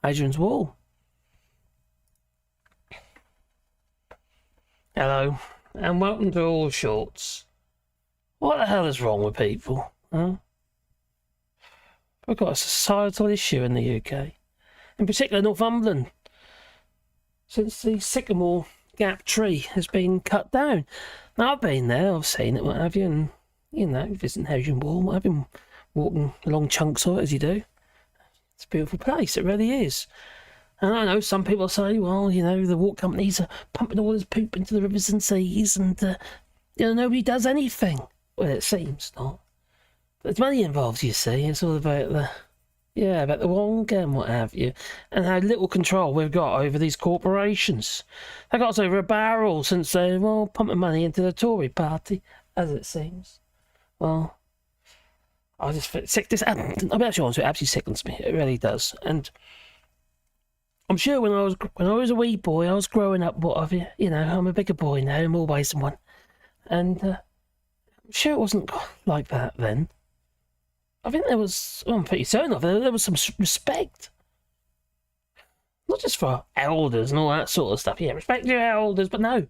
Adrian's Wall. Hello, and welcome to All Shorts. What the hell is wrong with people? Huh? We've got a societal issue in the UK, in particular Northumberland, since the Sycamore Gap tree has been cut down. Now, I've been there, I've seen it, what have you, and, you know, visiting Adrian Wall, I've been walking along chunks of it, as you do. It's a beautiful place, it really is. And I know some people say, well, you know, the walk companies are pumping all this poop into the rivers and seas, and, you know, nobody does anything. Well, it seems not. There's money involved, you see. It's all about the wonk and what have you, and how little control we've got over these corporations. They got us over a barrel since they, well, pumping money into the Tory party, as it seems. Well, I just feel sick. I'll be actually honest, it absolutely sickens me. It really does. And I'm sure when I was a wee boy, I was growing up. What have you? You know, I'm a bigger boy now, in more ways than one. And I'm sure it wasn't like that then. I think there was, well, I'm pretty certain of it, there was some respect. Not just for elders and all that sort of stuff. Yeah, respect your elders, but no.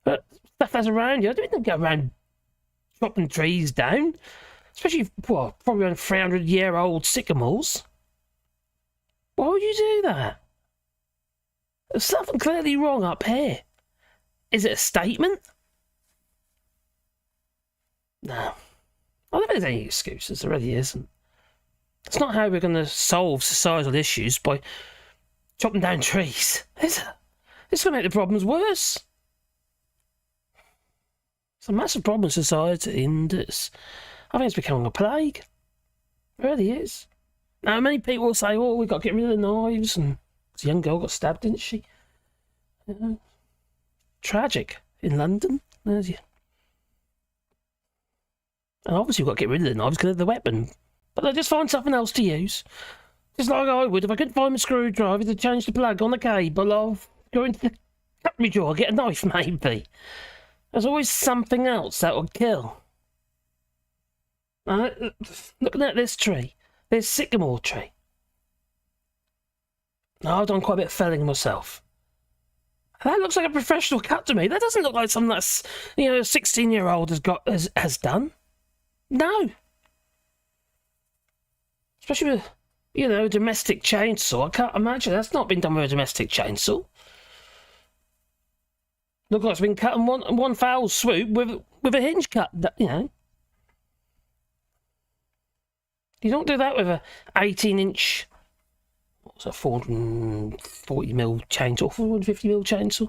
But stuff that's around you. I don't go around chopping trees down. Especially, well, probably around 300-year-old sycamores. Why would you do that? There's something clearly wrong up here. Is it a statement? No. I don't think there's any excuses, there really isn't. It's not how we're going to solve societal issues, by chopping down trees, is it? It's going to make the problems worse. It's a massive problem in society, and I think it's becoming a plague. It really is. Now, many people will say, oh, we've got to get rid of the knives, and this young girl got stabbed, didn't she? Tragic in London. There's you. And obviously we've got to get rid of the knives because they're the weapon. But they'll just find something else to use. Just like I would if I couldn't find my screwdriver to change the plug on the cable, I'll go into the cutlery drawer, get a knife maybe. There's always something else that will kill. Looking at this tree, this sycamore tree. Now, I've done quite a bit of felling myself. That looks like a professional cut to me. That doesn't look like something that's, you know, a 16-year-old has done. No. Especially with, you know, a domestic chainsaw. I can't imagine that's not been done with a domestic chainsaw. Looks like it's been cut in one foul swoop with a hinge cut, you know. You don't do that with a 18-inch, what's that, 440mm chainsaw, 450mm chainsaw.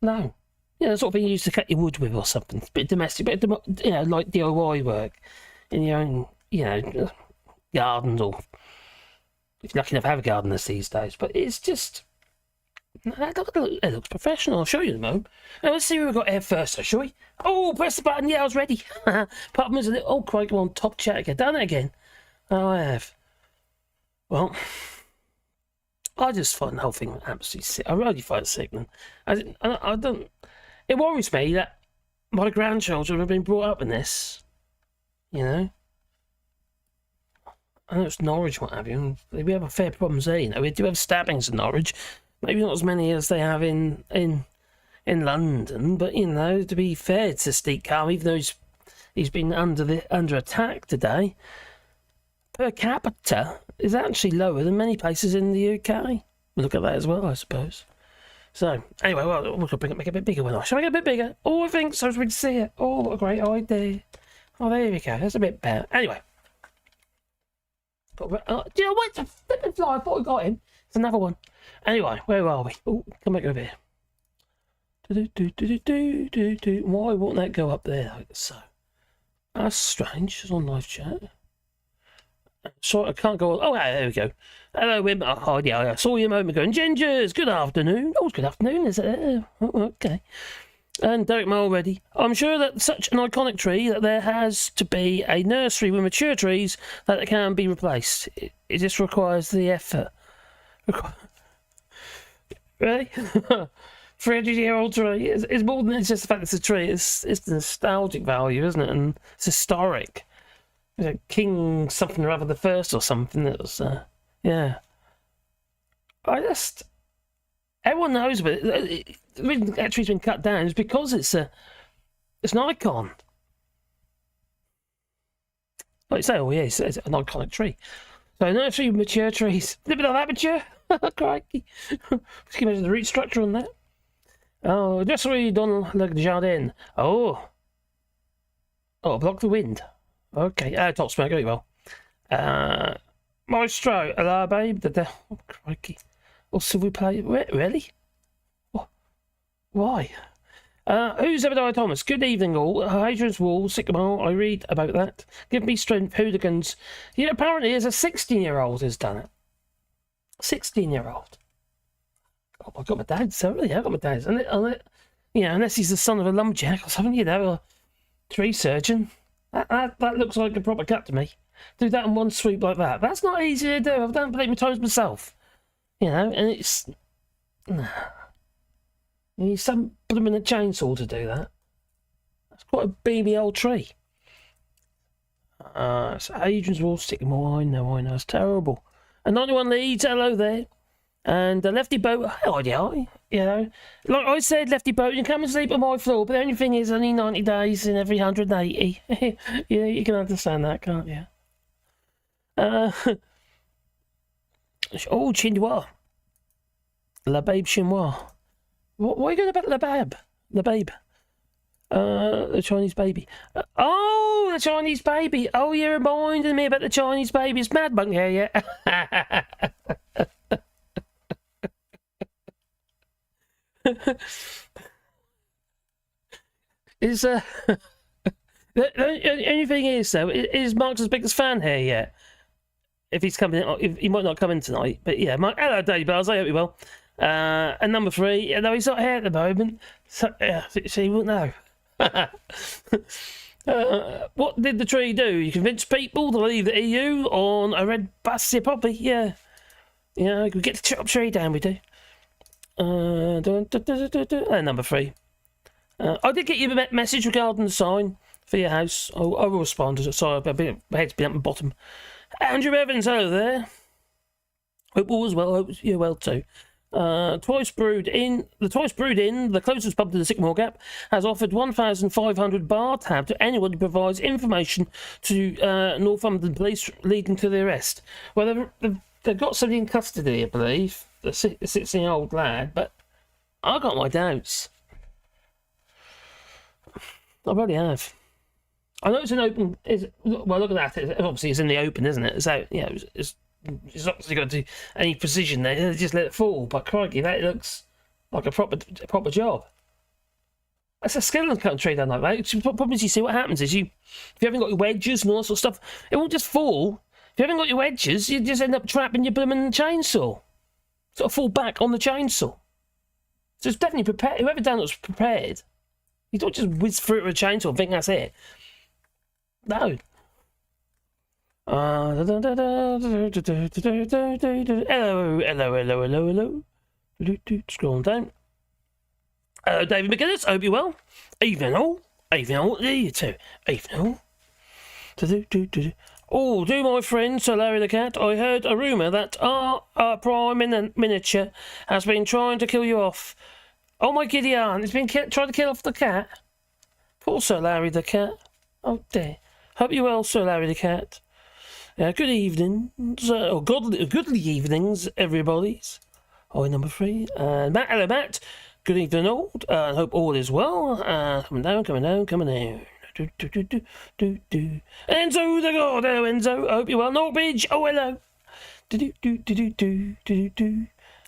No. You know, the sort of thing you used to cut your wood with or something. It's a bit domestic, but, you know, like DIY work in your own, you know, gardens, or if you're lucky enough to have a garden these days. But it's just, it looks professional. I'll show you in a moment. Now, let's see who we've got here first, shall we? Oh, press the button. Yeah, I was ready. Problem is, oh, quite go on, top chat again. Done it again. Oh, I have. Well, I just find the whole thing absolutely sick. I really find it sickening. I don't. It worries me that my grandchildren have been brought up in this. You know? I know it's Norwich, what have you, and we have a fair problems there, you know. We do have stabbings in Norwich. Maybe not as many as they have in London, but, you know, to be fair to Steve Carr, even though he's been under attack today, per capita is actually lower than many places in the UK. We'll look at that as well, I suppose. So, anyway, well, we'll make it a bit bigger one. Shall I get a bit bigger? Oh, I think so, as we can see it. Oh, what a great idea. Oh, there we go. That's a bit better. Anyway. Do you know what? It's a flipping fly. I thought we got him. It's another one. Anyway, where are we? Oh, come back over here. Why won't that go up there like so? That's strange. It's on live chat. Sorry, I can't go on. Oh, there we go. Hello, Wim. Oh, yeah, I saw you a moment ago. And Gingers, good afternoon. Oh, it's good afternoon, is it? Oh, okay. And Derek Mulready. I'm sure that such an iconic tree that there has to be a nursery with mature trees that can be replaced. It just requires the effort. Really? 300-year-old tree. It's more than it's just the fact it's a tree. It's the nostalgic value, isn't it? And it's historic. King something or other the first or something that was, yeah. everyone knows about it. The reason that tree's been cut down is because it's an icon. Like you say, oh yes, it's an iconic tree. So no three mature trees. A little bit of that mature. Crikey. Just imagine the root structure on that. Oh, just read on le jardin. Oh, block the wind. Okay, top smoke, very well. Maestro, hello, babe. Oh, crikey. Or s'il vous plaît? Really? What? Why? Who's Ebadiah Thomas? Good evening, all. Hadrian's Wall, Sycamore. I read about that. Give me strength, hooligans. Yeah, apparently, there's a 16-year-old who's done it. 16-year-old. Oh, I got my dad's. So really, I got my dad's. And unless he's the son of a lumberjack or something, a tree surgeon. That looks like a proper cut to me. Do that in one swoop like that. That's not easy to do. I've done it plenty of times myself. And it's... You need some blooming chainsaw to do that. That's quite a beamy old tree. It's Hadrian's Wall, Sycamore. I know, it's terrible. And 91 Leeds, hello there. And Lefty Boat, like I said, Lefty Boat, you can come and sleep on my floor, but the only thing is only 90 days in every 180. Yeah, you can understand that, can't you? Chinois. La Babe Chinois. What are you going about La Babe? La Babe. The Chinese baby. The Chinese baby. Oh, you reminded me about the Chinese baby. It's Mad Monk here, yeah. Is the only thing is though, is Mark's biggest fan here yet? If he's coming, he might not come in tonight, but yeah, Mark. Hello, Dave Bells. I hope you will. And number 3, no, he's not here at the moment, so he won't know. What did the tree do? You convinced people to leave the EU on a red bus, poppy? Yeah, we get the chop tree down. We do. Number 3. I did get you a message regarding the sign for your house. I will respond to it. Sorry, my head's been up the bottom. Andrew Evans, hello there. Hope all is well. Hope you're well too. Twice Brewed Inn, the closest pub to the Sycamore Gap, has offered 1,500 bar tab to anyone who provides information to Northumberland police leading to the arrest. Well, they've got somebody in custody, I believe, the 16-year-old lad, but I got my doubts. I really have. I know it's an open. Well, look at that. Obviously, it's in the open, isn't it? So it's obviously got to do any precision there. They just let it fall. But crikey, that looks like a proper job. That's a skeleton cutting tree done like that. The problem is, you see what happens is if you haven't got your wedges and all that sort of stuff, it won't just fall. If you haven't got your wedges, you just end up trapping your blooming chainsaw. Sort of fall back on the chainsaw. So it's definitely prepared. Whoever done it was prepared. You don't just whiz through it with a chainsaw and think that's it. No. Hello. Scroll down. Hello, David McGinnis. Hope you're well. Evening all. There you two. Evening all. Oh, do my friend Sir Larry the Cat, I heard a rumour that our prime miniature has been trying to kill you off. Oh my giddy aunt, he's been trying to kill off the cat. Poor Sir Larry the Cat. Oh dear. Hope you're well, Sir Larry the Cat. Good evenings, or goodly evenings, everybody's. Number 3. And Matt, hello Matt. Good evening all. I hope all is well. Coming down. Enzo the God, hello Enzo. I hope you're well. Norwich, oh hello.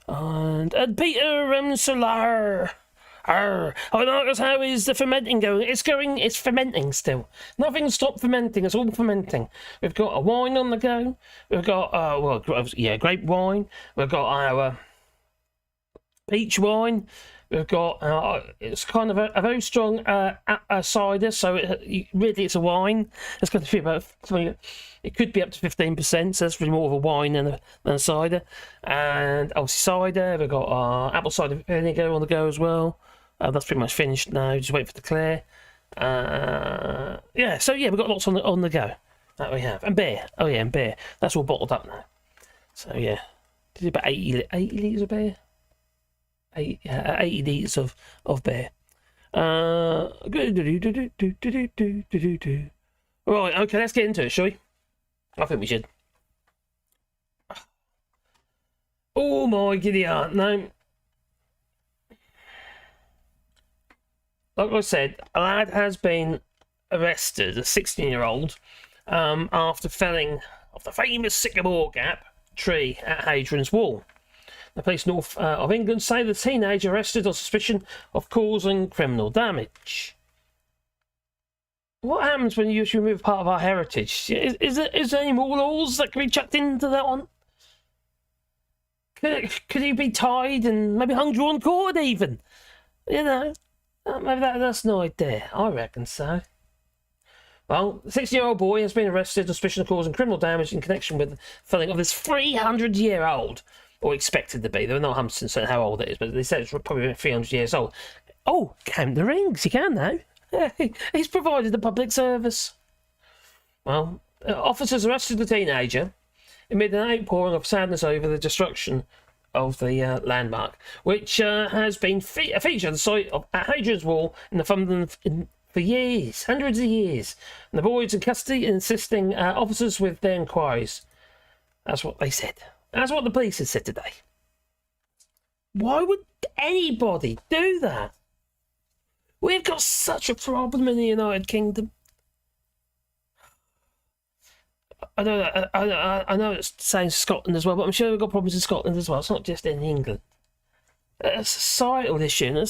And Peter Solar. Hi Marcus, how is the fermenting going? It's fermenting still. Nothing stopped fermenting, it's all fermenting. We've got a wine on the go. We've got, grape wine. We've got our peach wine. We've got, it's kind of a very strong cider, so really it's a wine. It's going to be about, it could be up to 15%, so that's really more of a wine than a cider. And obviously cider, we've got apple cider vinegar on the go as well. That's pretty much finished now, just wait for the clear. We've got lots on the go. That we have. And beer. And beer. That's all bottled up now. So, yeah. Did about 80 litres of beer? 80 litres of beer. Right, okay, let's get into it, shall we? I think we should. Oh my giddy aunt, no. Like I said, a lad has been arrested, a 16-year-old, after felling off the famous Sycamore Gap tree at Hadrian's Wall. The police north of England say the teenager arrested on suspicion of causing criminal damage. What happens when you remove part of our heritage? Is there any more laws that can be chucked into that one? Could he be tied and maybe hung, drawn, quartered even? You know, maybe that's no idea. I reckon so. Well, the 16-year-old boy has been arrested on suspicion of causing criminal damage in connection with the felling of this 300-year-old, or expected to be. They were not 100% how old it is, but they said it's probably 300 years old. Oh, count the rings. You can now. He's provided a public service. Well, officers arrested the teenager amid an outpouring of sadness over the destruction of the landmark, which has been a feature of the site of Hadrian's Wall in Northumberland for years, hundreds of years. And the boys in custody insisting officers with their inquiries. That's what they said. That's what the police have said today. Why would anybody do that? We've got such a problem in the United Kingdom. I know it's saying Scotland as well, but I'm sure we've got problems in Scotland as well. It's not just in England. It's a societal issue, and a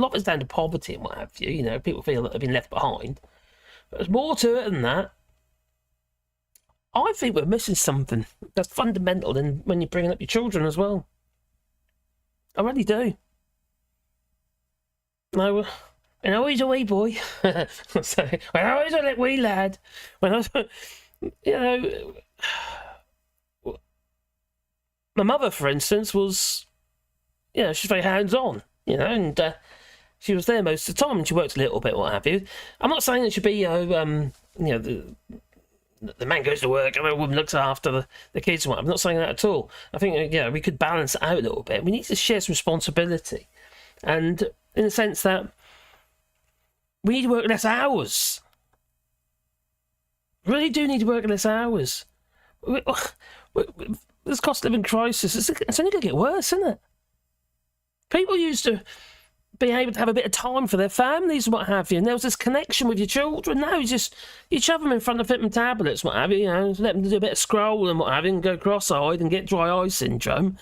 lot of it's down to poverty and what have you. You know, people feel that they've been left behind. But there's more to it than that. I think we're missing something that's fundamental when you're bringing up your children as well. I really do. No, when I was a wee boy, so when I was a little wee lad, when I was, you know, my mother, for instance, was, you know, she's very hands-on, you know, and she was there most of the time, and she worked a little bit, what have you. I'm not saying it should be, you know, the man goes to work and the woman looks after the kids and what. I'm not saying that at all. I think, yeah, we could balance it out a little bit. We need to share some responsibility, and in the sense that we need to work less hours. Really do need to work less hours. This cost of living crisis, it's only going to get worse, isn't it? People used to be able to have a bit of time for their families and what have you, and there was this connection with your children. Now you shove them in front of them tablets, what have you, know, let them do a bit of scroll and what have you, and go cross-eyed and get dry eye syndrome,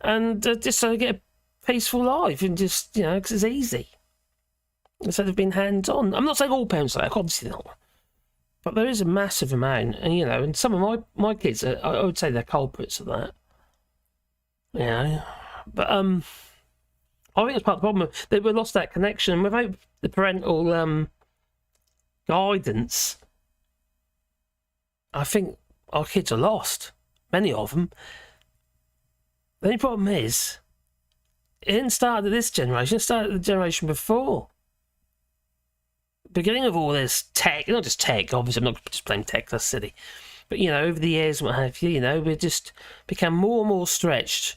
and just so they get a peaceful life, and just, you know, because it's easy instead of being hands-on. I'm not saying all parents are like, obviously not, but there is a massive amount, and you know, and some of my kids I would say they're culprits of that. You know, but I think it's part of the problem that we lost that connection, and without the parental guidance, I think our kids are lost. Many of them. The only problem is, it didn't start at this generation. It started at the generation before. Beginning of all this tech, not just tech. Obviously, I'm not just playing tech. That's silly. But you know, over the years, what have you, you know, we just become more and more stretched.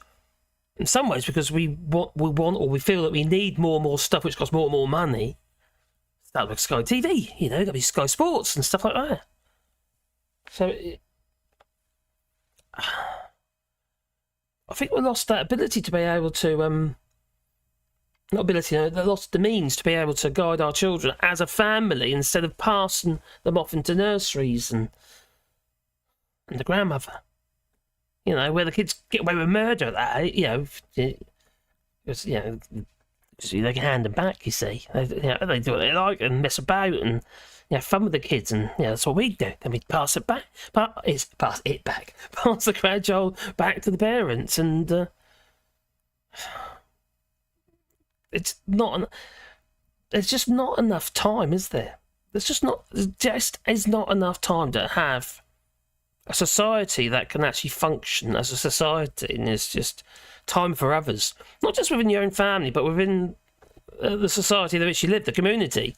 In some ways, because we want, or we feel that we need more and more stuff, which costs more and more money. Start like Sky TV, you know, got to be Sky Sports and stuff like that. So, I think we lost that ability to be able to, not ability, you know, they lost the means to be able to guide our children as a family instead of passing them off into nurseries and the grandmother. You know, where the kids get away with murder at that, you know, because, you know, they can hand them back, you see. They do what they like and mess about and, you know, fun with the kids, and, you know, that's what we do. Then we pass it back. Pass the grandchild back to the parents, and it's not. There's just not enough time, is there? There just is not enough time to have a society that can actually function as a society, and it's just time for others, not just within your own family, but within the society in which you live, the community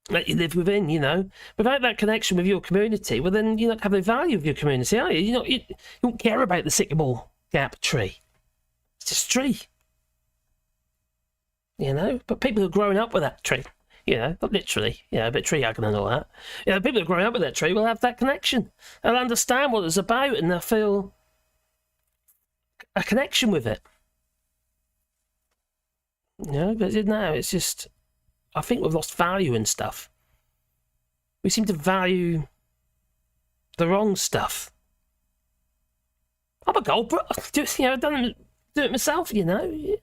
that you live within. You know, without that connection with your community, well, then you don't have the value of your community, are you? You don't care about the Sycamore Gap tree. It's just a tree. You know, but people who are growing up with that tree, you know, not literally, you know, a bit tree hugging and all that. You know, people who are growing up with that tree will have that connection. They'll understand what it's about and they'll feel a connection with it. You know, but now it's just, I think we've lost value in stuff. We seem to value the wrong stuff. I'm a gold bro. You know, I've do it myself, you know.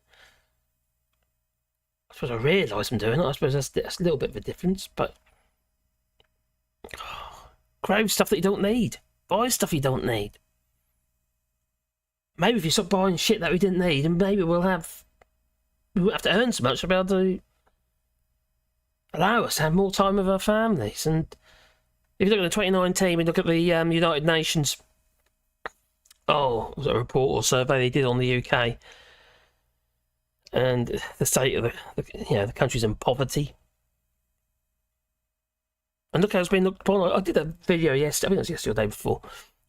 I suppose I realise I'm doing it. I suppose that's a little bit of a difference, but crave stuff that you don't need. Buy stuff you don't need. Maybe if you stop buying shit that we didn't need, and maybe we won't have to earn so much to be able to allow us to have more time with our families. And if you look at the 2019, we look at the United Nations, was it a report or survey they did on the UK, and the state of the countries in poverty. And look how it's been looked upon. I did a video yesterday, I think it was yesterday or the day before,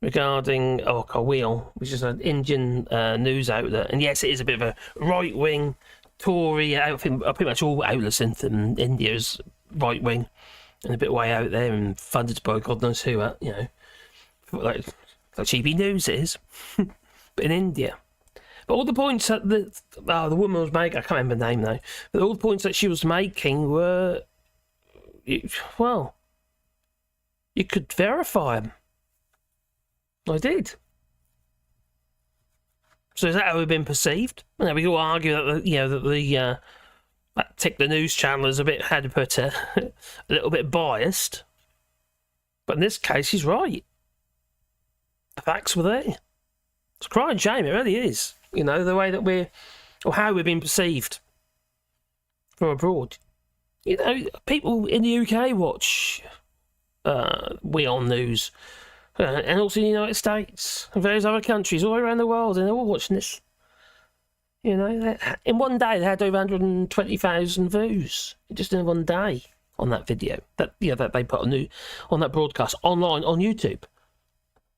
regarding Wheel, which is an Indian news outlet. And yes, it is a bit of a right-wing Tory outfit. Pretty much all outlets in India is right-wing and a bit way out there and funded by God knows who, you know, like cheapy news it is. But in India. But all the points that the woman was making, I can't remember the name though, but all the points that she was making were, well, you could verify them. I did. So is that how we've been perceived? You know, we all argue that that particular news channel is a bit, how to put it, a little bit biased. But in this case, he's right. The facts were there. It's a crying shame, it really is. You know, the way that how we've been perceived from abroad. You know, people in the UK watch Wheel News. And also in the United States and various other countries all around the world, and they're all watching this. You know, in one day they had over 120,000 views, just in one day, on that video that they put on that broadcast online on YouTube.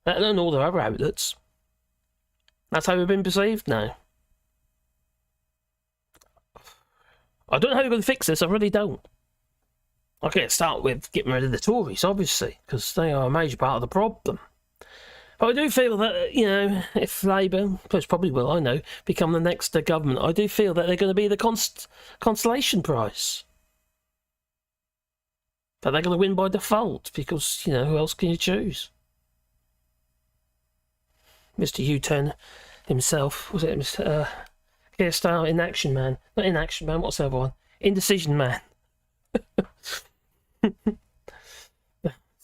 Let alone all their other outlets. That's how we've been perceived now. I don't know how we're going to fix this. I really don't. I can't start with getting rid of the Tories, obviously, because they are a major part of the problem. But I do feel that, you know, if Labour, which probably will, I know, become the next government, I do feel that they're going to be the consolation prize. That they're going to win by default, because, you know, who else can you choose? Mr. U-turn himself, was it Mr. Keir Starmer, Inaction Man? Not Inaction Man, what's the other one? Indecision Man.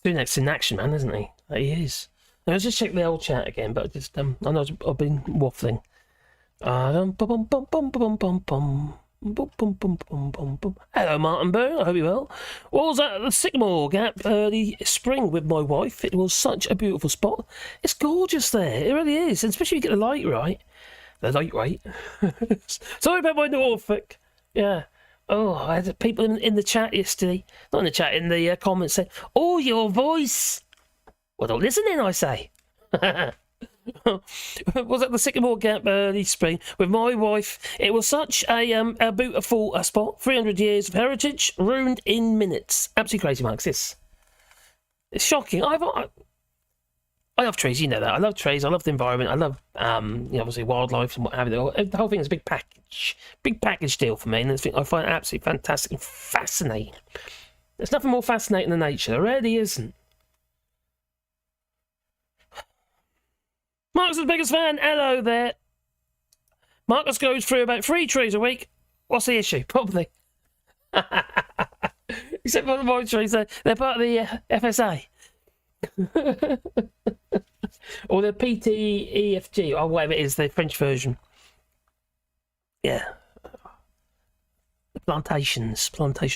Sunak's in action, man, isn't he? He is. Now, let's just check the old chat again, but just I know I've been waffling. Hello, Martin Byrne. I hope you're well. Well, I was at the Sycamore Gap early spring with my wife. It was such a beautiful spot. It's gorgeous there. It really is, and especially if you get the light right. The light right. Sorry about my Norfolk. Yeah. Oh, I had people in the chat yesterday, not in the chat, in the comments saying, "Oh, your voice." Well, don't listen in, I say. Was at the Sycamore Gap early spring with my wife. It was such a beautiful spot. 300 years of heritage ruined in minutes. Absolutely crazy, Max. It's shocking. I love trees, you know that. I love trees. I love the environment. I love, obviously wildlife and what have you. The whole thing is a big package deal for me, and I find it absolutely fantastic and fascinating. There's nothing more fascinating than nature. There really isn't. Marcus is the biggest fan. Hello there. Marcus goes through about 3 trees a week. What's the issue? Probably. Except for the my trees, they're part of the FSA. Or the PTEFG, or whatever it is, the French version. Yeah. The plantation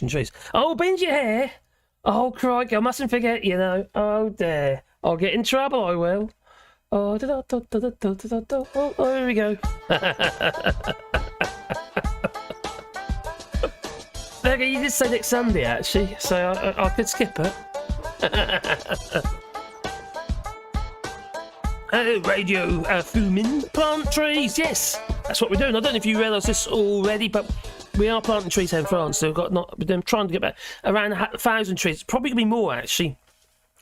trees. Oh, bend your hair. Oh, crikey, I mustn't forget, you know. Oh, dear. I'll get in trouble, I will. Oh, here we go. Okay, you did say next Sunday, actually, so I could skip it. Radio fuming. Plant trees, yes. That's what we're doing. I don't know if you realise this already, but we are planting trees here in France. So we've been trying to get back around 1,000 trees. It's probably going to be more, actually.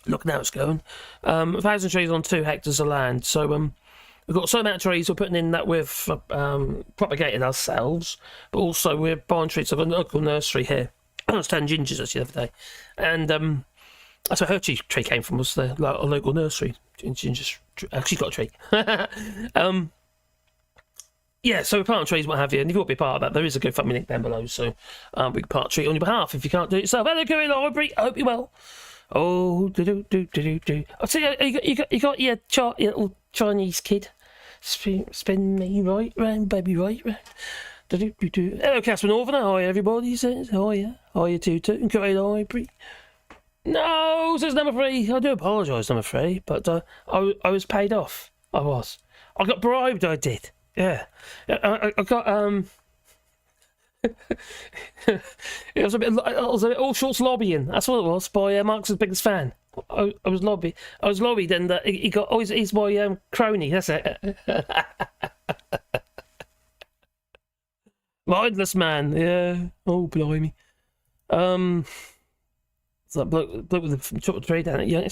Look how it's going. 1,000 trees on 2 hectares of land. So we've got a certain amount of trees we're putting in that we've propagated ourselves, but also we're buying trees. I've got a local nursery here. I was telling Gingers actually the other day, and that's where her tree came from, was the local nursery. Ginger's actually got a tree. Yeah, so we're planting trees, what have you, and if you want to be part of that, there is a GoFundMe link down below, so we can plant a tree on your behalf if you can't do it yourself. Hello, Curry Library, I hope you're well. Oh, do. I see you got your little Chinese kid. Spin me right round, baby, right round. Hello, Casper Northerner. Hi, everybody. Says hiya. Hiya, Tutu. And Curry Library. No, says number 3. I do apologise, number 3, but I was paid off. I was. I got bribed. I did. Yeah. I got it was a bit all sorts lobbying. That's what it was by Mark's biggest fan. I was lobbied, and he got. Oh, he's my crony. That's it. Mindless man. Yeah. Oh, blimey. It's that bloke with the chocolate tray down it. Yeah.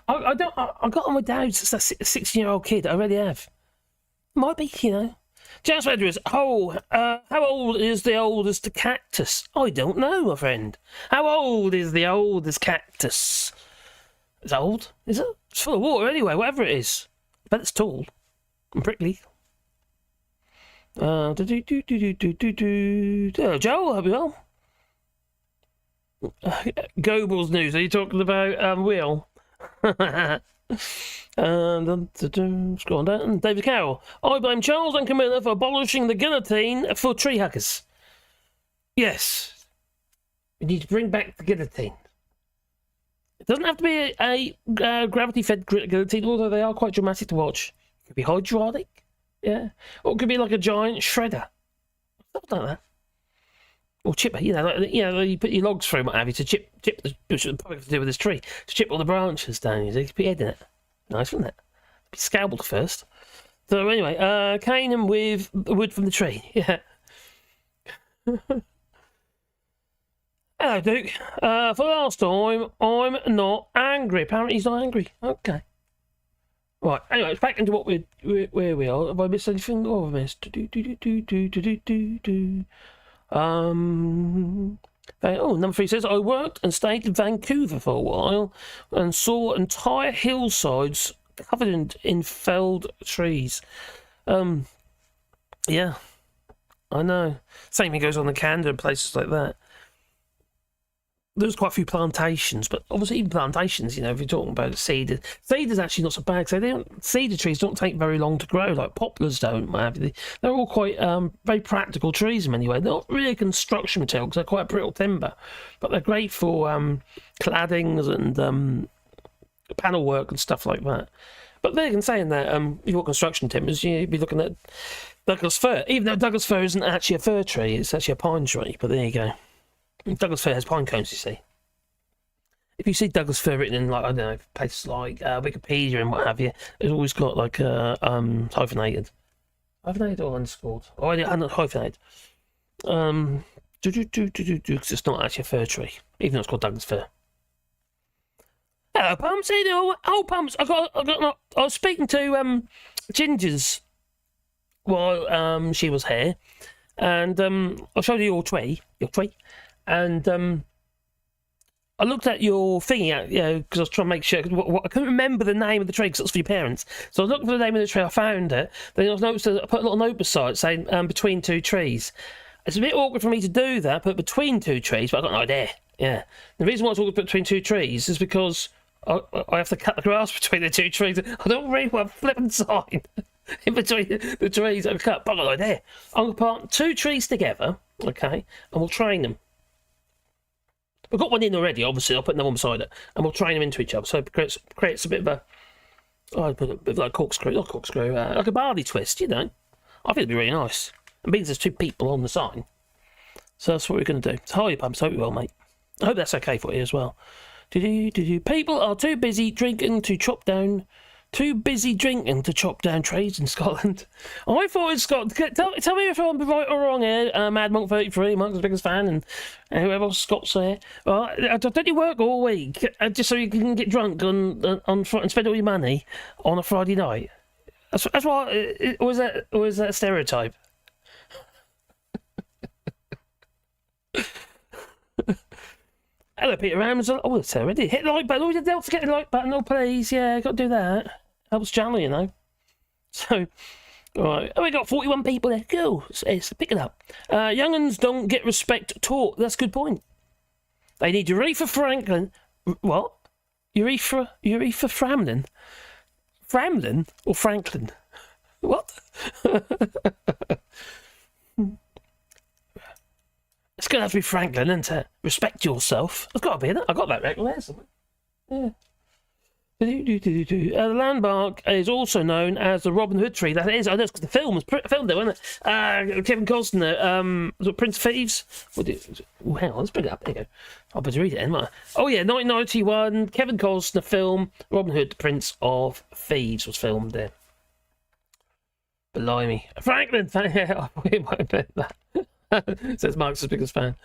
I got on my doubts. It's that 16-year-old kid. I really have. Might be, you know. James Edwards, how old is the oldest cactus? I don't know, my friend. How old is the oldest cactus? It's old, is it? It's full of water anyway, whatever it is. I bet it's tall and prickly. Hello, Joel, hope you well. Goebbels news, are you talking about Will? And scroll down. David Carroll. I blame Charles and Camilla for abolishing the guillotine for tree huggers. Yes. We need to bring back the guillotine. It doesn't have to be a gravity-fed guillotine, although they are quite dramatic to watch. It could be hydraulic, yeah. Or it could be like a giant shredder. Stuff like that. Or chipper, you put your logs through, what have you, to chip the, which is probably to do with this tree, to chip all the branches down, you put your head in it. Nice, wouldn't it? Be scalpeled first. So anyway, cane with wood from the tree, yeah. Hello, Duke. For the last time, I'm not angry. Apparently he's not angry. Okay. Right, anyway, it's back into what where we are. Have I missed anything? Oh, I've missed. Number 3 says, I worked and stayed in Vancouver for a while and saw entire hillsides covered in felled trees. Yeah, I know. Same thing goes on in Canada and places like that. There's quite a few plantations, but obviously even plantations, if you're talking about cedar's actually not so bad. So cedar trees don't take very long to grow, like poplars don't. They're all quite very practical trees in many ways. They're not really construction material because they're quite brittle timber, but they're great for claddings and panel work and stuff like that. But then again, saying that, you've got construction timbers, you'd be looking at Douglas fir, even though Douglas fir isn't actually a fir tree, it's actually a pine tree, but there you go. Douglas fir has pine cones, you see. If you see Douglas fir written in, like, I don't know, places like Wikipedia and what have you, it's always got, like, hyphenated. Hyphenated or underscored? Oh, I'm not hyphenated. Because it's not actually a fir tree, even though it's called Douglas fir. Hello, Pumps. How you doing? Oh, Pumps, I was speaking to Gingers while she was here, and I showed you your tree, and I looked at your thingy, because I was trying to make sure. I couldn't remember the name of the tree because it was for your parents. So I looked for the name of the tree. I found it. Then I put a little note beside it saying between 2 trees. It's a bit awkward for me to do that, but between 2 trees. But I got an idea. Yeah. The reason why it's awkward between 2 trees is because I have to cut the grass between the 2 trees. I don't really want a flipping sign in between the trees I've cut. But I got an idea. I'm going to plant 2 trees together, okay, and we'll train them. We've got one in already, obviously. I'll put another one beside it, and we'll train them into each other. So it creates a bit of a, I'd put a bit of like not corkscrew, like a barley twist, I think it'd be really nice. It means there's 2 people on the sign. So that's what we're going to do. So hi, Pumps. Hope you well, mate. I hope that's okay for you as well. People are too busy drinking to chop down Too busy drinking to chop down trees in Scotland. I thought it's Scotland. Tell me if I'm right or wrong here. Mad Monk 33, Monk's the biggest fan, and whoever else Scott's there. Well, don't you work all week just so you can get drunk and spend all your money on a Friday night? That's what. Or is that a stereotype? Hello, Peter Ramsey. Oh, it's already. Hit the like button. Oh, don't forget the like button. Oh, please. Yeah, got to do that. Helps channel, you know. So, right. Oh, we got 41 people there. Cool. It's pick it up. Young'uns don't get respect taught. That's a good point. They need Urethra Franklin. What? Urethra Framlin? Framlin or Franklin? What? It's going to have to be Franklin, isn't it? Respect yourself. It's got to be, isn't it? I got that right there somewhere. Yeah. The landmark is also known as the Robin Hood tree. That is, I know, because the film was filmed there, wasn't it? Kevin Costner, was it Prince of Thieves? Oh, hang on, let's bring it up. There you go. I'll better read it then. Oh, yeah, 1991, Kevin Costner film, Robin Hood, Prince of Thieves was filmed there. Blimey. Franklin, yeah, I might bet that. Says Mark's biggest fan.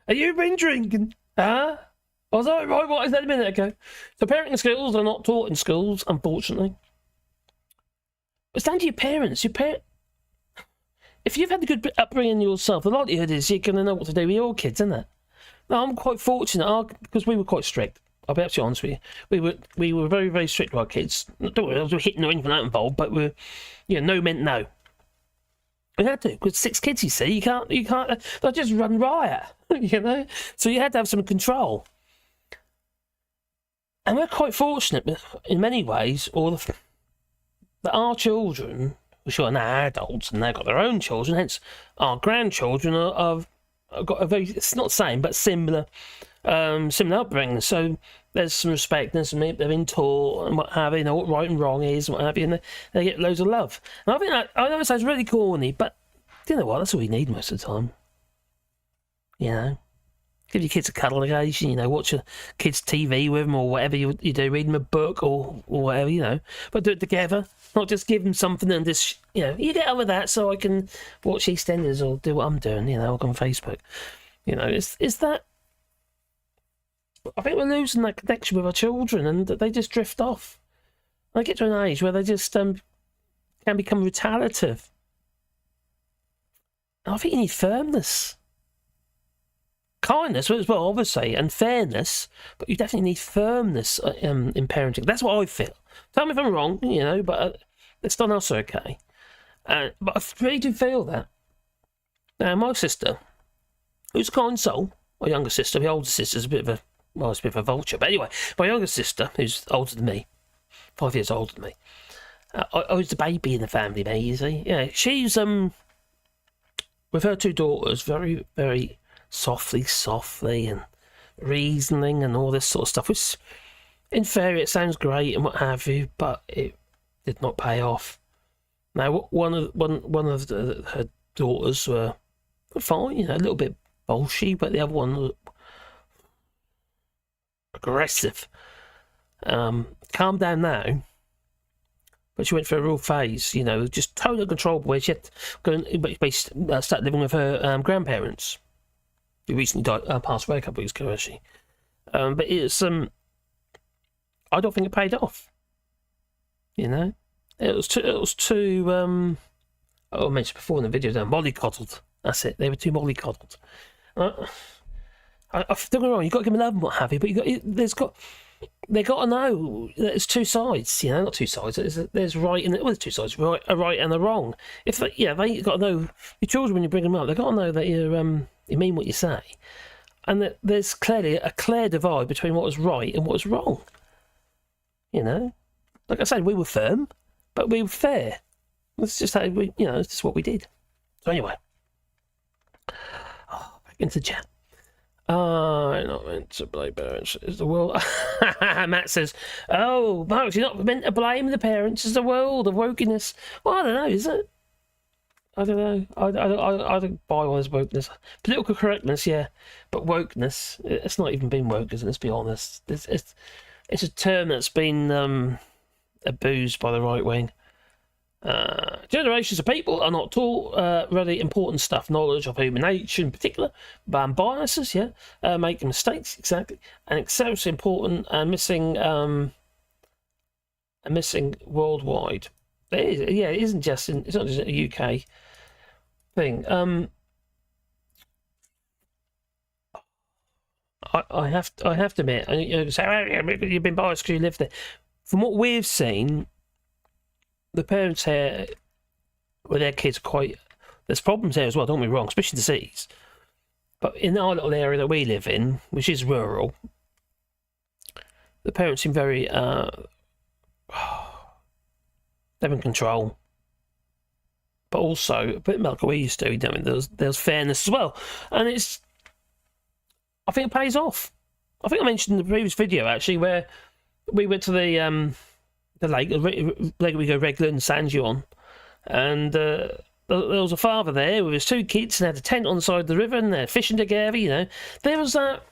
Have you been drinking? Huh? I was like, right, what is that a minute ago? So parenting skills are not taught in schools, unfortunately. It's down to your parents. If you've had a good upbringing yourself, the likelihood is you're going to know what to do with your kids, isn't it? Now, I'm quite fortunate because we were quite strict. I'll be absolutely honest with you. We were very, very strict with our kids. Don't worry, I was hitting or anything like that involved, but no meant no. We had to, because 6 kids, you see, you can't, they'll just run riot, you know? So you had to have some control. And we're quite fortunate in many ways, that our children, which are now adults and they've got their own children, hence our grandchildren have got a very, it's not the same, but similar upbringing. So there's some respect, there's some, they've been taught and what have you, know what right and wrong is, and what have you, and they get loads of love. And I think I know it sounds really corny, but do you know what? That's all you need most of the time. You know? Give your kids a cuddle occasion, you know, watch your kids' TV with them or whatever you do, read them a book or whatever, you know. But do it together, not just give them something and just, you know, you get over that so I can watch EastEnders or do what I'm doing, you know, on Facebook. You know, it's that. I think we're losing that connection with our children and they just drift off. They get to an age where they just can become retaliative. And I think you need firmness. Kindness as well, obviously, and fairness, but you definitely need firmness in parenting. That's what I feel. Tell me if I'm wrong, you know, but it's not else okay. But I really do feel that. Now, my sister, who's a kind soul, my younger sister, my older sister's a bit of a vulture, but anyway, my younger sister, who's older than me, 5 years older than me, I was the baby in the family, mate, you see. Yeah, she's, with her 2 daughters, very, very softly and reasoning and all this sort of stuff, which in theory it sounds great and what have you, but it did not pay off. Now one of her daughters were fine, you know, a little bit bolshy, but the other one was aggressive. Calmed down now, but she went through a real phase, you know, just totally uncontrollable, where she had to start living with her grandparents. He recently passed away a couple of weeks ago, actually. But it's I don't think it paid off. You know, it was too. I mentioned before in the video, they're mollycoddled. That's it. They were too mollycoddled. I don't get me wrong. You got to give them love and what have you, but they got to know that it's 2 sides. You know, not 2 sides. There's right and there's 2 sides. A right and a wrong. They got to know your children when you bring them up. They got to know that you mean what you say, and that there's clearly a clear divide between what was right and what was wrong. You know, like I said, we were firm, but we were fair. That's just how it's just what we did. So anyway, back into the chat. I'm not meant to blame parents. It's the world. Matt says, "Oh, Mark, you're not meant to blame the parents. It's the world of wokeness." Well, I don't know, is it? I don't know. I don't buy all this wokeness. Political correctness, yeah, but wokeness, it's not even been woke, isn't it? Let's be honest. It's a term that's been abused by the right wing. Generations of people are not taught really important stuff, knowledge of human nature in particular, biases, making mistakes, exactly, and it's important and missing worldwide. It isn't just it's not just a UK thing. I have to admit, you say, you've been biased because you live there. From what we've seen, the parents here, with their kids, there's problems there as well, don't be wrong, especially the cities. But in our little area that we live in, which is rural, the parents seem very, they're in control. But also, a bit like we used to, there's fairness as well. And I think it pays off. I think I mentioned in the previous video, actually, where we went to the lake we go regular in San Juan, and there was a father there with his 2 kids and had a tent on the side of the river and they're fishing together, There was that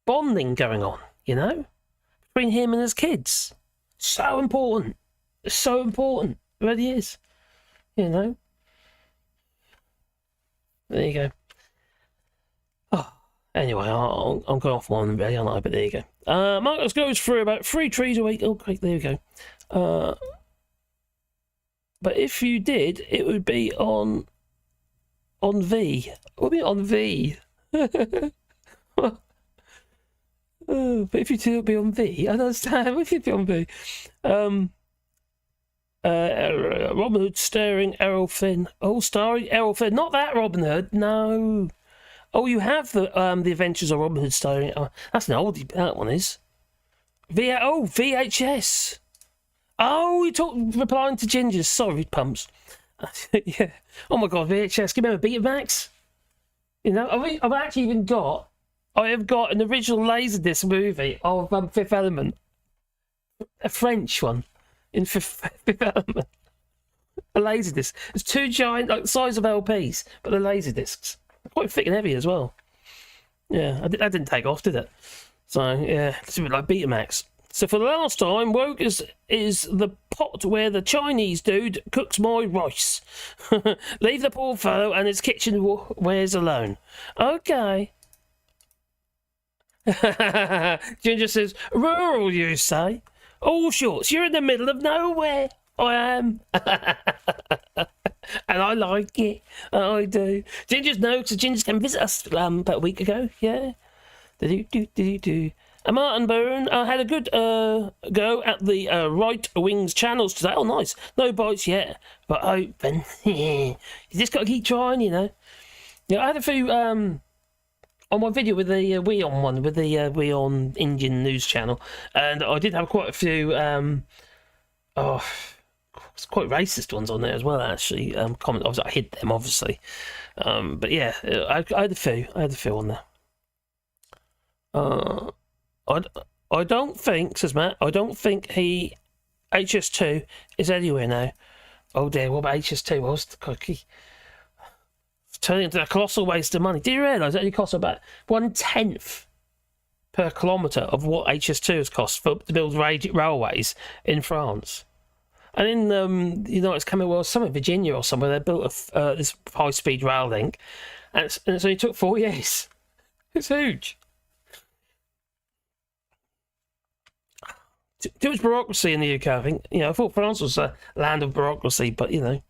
bonding going on, between him and his kids. So important. It's so important. It really is. There you go. Oh. Anyway, I'm going off one really, aren't I? But there you go. Marcus goes through about 3 trees a week. Oh, great, there we go. But if you did, it would be on V. It would be on V. But if you did, it would be on V. I understand. If you'd be on V. Robin Hood starring Errol Flynn. Oh, starring Errol Flynn. Not that Robin Hood. No. Oh, you have the Adventures of Robin Hood starring. That's an oldie. That one is. VHS. Oh, you replying to Gingers. Sorry, pumps. Yeah. Oh my God, VHS. Can you remember Betamax? I've actually even got. I have got an original Laserdisc movie of Fifth Element, a French one in Fifth Element. A Laserdisc. It's 2 giant, like the size of LPs, but they're Laserdiscs. Quite thick and heavy as well. Yeah, that didn't take off, did it? So, yeah, it's a bit like Betamax. So for the last time, Woke is the pot where the Chinese dude cooks my rice. Leave the poor fellow and his kitchen wares alone. Okay. Ginger says, rural, you say? All shorts, you're in the middle of nowhere. I am. And I like it. I do. Ginger's notes. Ginger came visit us about a week ago. Yeah. Do. And Martin Byrne had a good go at the right wing's channels today. Oh, nice. No bites yet, but open. You just got to keep trying, Yeah, I had a few on my video with the WeOn one, with the WeOn Indian news channel, and I did have quite a few. It's quite racist ones on there as well, actually. Comment. Obviously, I hid them, obviously. But yeah, I had a few. On there. I don't think, says Matt. I don't think HS2 is anywhere now. Oh dear, what about HS2? What's the cookie? It's turning into a colossal waste of money. Do you realise it only costs about 1/10 per kilometre of what HS2 has cost to build railways in France? And in the United Commonwealth, somewhere Virginia or somewhere, they built this high-speed rail link, and it only took 4 years. It's huge. Too much bureaucracy in the UK, I think. I thought France was a land of bureaucracy, but French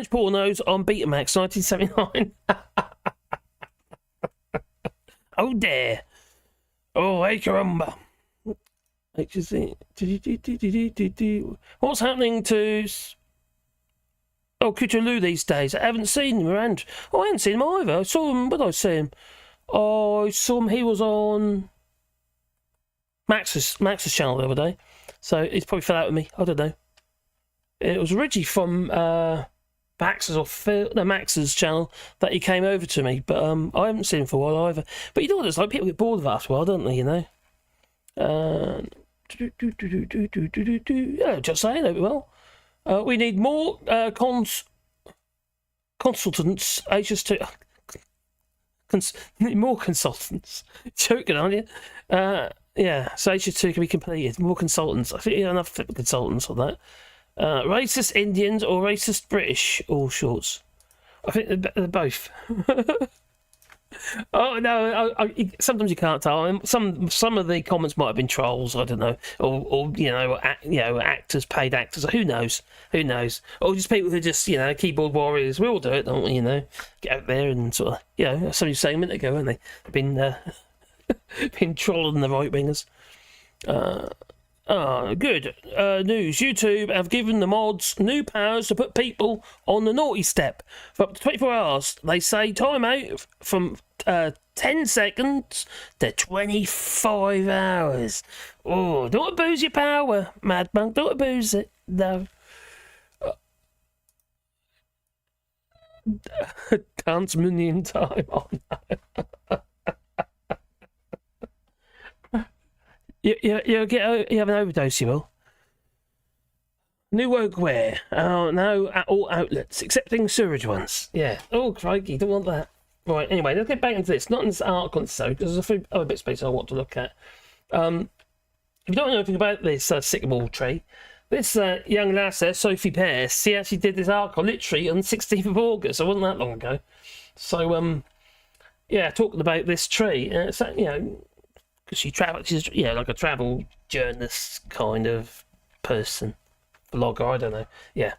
pornos on Betamax, 1979. Oh dear. Oh, hey caramba. What's happening to Cthulhu these days? I haven't seen him around. Oh, I haven't seen him either. I saw him. When did I see him? Oh, I saw him. He was on Max's channel the other day. So he's probably fell out with me. I don't know. It was originally from Max's channel that he came over to me, but I haven't seen him for a while either. But you know what it's like? People get bored of it after a while, don't they? Yeah, just saying it well. We need more consultants. HS2 more consultants. Joking, aren't you? Yeah, Stage 2 can be completed. More consultants. I think you have enough consultants on that. Racist Indians or racist British, all shorts. I think they're both. Oh no! Sometimes you can't tell. I mean, some of the comments might have been trolls. I don't know, or actors, paid actors. Who knows? Who knows? Or just people who just keyboard warriors. We all do it, don't we? Get out there and sort of somebody was saying a minute ago, haven't they? They've been been trolling the right wingers. Good news. YouTube have given the mods new powers to put people on the naughty step. For up to 24 hours, they say timeout from 10 seconds to 25 hours. Oh, don't abuse your power, Mad Monk. Don't abuse it. No. Dance million time. Oh, no. You have an overdose, you will. New workwear. Oh, no, at all outlets, excepting sewerage ones. Yeah. Oh, crikey, don't want that. Right, anyway, let's get back into this. Not in this article, because there's a few other bits of space I want to look at. If you don't know anything about this sycamore tree, this young lass there, Sophie Pearce, she actually did this article literally on the 16th of August, so it wasn't that long ago. So, yeah, talking about this tree. So, because she's like a travel journalist kind of person, blogger, I don't know. Yeah.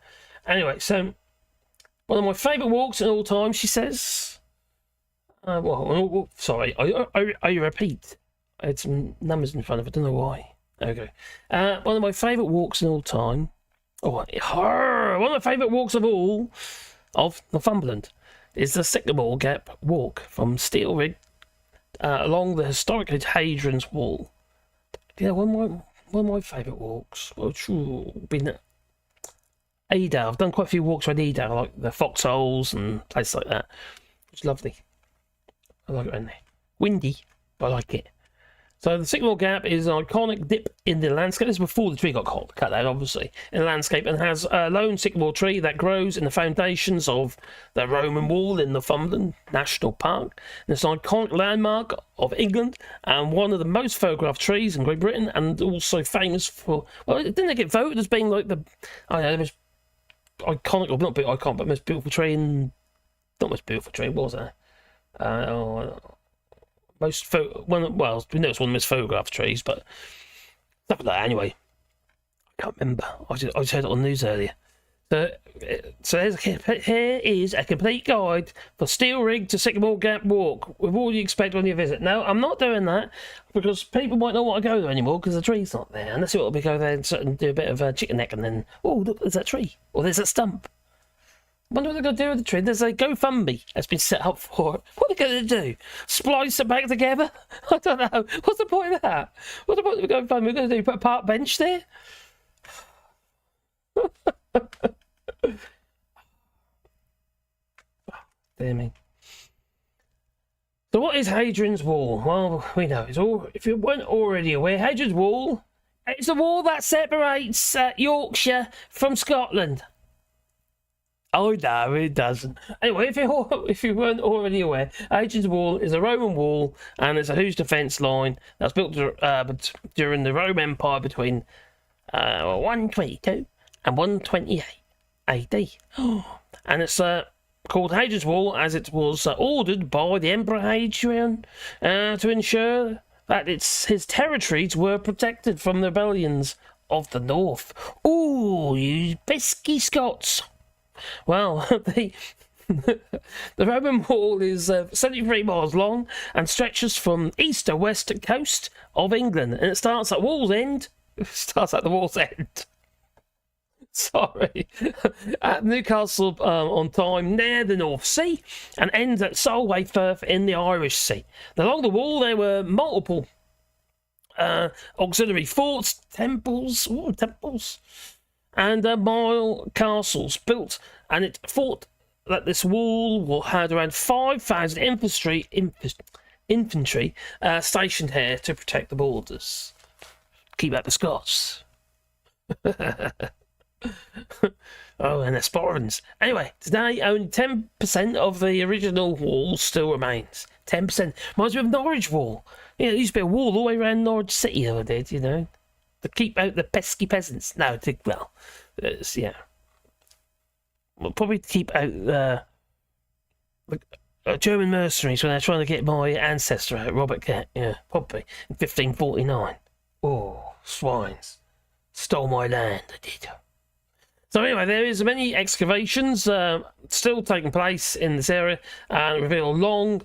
Anyway, so one of my favourite walks in all time, she says. Sorry, I repeat. I had some numbers in front of it, I don't know why. Okay. One of my favourite walks in all time. One of my favourite walks of all of Northumberland is the Sycamore Gap Walk from Steel Rig along the historic Hadrian's Wall. Yeah, one of my favourite walks. Been Edale. I've done quite a few walks around Edale, like the foxholes and places like that. It's lovely. I like it around there. Windy, but I like it. So the Sycamore Gap is an iconic dip in the landscape. This is before the tree got cut out, obviously, in the landscape, and has a lone sycamore tree that grows in the foundations of the Roman Wall in Northumberland National Park. And it's an iconic landmark of England and one of the most photographed trees in Great Britain, and also famous for, well, didn't they get voted as being like the most iconic, or not iconic, but most beautiful tree in, not most beautiful tree, what was that? We know it's one of the most photographed trees, but stuff like that. Anyway, I can't remember. I just heard it on the news earlier. So here is a complete guide for Steel Rig to Sycamore Gap Walk with all you expect when you visit. No, I'm not doing that because people might not want to go there anymore because the tree's not there. Unless you want to go there and do a bit of chicken neck and then, oh, look, there's that tree. Or there's that stump. I wonder what they're going to do with the tree. There's a GoFundMe that's been set up for it. What are they going to do? Splice it back together? I don't know. What's the point of that? What's the point of the GoFundMe? We're going to do? Put a park bench there? Dear me. So what is Hadrian's Wall? Well, we know it's all. If you weren't already aware, Hadrian's Wall, it's the wall that separates Yorkshire from Scotland. Oh no, it doesn't. Anyway, if you weren't already aware, Hadrian's Wall is a Roman wall, and it's a huge defence line that's built during the Roman Empire between 122 and 128 AD. And it's called Hadrian's Wall as it was ordered by the Emperor Hadrian to ensure that his territories were protected from the rebellions of the north. Ooh, you pesky Scots! Well, the Roman Wall is 73 miles long and stretches from east to west coast of England, and it starts at Wall's End. Starts at the Wall's End. Sorry, at Newcastle on Tyne near the North Sea, and ends at Solway Firth in the Irish Sea. Along the wall, there were multiple auxiliary forts, temples, and mile castles built, and it thought that this wall had around 5,000 infantry stationed here to protect the borders. Keep out the Scots. Oh, and the sporrans. Anyway, today only 10% of the original wall still remains. 10%. Reminds me of Norwich Wall. You know, there used to be a wall all the way around Norwich City, I did, you know, to keep out the pesky peasants. No, yeah. Well, probably to keep out the German mercenaries when they're trying to get my ancestor out, Robert Cat, yeah, probably, in 1549. Oh, swines. Stole my land, I did. So anyway, there is many excavations still taking place in this area and reveal long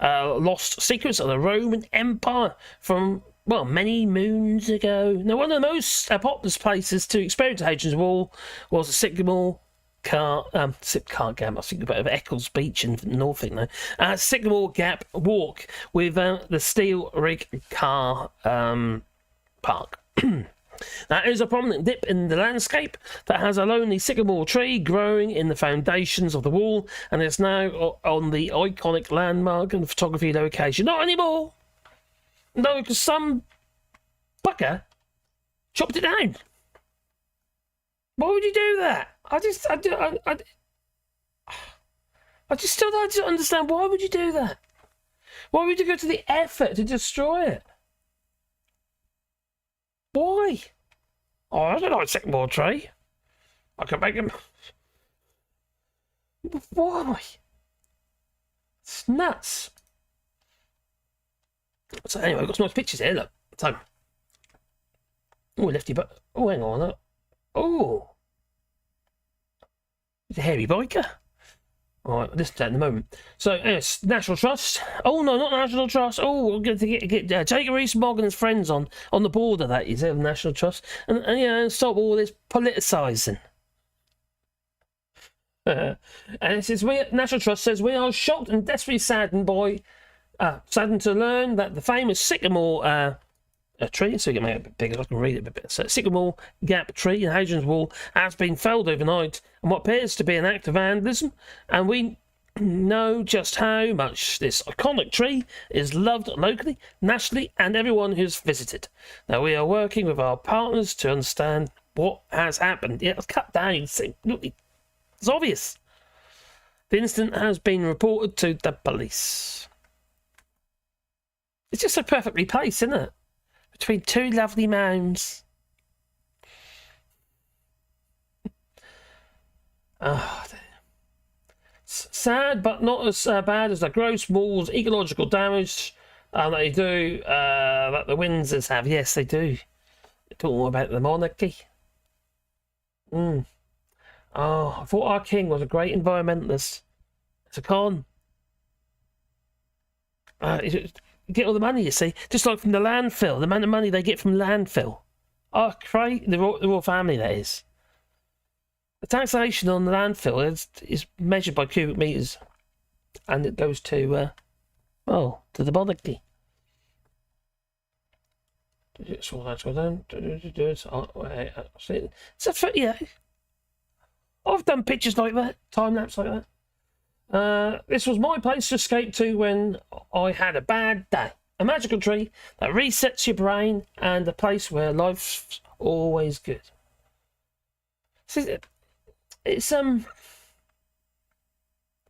lost secrets of the Roman Empire from, well, many moons ago. Now, one of the most populous places to experience the Hadrian's Wall was the Sycamore Gap. I was thinking about Eccles Beach in Norfolk now. Sycamore Gap Walk with the steel rig car park. That is a prominent dip in the landscape that has a lonely sycamore tree growing in the foundations of the wall, and is now on the iconic landmark and photography location. Not anymore! No, because some bucker chopped it down. Why would you do that? I just still don't understand. Why would you do that? Why would you go to the effort to destroy it? Why? Oh, I don't like sycamore tree. I can make him. Why? It's nuts. So anyway, I've got some nice pictures here, look. So, oh, lefty, but oh, hang on, look. Oh, it's a hairy biker. All right, listen to that in a moment. So, yes, National Trust. Oh no, not National Trust. Oh, we're going to get Jacob Rees-Mogg and his friends on the border. That is the National Trust, and and stop all this politicising. And it says, National Trust says, we are shocked and desperately saddened to learn that the famous Sycamore tree, so you can make it a bit bigger, I can read it a bit better. So, Sycamore Gap tree in Hadrian's Wall has been felled overnight and what appears to be an act of vandalism, and we know just how much this iconic tree is loved locally, nationally, and everyone who's visited. Now, we are working with our partners to understand what has happened. Yeah, it's cut down. It's obvious. The incident has been reported to the police. It's just so perfectly placed, isn't it? Between two lovely mounds. Oh, sad, but not as bad as the gross moors ecological damage that they do, that the Windsors have. Yes, they do. They talk more about the monarchy. Oh, I thought our king was a great environmentalist. It's a con. Get all the money, you see, just like from the landfill, the amount of money they get from landfill. Oh, great, the royal family, that is. The taxation on the landfill is measured by cubic metres, and it goes to, to the monarchy. Yeah. I've done pictures like that, time-lapse like that. This was my place to escape to when I had a bad day. A magical tree that resets your brain and a place where life's always good. See, it's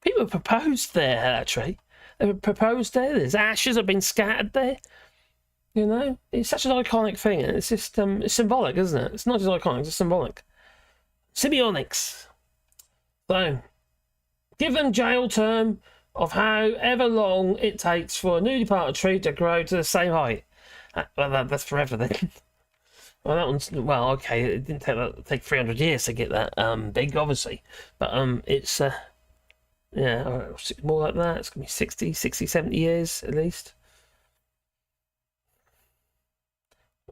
people proposed there at that tree. They were proposed there. There's ashes have been scattered there. You know, it's such an iconic thing, and it's just it's symbolic, isn't it? It's not just iconic; it's symbolic. Semiotics. So, given jail term of however long it takes for a newly planted tree to grow to the same height. Well, that's forever then. Well, that one's, well, okay, it didn't take 300 years to get that big, obviously. But it's, yeah, more like that. It's going to be 60, 70 years at least.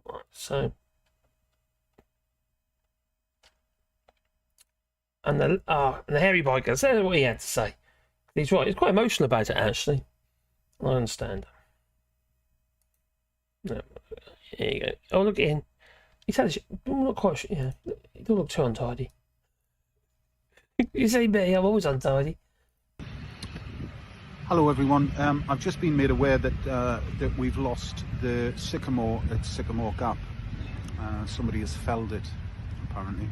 Right, so. And the hairy biker, that's what he had to say. He's right, he's quite emotional about it, actually. I understand. No, here you go. Oh, look at him. He's had not quite sure, yeah. He don't look too untidy. You see me, I'm always untidy. Hello everyone, I've just been made aware that that we've lost the Sycamore at Sycamore Gap. Somebody has felled it, apparently.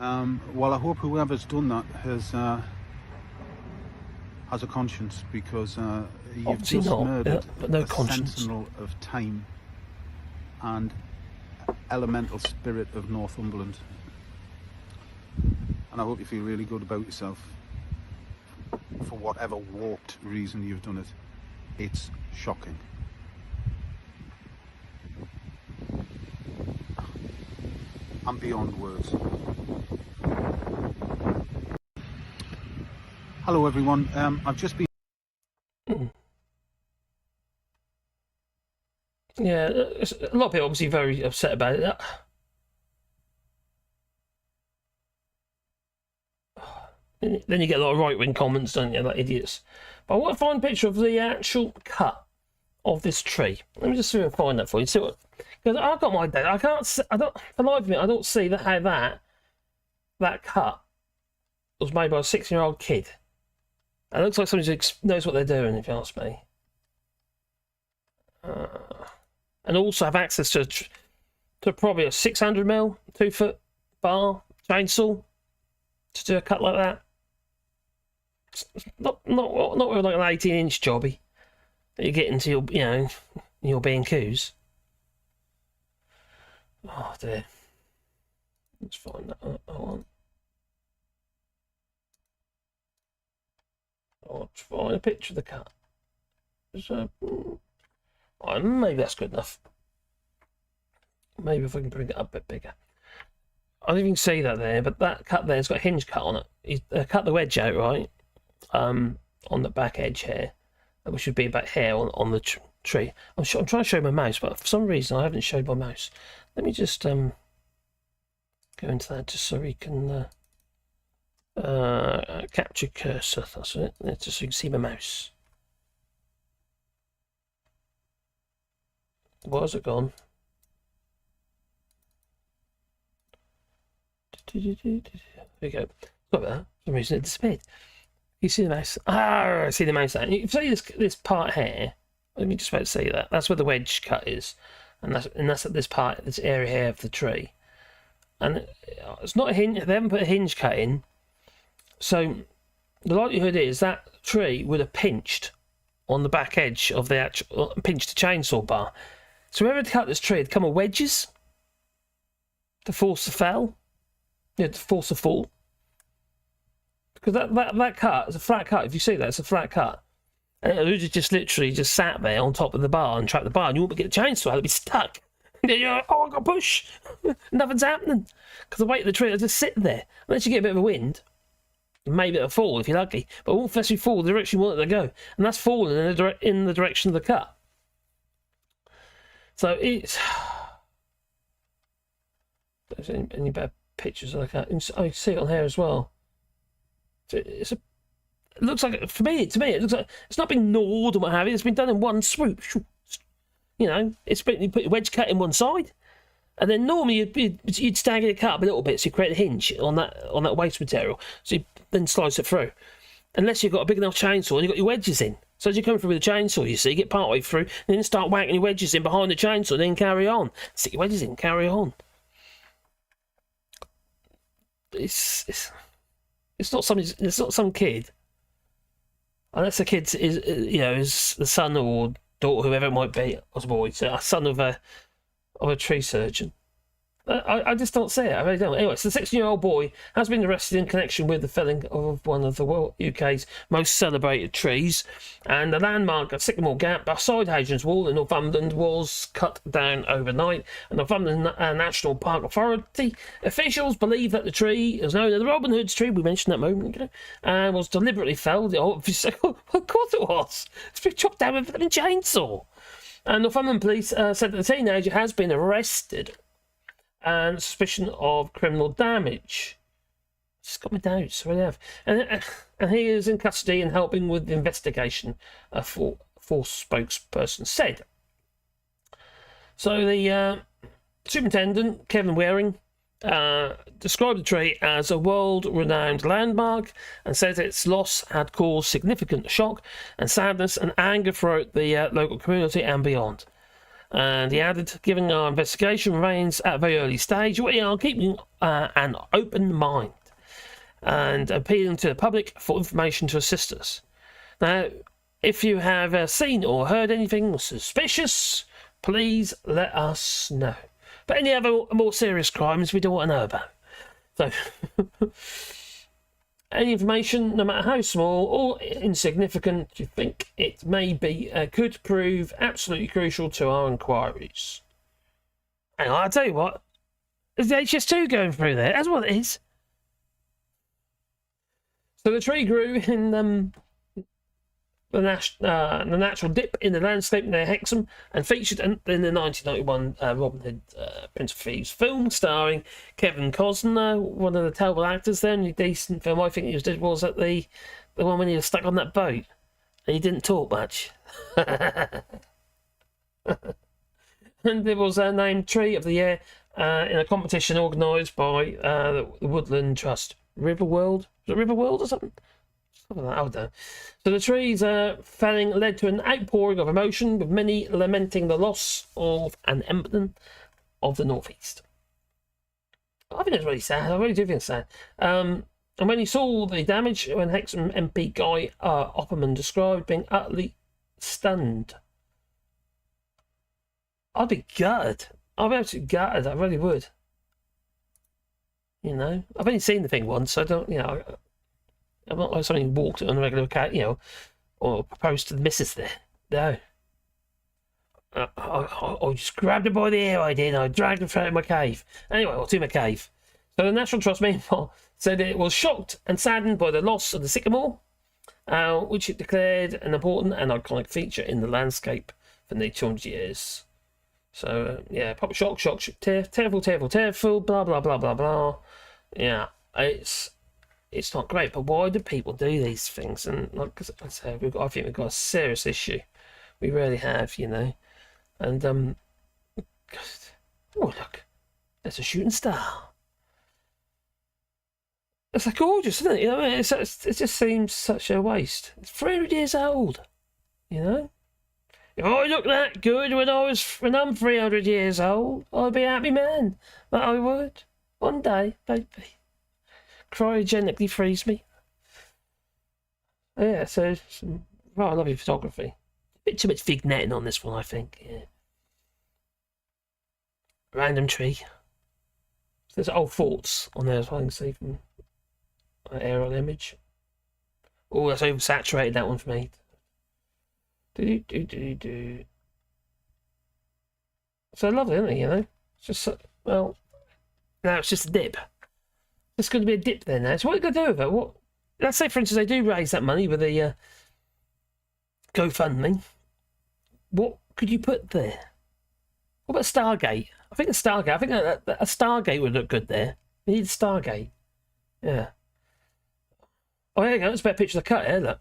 Well, I hope whoever's done that has has a conscience, because you've Obviously just not, murdered but no a conscience. sentinel of time and elemental spirit of Northumberland. And I hope you feel really good about yourself for whatever warped reason you've done it. It's shocking. I'm beyond words. Hello everyone, I've just been... Yeah, a lot of people obviously very upset about it. Then you get a lot of right-wing comments, don't you, like idiots. But I want to find a picture of the actual cut of this tree. Let me just see if I can find that for you. See what? Because I've got my data. I can't. I don't. For the life of me, I don't see how that cut was made by a 16-year-old kid. It looks like somebody who knows what they're doing, if you ask me. And also have access to probably a 600mm 2-foot bar chainsaw to do a cut like that. Not with like an 18-inch jobby that you get into your B&Qs. Oh dear. Let's find that. I want to find a picture of the cut. So, maybe that's good enough. Maybe if I can bring it up a bit bigger. I don't even see that there, but that cut there's got a hinge cut on it. He's cut the wedge out, right? On the back edge here, which should be about here on the tree. I'm trying to show my mouse, but for some reason I haven't showed my mouse. Let me just go into that just so we can capture cursor. That's it. Just so you can see my mouse. Where's it gone? There we go. Got that. For some reason it disappeared. You see the mouse? Ah, I see the mouse now. You can see this part here. Let me just about to see that. That's where the wedge cut is, and that's at this area here of the tree. And it's not a hinge. They haven't put a hinge cut in, so the likelihood is that tree would have pinched on the back edge of the actual pinched the chainsaw bar. So whoever cut this tree had come with wedges to force the fall. Yeah, to force a fall. Because that cut is a flat cut. If you see that, it's a flat cut. And it would have just literally just sat there on top of the bar and trapped the bar, and you wouldn't get a chainsaw, it'd be stuck. And then you're like, oh, I got to push. Nothing's happening. Because the weight of the tree will just sit there. Unless you get a bit of a wind, maybe it'll fall if you're lucky. But it won't actually fall the direction you want it to go. And that's falling in the direction of the cut. So it's... There's any better pictures of the cut? Oh, you can see it on here as well. It looks like, to me, it looks like it's not been gnawed or what have you. It's been done in one swoop. You know, it's been, you put your wedge cut in one side, and then normally you'd stagger the cut up a little bit so you create a hinge on that waste material. So you then slice it through, unless you've got a big enough chainsaw and you've got your wedges in. So as you come through with a chainsaw, you see, you get part way through, and then start whacking your wedges in behind the chainsaw, and then carry on. Stick your wedges in, carry on. It's not some kid. Unless the kid is the son or daughter, whoever it might be, or boy, a son of a tree surgeon. I just don't see it. I really don't. Anyway, so the 16-year-old boy has been arrested in connection with the felling of one of the UK's most celebrated trees, and the landmark at Sycamore Gap beside Hadrian's Wall in Northumberland was cut down overnight. And Northumberland National Park Authority officials believe that the tree is known as the Robin Hood's tree. We mentioned that a moment ago, and was deliberately felled. Of course it was. It's been chopped down with a chainsaw. And Northumberland police said that the teenager has been arrested and suspicion of criminal damage. Just got my doubts, I really have. And he is in custody and helping with the investigation, a force spokesperson said. So the superintendent, Kevin Waring, described the tree as a world-renowned landmark and said its loss had caused significant shock and sadness and anger throughout the local community and beyond. And he added, given our investigation remains at a very early stage, we are keeping an open mind and appealing to the public for information to assist us. Now, if you have seen or heard anything suspicious, please let us know. But any other more serious crimes we don't want to know about. So, any information, no matter how small or insignificant you think it may be, could prove absolutely crucial to our inquiries. And I'll tell you what, there's the HS2 going through there. That's what it is. So the tree grew in the natural dip in the landscape near Hexham and featured in the 1991 Robin Hood Prince of Thieves film starring Kevin Costner, one of the terrible actors there. Only decent film I think he was at the one when he was stuck on that boat and he didn't talk much. And it was named Tree of the Year in a competition organised by the Woodland Trust. Riverworld? Was it Riverworld or something? Something like that, I don't know. So the trees felling led to an outpouring of emotion, with many lamenting the loss of an emblem of the northeast. I think it's really sad. I really do think it's sad. And when he saw the damage, when Hexham MP Guy Opperman described being utterly stunned, I'd be gutted. I'd be absolutely gutted. I really would. You know, I've only seen the thing once, so I don't, you know, I'm not like somebody who walked it on a regular cat, you know, or proposed to the missus there. No. I just grabbed her by the ear, I did. I dragged her out of my cave. Anyway, or to my cave. So the National Trust, meanwhile, said it was shocked and saddened by the loss of the sycamore, which it declared an important and iconic feature in the landscape for nearly 200 years. So, yeah, proper shock, tearful, blah, blah, blah, blah, blah. Yeah, it's not great, but why do people do these things? And like I say, I think we've got a serious issue. We really have, you know. And, oh, look, there's a shooting star. It's like gorgeous, isn't it? You know, it just seems such a waste. It's 300 years old, you know. If I looked that good when I'm 300 years old, I'd be a happy man. But I would. One day, baby. Cryogenically freeze me. Yeah, so some rather lovely photography. A bit too much vignetting on this one, I think. Yeah. Random tree. There's old forts on there as well, I can see from an aerial image. Oh, that's oversaturated, that one for me. So lovely, isn't it, you know? It's just, well, now it's just a dip. It's going to be a dip there now. So what are you going to do with it? What? Let's say, for instance, they do raise that money with the GoFundMe. What could you put there? What about Stargate? I think a Stargate would look good there. You need a Stargate. Yeah. Oh, there you go. That's a better picture of the cut here, look.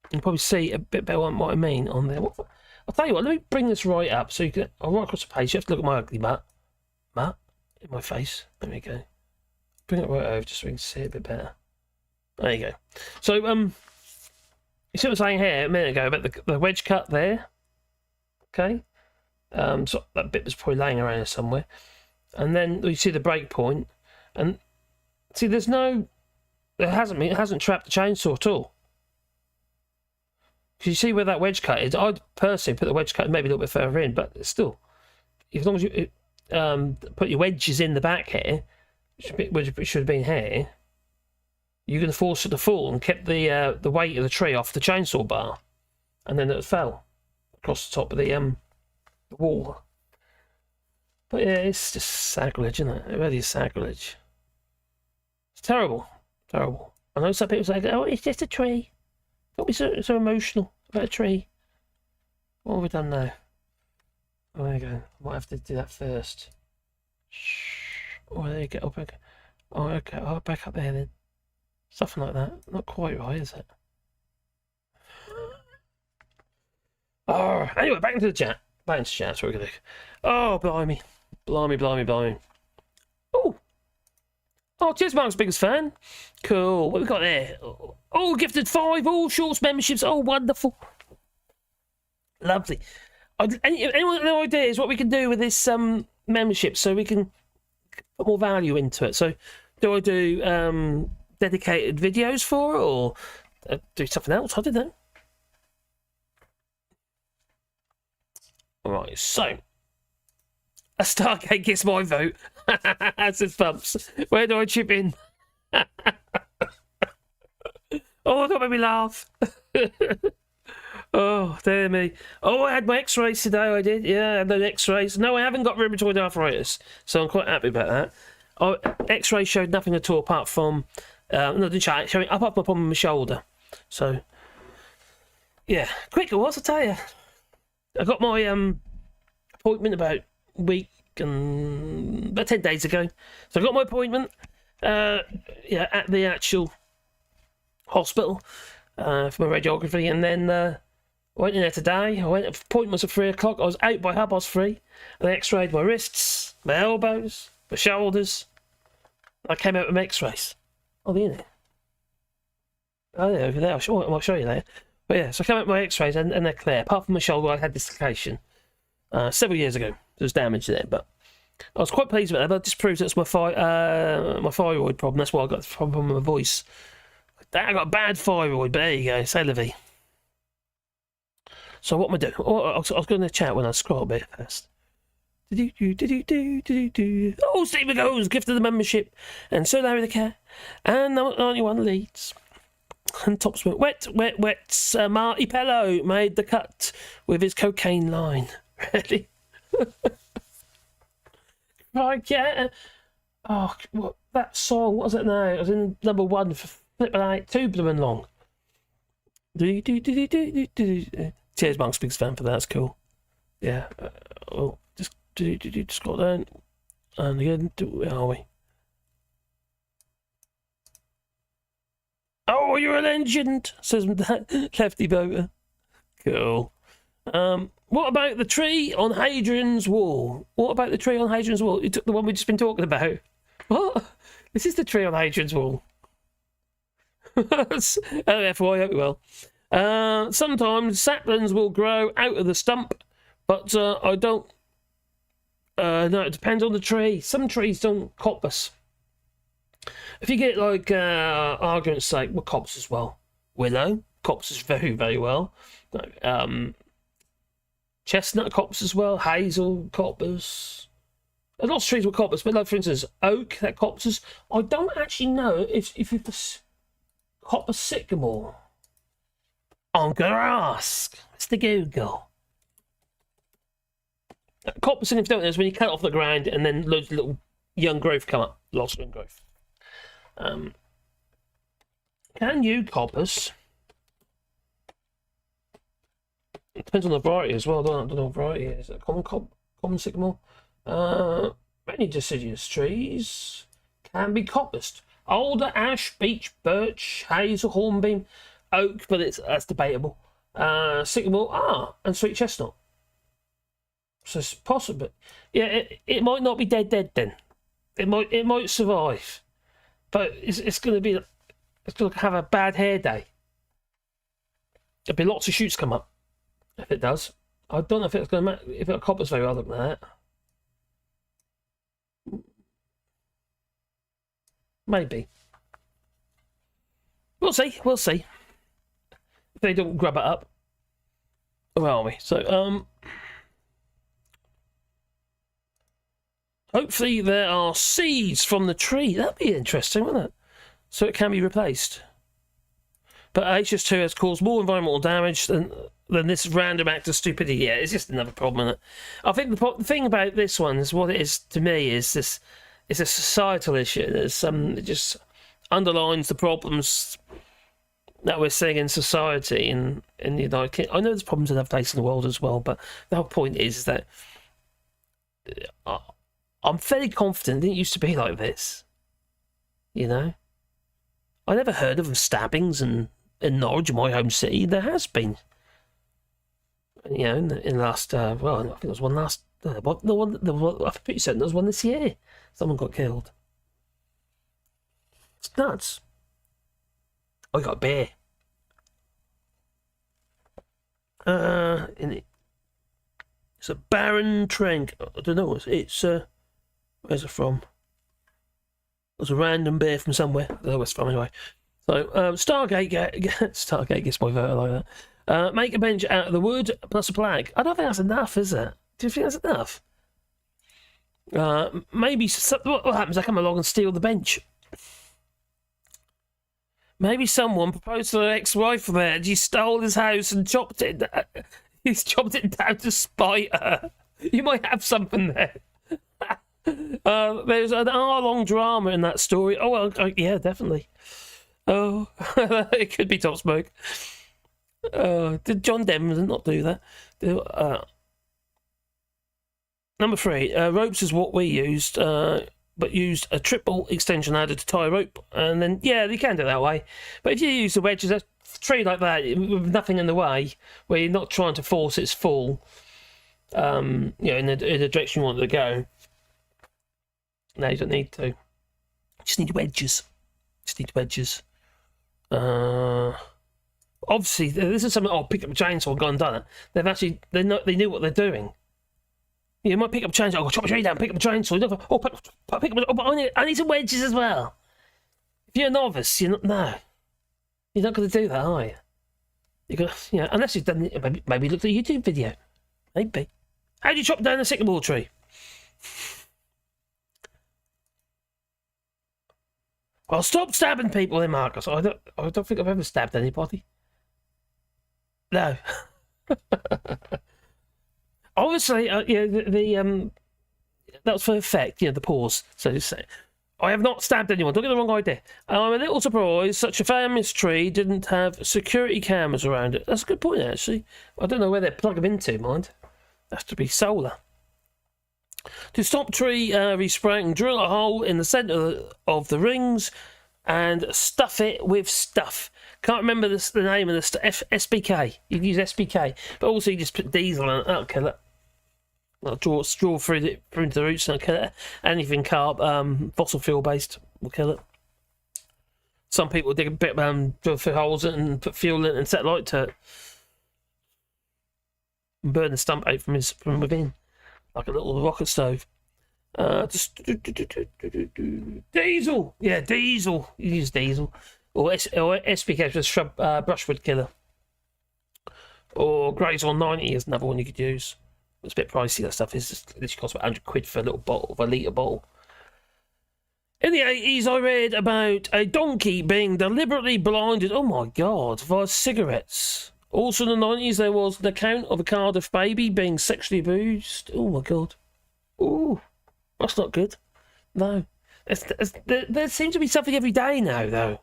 You can probably see a bit better what I mean on there. I'll tell you what, let me bring this right up so you can. I'll right across the page. You have to look at my ugly mutt in my face. There we go. Bring it right over just so we can see it a bit better. There you go. So, you see what I was saying here a minute ago about the wedge cut there? Okay. So that bit was probably laying around here somewhere. And then you see the break point. And see, it hasn't trapped the chainsaw at all. You see where that wedge cut is? I'd personally put the wedge cut maybe a little bit further in, but still, as long as you put your wedges in the back here, which should have been here, you're going to force it to fall and kept the weight of the tree off the chainsaw bar, and then it fell across the top of the wall. But yeah, it's just sacrilege, isn't it? It really is sacrilege. It's terrible, terrible. I know some people say, "Oh, it's just a tree." Don't be so emotional about a tree. What have we done now? Oh, there you go. I might have to do that first. Shh. Oh, there you go. Oh, okay. Oh, back up there then. Something like that. Not quite right, is it? Oh, anyway, back into the chat. That's what we're going to do. Oh, blimey. Blimey. Oh, cheers, Mark's biggest fan. Cool. What we got there? Oh, gifted 5 all shorts memberships. Oh, wonderful. Lovely. Anyone got no ideas what we can do with this membership so we can put more value into it? So, do I do dedicated videos for it, or do something else. I don't know. Right, so a Stargate gets my vote. Says Bumps. Where do I chip in? Oh, that made me laugh. Oh, dear me. Oh, I had my x-rays today, I did. Yeah, I had those x-rays. No, I haven't got rheumatoid arthritis, so I'm quite happy about that. Oh, x-rays showed nothing at all apart from... no, they didn't show up on my shoulder. So, yeah. Quick it was, I tell you. I got my appointment about a week and... about 10 days ago. So I got my appointment at the actual hospital for my radiography, and then I went in there today. Appointment was at 3 o'clock. I was out by 3:30, and they x-rayed my wrists, my elbows, my shoulders. I came out with my x-rays. Oh, they're in it. Oh, they're over there. I'll show you later. But yeah, so I came out with my x-rays, and they're clear. Apart from my shoulder, I had dislocation several years ago. There was damage there, but I was quite pleased with that. But it just proves it's my thyroid problem. That's why I got the problem with my voice. I got a bad thyroid, but there you go. C'est la vie. So what am I doing? Oh, I was going to chat when I scroll a bit first. Oh, Steve McGoes, gift of the membership, and so Larry the cat, and 91 leads. And tops wet. Marty Pello made the cut with his cocaine line. Really? Right, yeah. Oh, what that song? What was it now? It was in number 1 for Flip Night, 2 blooming long. Cheers, Monk's big fan for that. That's cool. Yeah. Just scroll down. And again, where are we? Oh, you're a legend, says that Lefty Boater. Cool. What about the tree on Hadrian's Wall? What about the tree on Hadrian's Wall? You took the one we've just been talking about. What? This is the tree on Hadrian's Wall. FY, hope you will. Sometimes saplings will grow out of the stump, but I don't... no, it depends on the tree. Some trees don't coppice. If you get, like, argument's sake, well, coppice as well. Willow coppices very, very well. Chestnut coppice as well. Hazel coppice. There's lots of trees with coppice, but like, for instance, oak, that coppices. I don't actually know if you coppice sycamore. I'm going to ask Mr. Google. Coppicing, if you don't know, is when you cut it off the ground and then loads of little young growth come up. Lots of young growth. Can you coppice? It depends on the variety as well. I don't know what variety it is. Is it common sycamore? Many deciduous trees can be coppiced. Alder, ash, beech, birch, hazel, hornbeam, oak, but that's debatable. Sycamore, and sweet chestnut. So it's possible. Yeah, it might not be dead then. It might survive, but it's going to have a bad hair day. There'll be lots of shoots come up if it does. I don't know if it's going to matter if it coppice very well than that. Maybe. We'll see. If they don't grab it up. Where are we? So, hopefully there are seeds from the tree. That'd be interesting, wouldn't it? So it can be replaced. But HS2 has caused more environmental damage than this random act of stupidity. Yeah, it's just another problem, isn't it? I think the thing about this one is what it is to me is this. It's a societal issue. There's it just underlines the problems that we're seeing in society in the United Kingdom. I know there's problems in other places in the world as well, but the whole point is that I'm fairly confident it didn't used to be like this. You know? I never heard of stabbings in Norwich, my home city. There has been. You know, in the last, well, I think there was one last... I'm pretty certain there was one this year. Someone got killed. It's nuts. I got a bear. It's a Baron Trenk. I don't know. It's where's it from? It was a random bear from somewhere. I don't know where it's from anyway. So, Stargate gets my vote, I like that. Make a bench out of the wood plus a flag. I don't think that's enough, is it? Do you think that's enough? Maybe what happens? I come along and steal the bench. Maybe someone proposed to their ex-wife there, and she stole his house and chopped it. He's chopped it down to spite her. You might have something there. There's an hour-long drama in that story. Oh well, yeah, definitely. Oh, it could be Top Smoke. Did John Denver not do that? Number 3, ropes is what we used, but used a triple extension ladder to tie a rope, and then yeah, you can do it that way. But if you use the wedges, a tree like that with nothing in the way, where you're not trying to force its fall, you know, in the direction you want it to go. No, you don't need to. Just need wedges. Obviously, this is something. Oh, pick up a chainsaw and go and done it. They've actually they knew what they're doing. You might pick up a chainsaw. Oh, chop a tree down. Pick up a chainsaw. Oh, pick up. Oh, but I need some wedges as well. If you're a novice, you're not. No, you're not going to do that, are you? You got, you know, unless you've done. Maybe looked at a YouTube video. Maybe. How do you chop down a sycamore tree? Well, stop stabbing people, then, Marcus. I don't think I've ever stabbed anybody. No. Obviously, yeah, that was for effect. Yeah, the pause. So to say, I have not stabbed anyone. Don't get the wrong idea. I'm a little surprised such a famous tree didn't have security cameras around it. That's a good point, actually. I don't know where they plug them into, mind. Has to be solar. To stop tree respraying, drill a hole in the centre of the rings and stuff it with stuff. Can't remember the name of the stuff. SBK. You can use SBK, but also you just put diesel on it. That'll kill it. I'll draw straw through the roots and kill it. Anything fossil fuel based will kill it. Some people dig a bit, drill through holes in it and put fuel in it and set light to it. And burn the stump out from within. Like a little rocket stove. Diesel! Yeah, diesel. You use diesel. Or SPK for shrub brushwood killer. Or Graze 90 is another one you could use. It's a bit pricey, that stuff. It literally costs about 100 quid for a little bottle, for a litre bottle. In the 80s, I read about a donkey being deliberately blinded, oh my god, via cigarettes. Also in the 90s, there was an account of a Cardiff baby being sexually abused. Oh my god. Ooh, that's not good. No. There seems to be something every day now, though.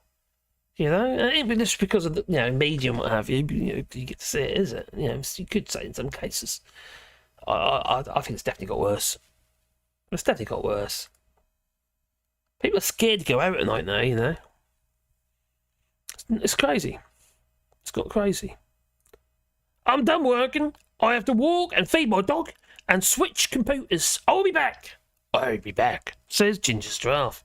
You know, it ain't just because of the medium, what have you. You get to see it, is it? You could say in some cases. I think it's definitely got worse. It's definitely got worse. People are scared to go out at night now, you know. It's crazy. It's got crazy. I'm done working. I have to walk and feed my dog and switch computers. I'll be back, says Ginger Giraffe.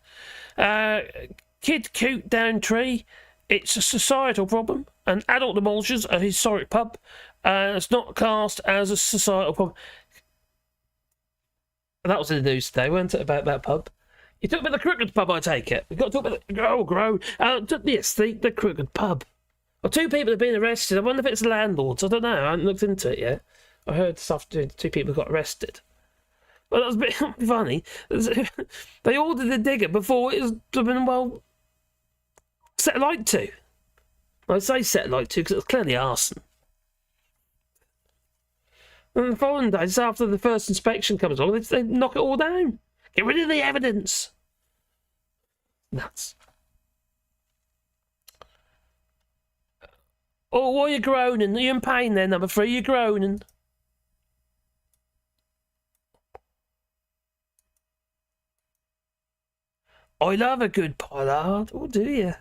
Kid cute down tree. It's a societal problem. An adult demolishes a historic pub. It's not cast as a societal problem. That was in the news today, wasn't it, about that pub? You talk about the crooked pub, I take it. We've got to talk about yes, the crooked pub. Well, 2 people have been arrested. I wonder if it's the landlords. I don't know. I haven't looked into it yet. I heard this afternoon 2 people got arrested. Well, that was a bit funny. They ordered the digger before it was been, set light to. I say set light to because it was clearly arson. And the following days, after the first inspection comes along, they knock it all down. Get rid of the evidence. Nuts. Oh, why are you groaning? Are you in pain there, number 3? You're groaning. I love a good pollard. Oh, do you?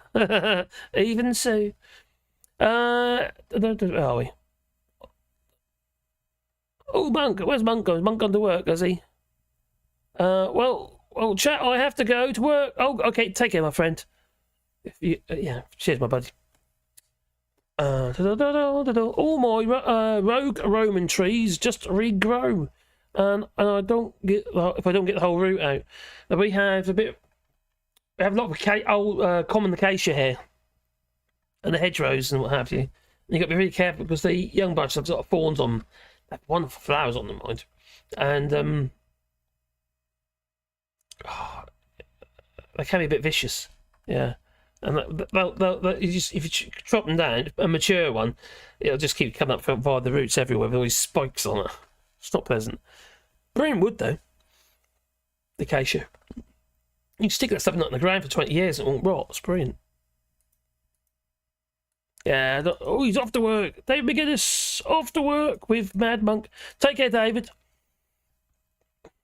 Even so. Where are we? Oh, Monk. Where's Monk gone? Is Monk gone to work, has he? Well, chat, I have to go to work. Oh, okay, take care, my friend. Cheers, my buddy. All my rogue Roman trees just regrow, and I don't get if I don't get the whole root out. We have a lot of common acacia here. and the hedgerows and what have you. And you've got to be really careful because the young bunches have got thorns on them. They have wonderful flowers on them, mind. And they can be a bit vicious. Yeah. And if you chop them down, a mature one, it'll just keep coming up via the roots everywhere with all these spikes on it. It's not pleasant. Brilliant wood, though. The acacia. You can stick that stuff in the ground for 20 years and it won't rot. It's brilliant. Yeah. Oh, he's off to work. David McGuinness, off to work with Mad Monk. Take care, David.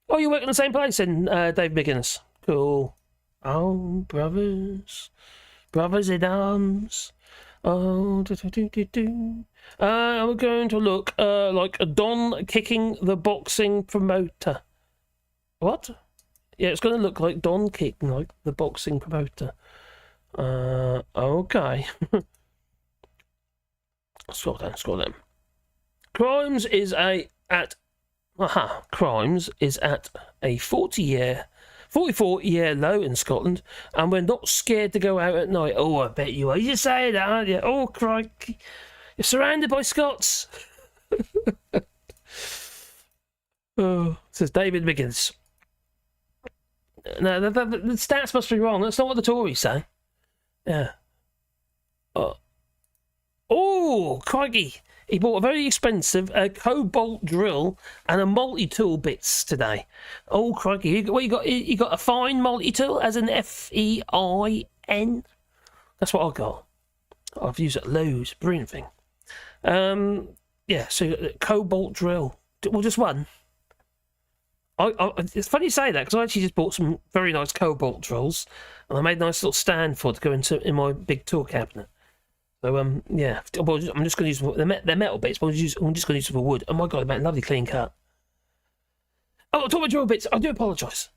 Oh, you work in the same place then, David McGuinness. Cool. Oh, brothers in arms. Oh, I'm going to look like a Don kicking the boxing promoter. What? Yeah, it's going to look like Don kicking like the boxing promoter. Okay. Scroll down. Crimes is at a 44-year low in Scotland, and we're not scared to go out at night. Oh, I bet you are. You're saying that, aren't you? Oh, crikey. You're surrounded by Scots. Oh, says David Miggins. No, the stats must be wrong. That's not what the Tories say. Yeah. Oh, crikey. He bought a very expensive cobalt drill and a multi-tool bits today. Oh, crikey. What you got? You got a fine multi-tool as an FEIN? That's what I got. I've used it loads. Brilliant thing. Yeah, so cobalt drill. Well, just one. It's funny you say that because I actually just bought some very nice cobalt drills and I made a nice little stand for it to go in my big tool cabinet. So, yeah, I'm just going to use they're metal bits, but I'm just going to use them for wood. Oh my god, man, lovely clean cut. Oh, talking about drill bits, I do apologise.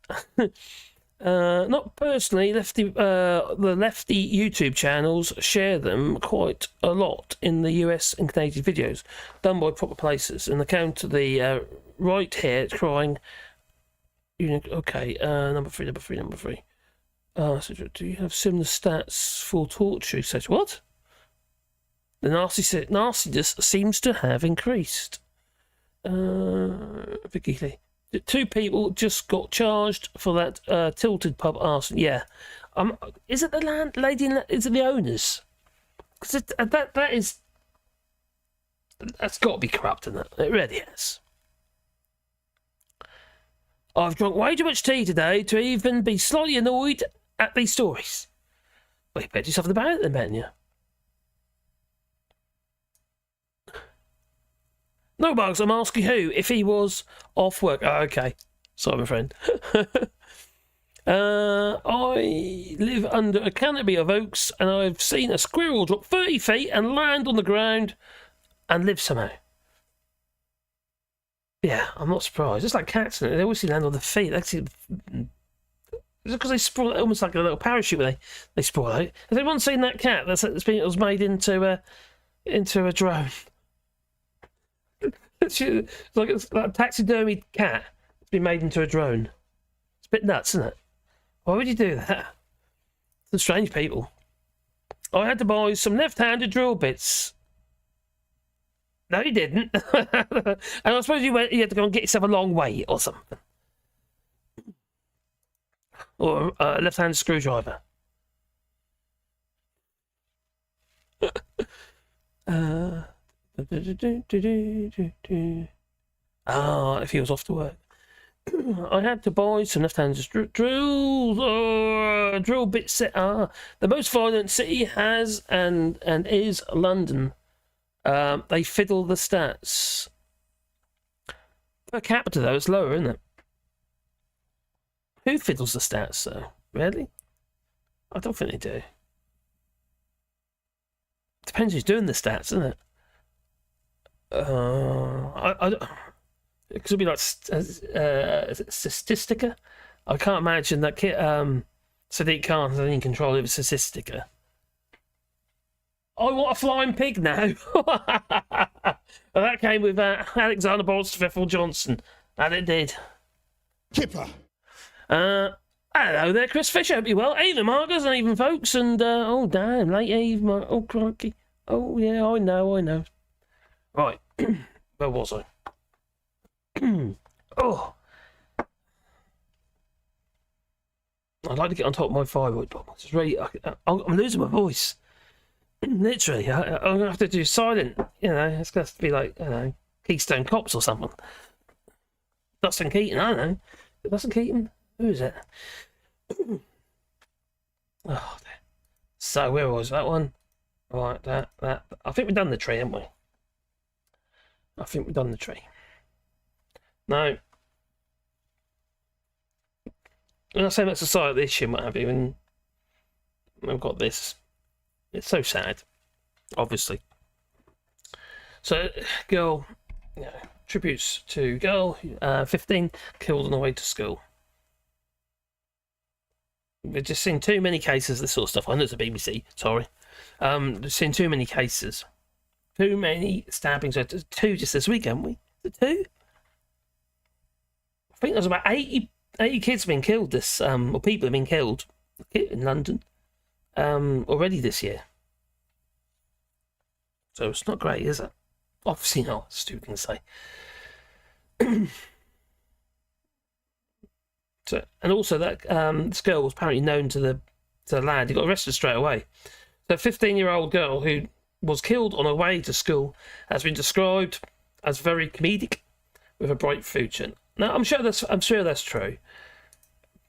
Not personally, the lefty YouTube channels share them quite a lot in the US and Canadian videos, done by proper places. And the count to the right here, it's crying, okay, number three. So do you have similar stats for torture? Says what? The nastiness seems to have increased. Vicky Lee. 2 people just got charged for that tilted pub arson. Yeah. Is it the landlady? Is it the owners? Because that's got to be corrupt, isn't it? It really is. I've drunk way too much tea today to even be slightly annoyed at these stories. Well, you bet yourself in the bag then, man, you? No bugs, I'm asking who, if he was off work. Oh, okay. Sorry, my friend. I live under a canopy of oaks and I've seen a squirrel drop 30 feet and land on the ground and live somehow. Yeah, I'm not surprised. It's like cats, they always see land on the feet. Is it because they sprawl almost like a little parachute where they sprawl out? Has anyone seen that cat that was made into a drone? It's like a taxidermy cat. It's been made into a drone. It's a bit nuts, isn't it? Why would you do that? Some strange people. I had to buy some left-handed drill bits. No, you didn't. And I suppose you had to go and get yourself a long way or something. Or a left-handed screwdriver. If he was off to work. I had to buy some left-handed drills. Drill bit set. The most violent city has and is London. They fiddle the stats. Per capita, though, it's lower, isn't it? Who fiddles the stats, though? Really? I don't think they do. Depends who's doing the stats, isn't it? It could be like Statistica. I can't imagine that Sadiq Khan has any control over Statistica. I want a flying pig now. And that came with Alexander Bolts-Johnson, and it did. Kipper. Hello there, Chris Fisher. Hope you're well. Even Marcus and even folks. And, oh, damn, late Eve. Oh, crikey. Oh, yeah, I know. Right. Where was I? Oh. I'd like to get on top of my thyroid problem. It's really, I'm losing my voice. Literally. I'm going to have to do silent. You know, it's going to have to be like, you know, Keystone Cops or something. Dustin Keaton, I don't know. Dustin Keaton? Who is it? Oh, so where was that one? Right, that. I think we've done the tree, haven't we? I think we've done the tree. No. When I say that's a side of the issue, what have you, and I've got this. It's so sad, obviously. So, girl, you know, tributes to girl, 15, killed on the way to school. We've just seen too many cases of this sort of stuff. I know it's a BBC, sorry. We've seen too many cases. Too many stabbings. 2 just this week, haven't we? The 2? I think there's about 80 kids have been killed this, or people have been killed in London already this year. So it's not great, is it? Obviously not, stupid can say. So, and also that this girl was apparently known to the lad. He got arrested straight away. So a 15-year-old girl who was killed on her way to school has been described as very comedic with a bright future. Now I'm sure that's true,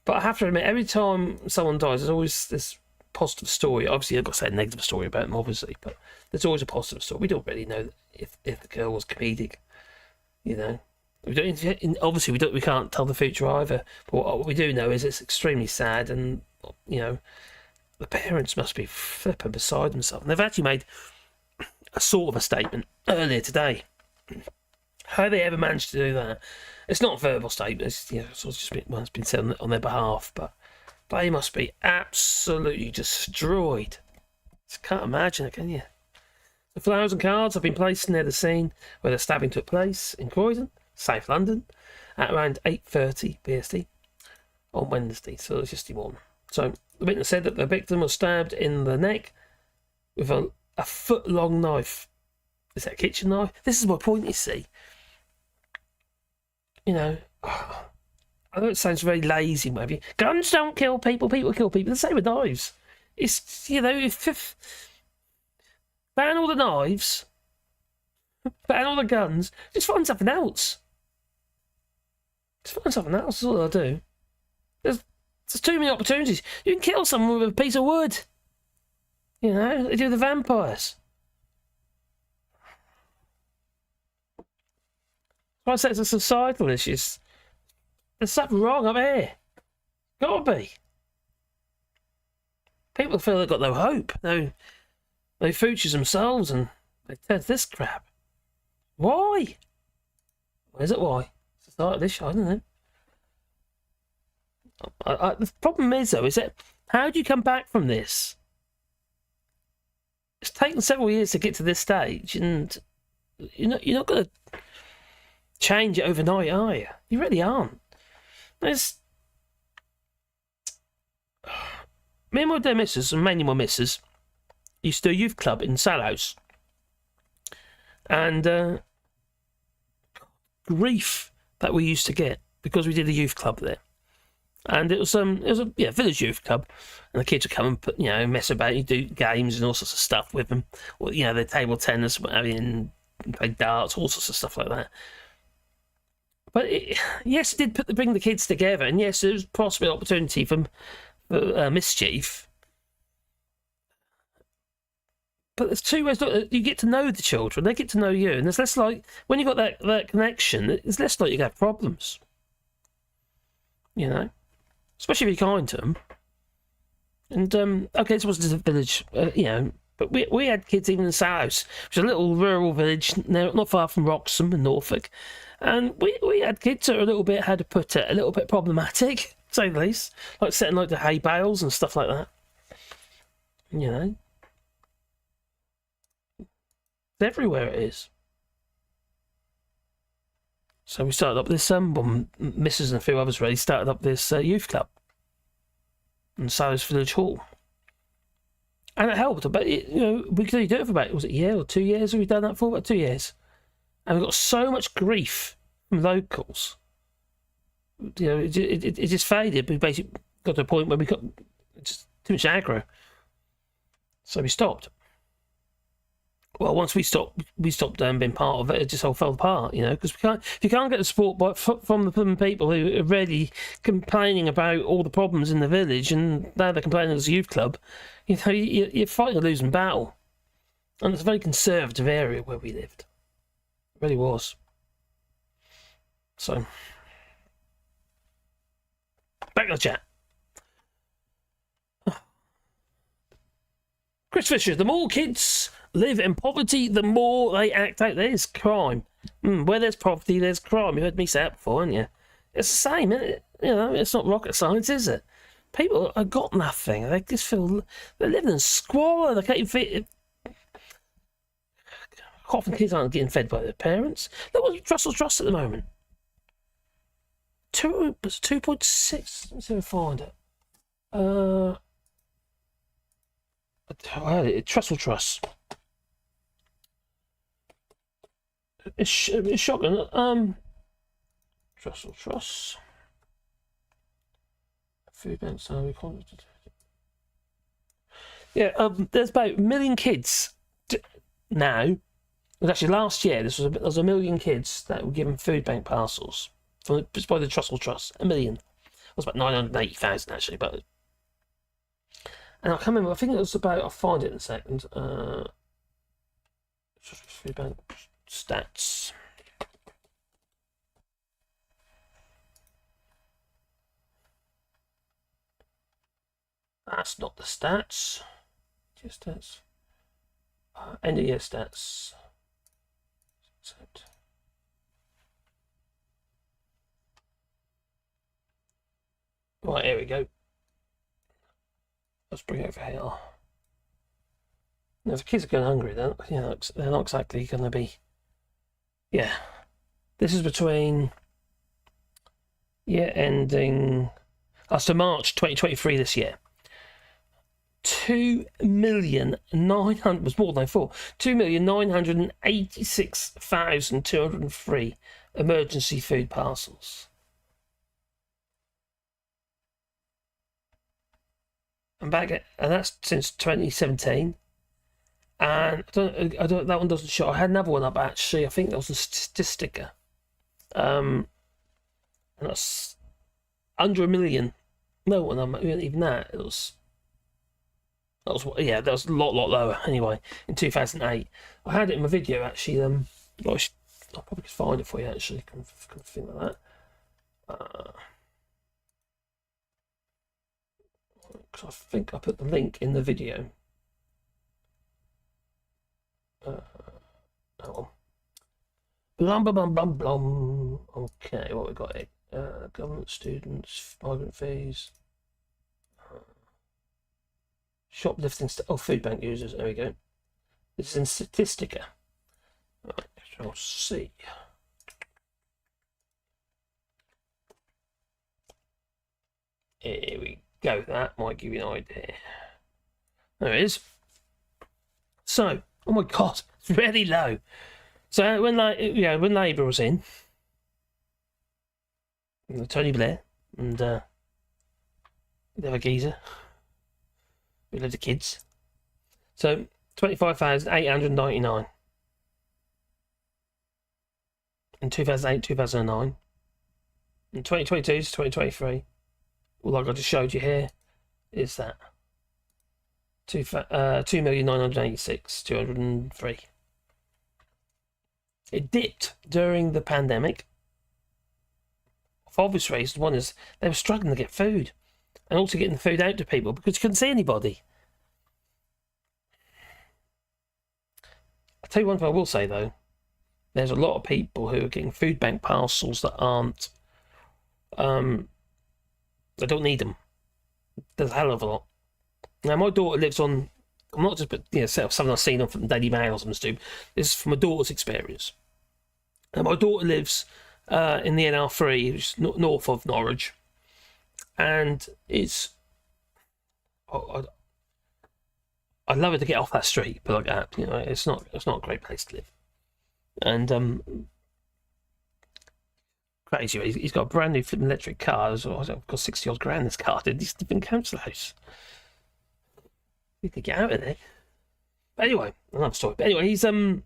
but I have to admit, every time someone dies, there's always this positive story. Obviously, I've got to say a negative story about them, obviously, but there's always a positive story. We don't really know if the girl was comedic, you know. Obviously, we can't tell the future either. But what we do know is it's extremely sad, and you know, the parents must be flipping beside themselves. And they've actually made a sort of a statement earlier today. How they ever managed to do that? It's not a verbal statement. It's, you know, it's just been said on their behalf, but they must be absolutely destroyed. Just can't imagine it, can you? The flowers and cards have been placed near the scene where the stabbing took place in Croydon, South London, at around 8:30 BST on Wednesday, so it's just the one. So the witness said that the victim was stabbed in the neck with a foot-long knife. Is that a kitchen knife? This is my point, you see. You know, I know it sounds very lazy, maybe. Guns don't kill people, people kill people. The same with knives. It's, you know, if ban all the knives, ban all the guns, just find something else. Just find something else, that's all I do. There's too many opportunities. You can kill someone with a piece of wood. You know, they do the vampires. I say it's a societal issue. There's something wrong up here. Gotta be. People feel they've got no hope, no futures themselves, and they turn to this crap. Why? Is it why? It's the start of this show, isn't it? The problem is, though, is that how do you come back from this? It's taken several years to get to this stage, and you're not going to change it overnight, are you? You really aren't. Me and my dear missus, and mainly my missus, used to do a youth club in Salhouse. And grief that we used to get because we did a youth club there. And it was a village youth club, and the kids would come and mess about, you do games and all sorts of stuff with them. Or, the table tennis, and play darts, all sorts of stuff like that. But yes, it did bring the kids together, and yes, there was possibly an opportunity for mischief. But there's two ways. Look, you get to know the children, they get to know you, and there's less like when you got that connection. It's less like you have problems. Especially if you're kind to them. And okay, this wasn't a village, but we had kids even in South, which is a little rural village not far from Wroxham in Norfolk, and we had kids that are a little bit, how to put it, a little bit problematic, to say the least, like setting like the hay bales and stuff like that. Everywhere it is. So we started up this, Mrs. and a few others really started up this youth club. and Sal's Village Hall. And it helped, but we could only do it for about, was it a year or 2 years? Have we done that for about 2 years? And we got so much grief from locals. It just faded. We basically got to a point where we got just too much aggro, so we stopped. Well, once we stopped being part of it. It just all fell apart, because if you can't get the support from the people who are really complaining about all the problems in the village, and now they're complaining as a youth club, you're fighting a losing battle. And it's a very conservative area where we lived. It really was. So, back to the chat. Chris Fisher, the more kids live in poverty, the more they act out. There's crime. Where there's poverty, there's crime. You heard me say that before, haven't you? It's the same, isn't it? It's not rocket science, is it? People have got nothing. They just feel they're living in squalor. They can't even feed. Often kids aren't getting fed by their parents. Look what's Russell's Trust at the moment. 2.6. Let me see if I find it. I had it. Trussell Trust. It's shocking. Trussell Trust. Food banks. Yeah. There's about 1 million kids now. It was actually last year. There was 1 million kids that were given food bank parcels just by the Trussell Trust. 1 million. It was about 980,000 actually, but. And I can't remember, I think it was about, I'll find it in a second. Food bank stats. That's not the stats. Just stats. End of year stats. Right, here we go. Let's bring it over here. Now, if the kids are going hungry, they're not exactly going to be. Yeah, this is between year ending. So March 2023 this year. 2,900,000 was more than 4. 2,986,203 emergency food parcels. And that's since 2017. And I don't. That one doesn't show. I had another one up actually. I think that was a Statistica. And that's under 1 million. No, even that. That was a lot lower. Anyway, in 2008, I had it in my video actually. I'll probably could find it for you actually. Can think like that. Because I think I put the link in the video. Blum. Okay, what we got here? Government, students, migrant fees, shoplifting. Food bank users. There we go. This is in Statistica. Right, I'll see. Here we go. That might give you an idea. There it is. So, oh my God, it's really low. So when Labour was in, Tony Blair and the other geezer, we loads of kids. So 25,899 in 2008, 2009. In 2022 to 2023. Well, like I just showed you here, is that 2,986,203. It dipped during the pandemic for obvious reasons. One is they were struggling to get food, and also getting the food out to people because you couldn't see anybody. I'll tell you one thing I will say though, there's a lot of people who are getting food bank parcels that aren't, they don't need them. There's a hell of a lot. Now my daughter lives on, I'm not just something I've seen on from Daily Mail or something stupid. This is from my daughter's experience. And my daughter lives in the NR3, which is north of Norwich, and it's I'd love it to get off that street, but like that, you know, it's not a great place to live. And crazy, he's got a brand new flipping electric car. It's got 60 odd grand this car. He's living in council house. You could get out of there. But anyway, another story. But anyway, he's the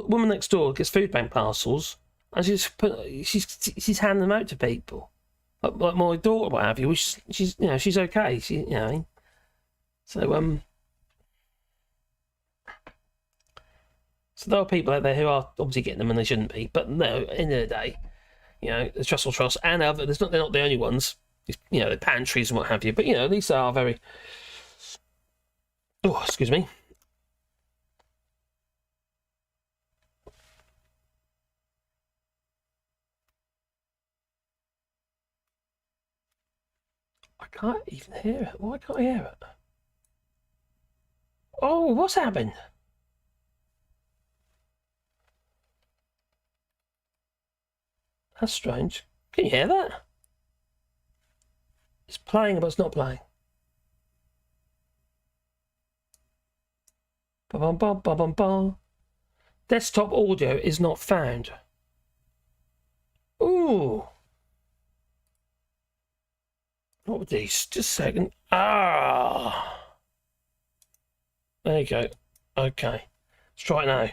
woman next door gets food bank parcels, and she's handing them out to people, like my daughter, what have you. Which she's okay. So there are people out there who are obviously getting them and they shouldn't be. But no, at the end of the day, you know, the Trussell Trust and other, they're not the only ones. You know, the pantries and what have you. But you know, these are very. Oh, excuse me. I can't even hear it. Why can't I hear it? Oh, what's happened? That's strange. Can you hear that? It's playing, but it's not playing. Ba-bum-bum-bum-bum-bum. Desktop audio is not found. Ooh. What were these? Just a second. Ah. There you go. Okay. Let's try it now.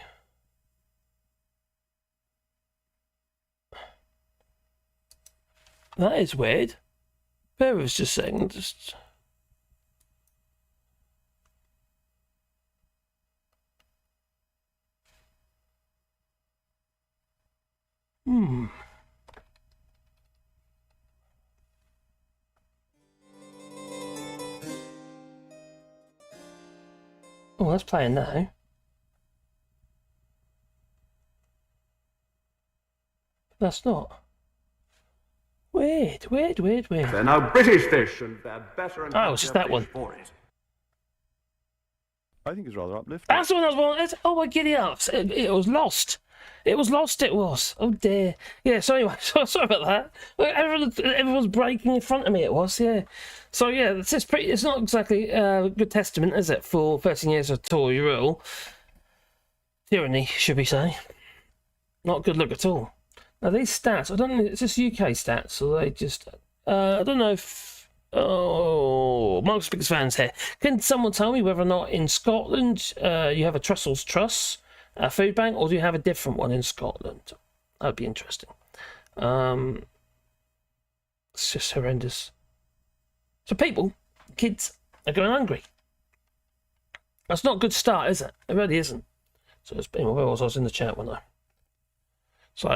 That is weird. Bear with us just a second. Just. Oh, that's playing now. That's not. Weird. They're now British fish, and they're better and it's just that one. for it. I think it's rather uplifting. That's the one I was wanting. Oh my giddy ups! It was lost. It was lost. It was. Oh dear. Yeah. So anyway, sorry about that. Everyone's breaking in front of me. It was. Yeah. So yeah, it's pretty. It's not exactly a good testament, is it, for 13 years of Tory rule? Tyranny, should we say? Not good look at all. Now these stats, I don't know. It's just UK stats, or they just. I don't know if. Oh, Mark's biggest fans here. Can someone tell me whether or not in Scotland you have a Trussell's Trust food bank, or do you have a different one in Scotland? That'd be interesting. It's just horrendous. So people, kids, are going hungry. That's not a good start, is it? It really isn't. So it's been where I was in the chat, wasn't I? So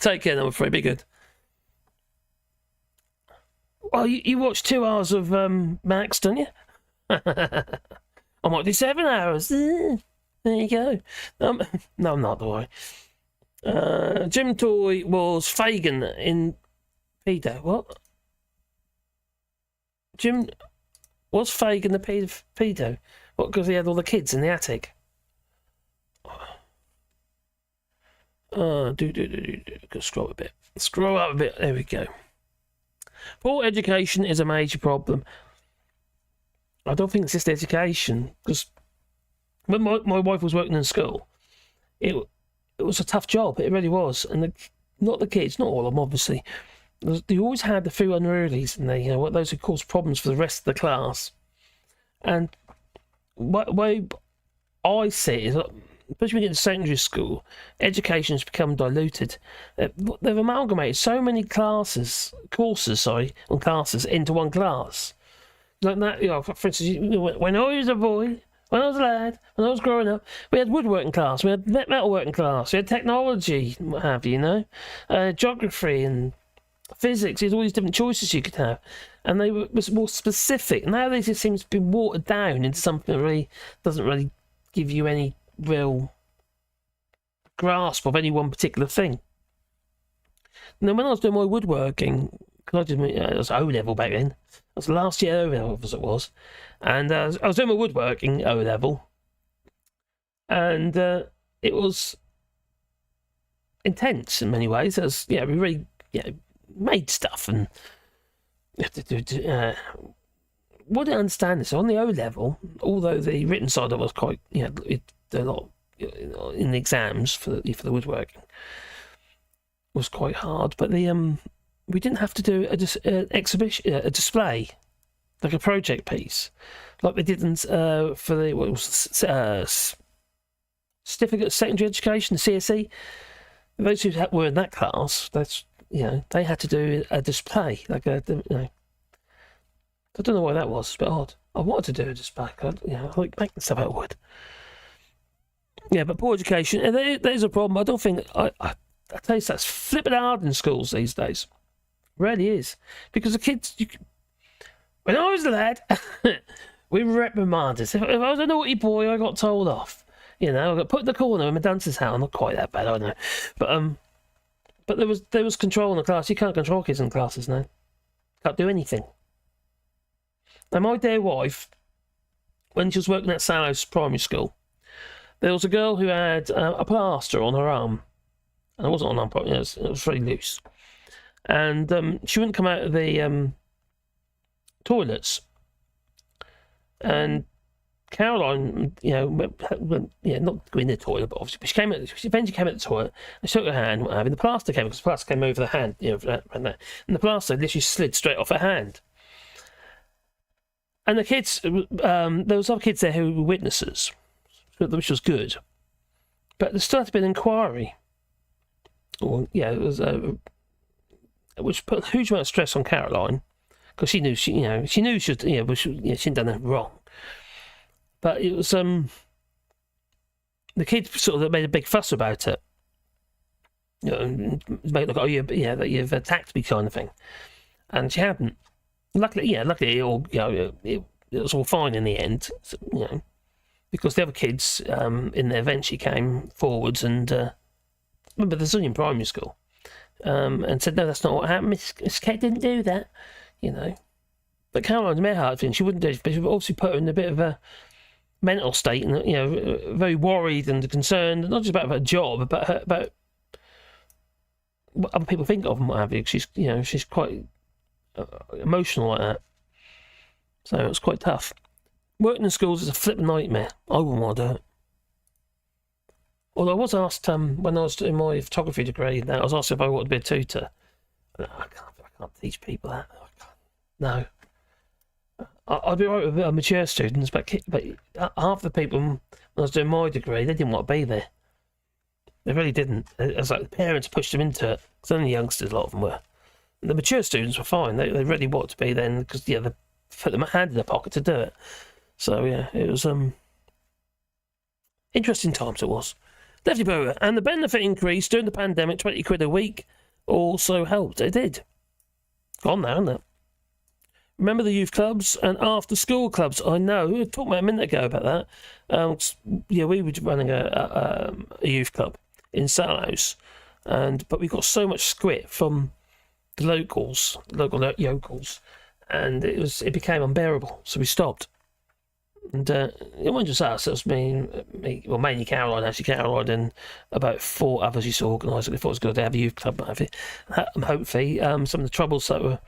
take care, number 3. Be good. Well, you watched 2 hours of Max, don't you? I might do 7 hours. There you go. No, I'm not, don't worry. Jim Toy was Fagin in pedo. What? Jim was Fagin the pedo? What? Because he had all the kids in the attic. Scroll a bit. Scroll up a bit. There we go. Poor education is a major problem. I don't think it's just education, because when my wife was working in school, it was a tough job. It really was, and not the kids, not all of them, obviously. They always had the few unrulies, and they, those who caused problems for the rest of the class. And the way I see it is, especially when you get to secondary school, education has become diluted. They've amalgamated so many courses into one class. Like that, for instance, when I was a boy, when I was a lad, when I was growing up, we had woodworking class, we had metalworking class, we had technology, what have you, geography and physics. There's all these different choices you could have, and they were more specific. Now they just seem to be watered down into something that really doesn't really give you any real grasp of any one particular thing. Now, when I was doing my woodworking, because it was O-level back then, it was last year O-level as it was, and I was doing my woodworking O-level, and it was intense in many ways. As we really made stuff and wouldn't understand this on the O level. Although the written side of it was quite a lot in the exams for the woodworking was quite hard, but the we didn't have to do an exhibition, a display, like a project piece, like they did for the certificate of secondary education, the CSE. Those who were in that class, they had to do a display, like I don't know why that was. It's a bit odd. I wanted to do a display. I like making stuff out of wood. Yeah, but poor education, and there's a problem. I don't think I tell you, that's flipping hard in schools these days. It really is, because the kids. When I was a lad, we were reprimanded. If I was a naughty boy, I got told off. I got put in the corner in my dancer's hat. Not quite that bad, I know, but there was control in the class. You can't control kids in classes now. Can't do anything. Now, my dear wife, when she was working at Sallows Primary School, there was a girl who had a plaster on her arm. And it wasn't on her arm, it was very loose. And she wouldn't come out of the toilets. And Caroline, not going in the toilet, but obviously, but she eventually came out of the toilet and shook her hand, and the plaster came, because the plaster came over the hand, around there. And the plaster literally slid straight off her hand. And the kids, there was other kids there who were witnesses, which was good. But there still had to be an inquiry. It was which put a huge amount of stress on Caroline, because she knew she hadn't done anything wrong. But it was the kids sort of made a big fuss about it. Made like, that you've attacked me, kind of thing, and she hadn't. Luckily, it was all fine in the end, because the other kids in there eventually came forwards and remember, this was only in primary school, and said, no, that's not what happened. Miss Kate didn't do that, But Caroline's mere heart thing, she wouldn't do it, but she would obviously put her in a bit of a mental state, and very worried and concerned, not just about her job, but about what other people think of and what have you. She's quite emotional like that, so it was quite tough. Working in schools is a flipping nightmare. I wouldn't want to do it. Although I was asked when I was doing my photography degree, I was asked if I wanted to be a tutor. I can't teach people that. No. I'd be right with mature students, but half the people when I was doing my degree, they didn't want to be there. They really didn't. It was like the parents pushed them into it. Because only youngsters, a lot of them were. And the mature students were fine. They really wanted to be there because they put their hand in their pocket to do it. So it was interesting times it was. Lefty Brewer, and the benefit increase during the pandemic, 20 quid a week, also helped. It did. Gone now, isn't it? Remember the youth clubs and after school clubs? I know. We talked about a minute ago about that. We were running a youth club in Sallows, but we got so much squit from the local yokels, and it became unbearable. So we stopped. And it wasn't just us. It was me, mainly Caroline, and about 4 others used to organise it. We thought it was good to have a youth club. Hopefully, some of the troubles that were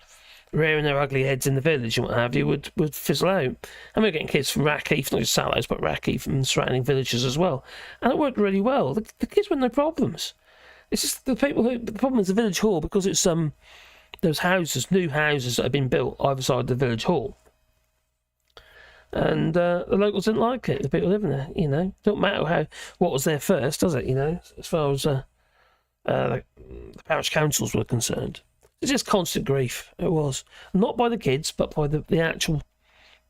rearing their ugly heads in the village and what have you would fizzle out. And we were getting kids from Rackheath, not just Sallows, but Rackheath and surrounding villages as well. And it worked really well. The kids had no problems. It's just the problem is the village hall, because it's those houses, new houses that have been built either side of the village hall. And the locals didn't like it, the people living there, Don't matter what was there first, does it, as far as the parish councils were concerned. It's just constant grief, it was. Not by the kids, but by the actual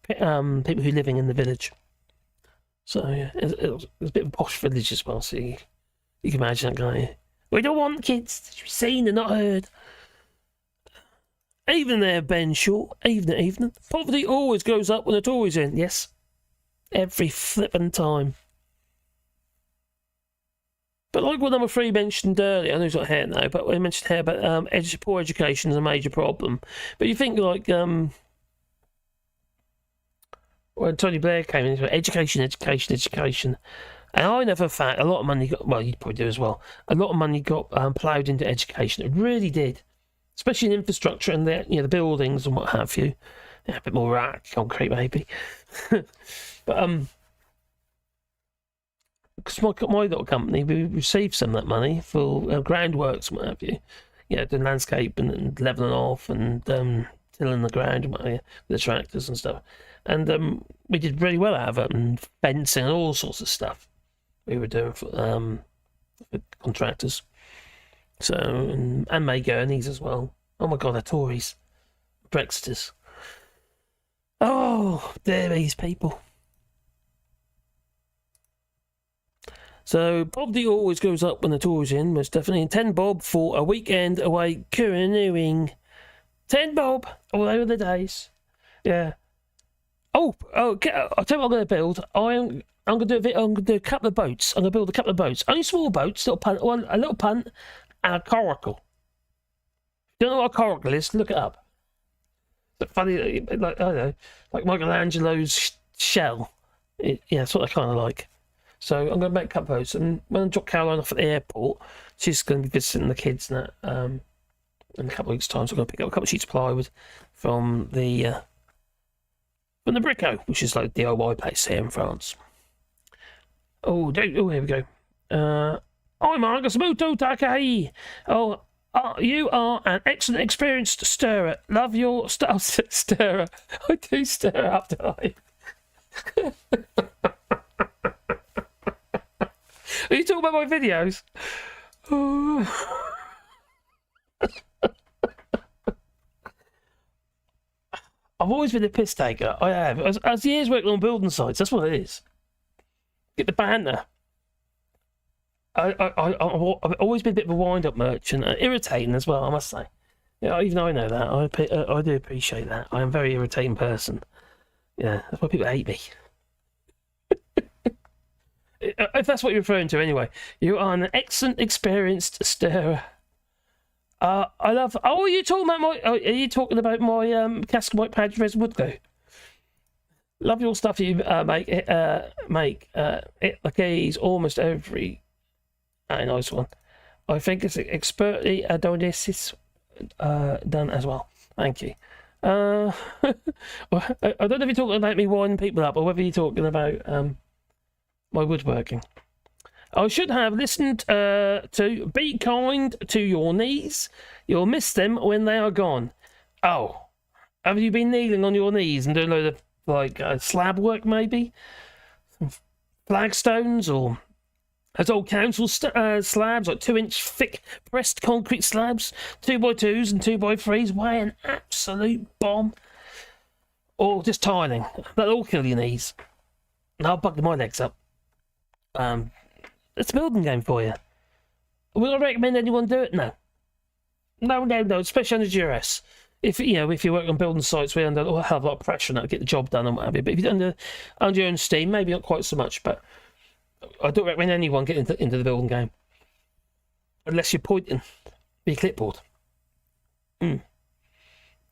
people who are living in the village. So, it was a bit of a posh village as well, so you can imagine that guy. We don't want kids to be seen and not heard. Evening there, Ben Shaw. Evening. Poverty always goes up when the Tories in. Yes. Every flippin' time. But like what number 3 mentioned earlier, I know he's got hair now, but we mentioned hair, but poor education is a major problem. But you think like when Tony Blair came in, education, And I never found a lot of money got, well, you probably do as well, a lot of money got ploughed into education. It really did. Especially in infrastructure and the buildings and what have you. Yeah, a bit more concrete maybe. But because my little company, we received some of that money for groundworks and what have you. Yeah, the landscape and levelling off and tilling the ground and what have you, with the tractors and stuff. And we did really well out of it, and fencing and all sorts of stuff we were doing for contractors. So, and May Gurneys as well. Oh my God, they're Tories. Brexiters. Oh, dear these people. So, poverty always goes up when the Tories in, most definitely. And 10 bob for a weekend away canoeing. 10 bob all over the days. Yeah. Oh, okay, I'll tell you what I'm going to build. I'm going to do a couple of boats. I'm going to build a couple of boats. Only small boats, a little punt, and a coracle. If you don't know what a coracle is, look it up. It's funny, like, I don't know, like Michelangelo's shell. Yeah, that's what I kind of like. So I'm going to make a couple of boats. And when I drop Caroline off at the airport, she's going to be visiting the kids and that, in a couple of weeks' time. So I'm going to pick up a couple of sheets of plywood from the Brico, which is like the DIY place here in France. Oh, here we go. I'm Marcus Muto Takai. Oh, you are an excellent, experienced stirrer. Love your stirrer. I do stir up, don't I? Are you talking about my videos? Oh. I've always been a piss taker. I have. As years working on building sites, that's what it is. Get the banter. I've always been a bit of a wind-up merchant. Irritating as well, I must say. Yeah, even I know that. I do appreciate that. I am a very irritating person. Yeah, that's why people hate me. If that's what you're referring to, anyway. You are an excellent, experienced stirrer. I love. Oh, are you talking about my? Are you talking about my Castle White Patch Res Woodgo? Love your stuff you make. It like almost every. A nice one. I think it's expertly Adonis done as well. Thank you. I don't know if you're talking about me winding people up or whether you're talking about my woodworking. I should have listened to Be Kind to Your Knees. You'll miss them when they are gone. Oh, have you been kneeling on your knees and doing a load of like slab work maybe? Flagstones or those old council slabs, like 2-inch thick pressed concrete slabs, 2x2s and 2x3s, weigh an absolute bomb. Or just tiling. That'll all kill your knees. And I'll bug my legs up. It's a building game for you. Would I recommend anyone do it? No. No, especially under duress. If you work on building sites where you're under a hell of a lot of pressure now to get the job done and what have you. But if you're under your own steam, maybe not quite so much. But I don't recommend anyone get into the building game unless you're pointing with your clipboard.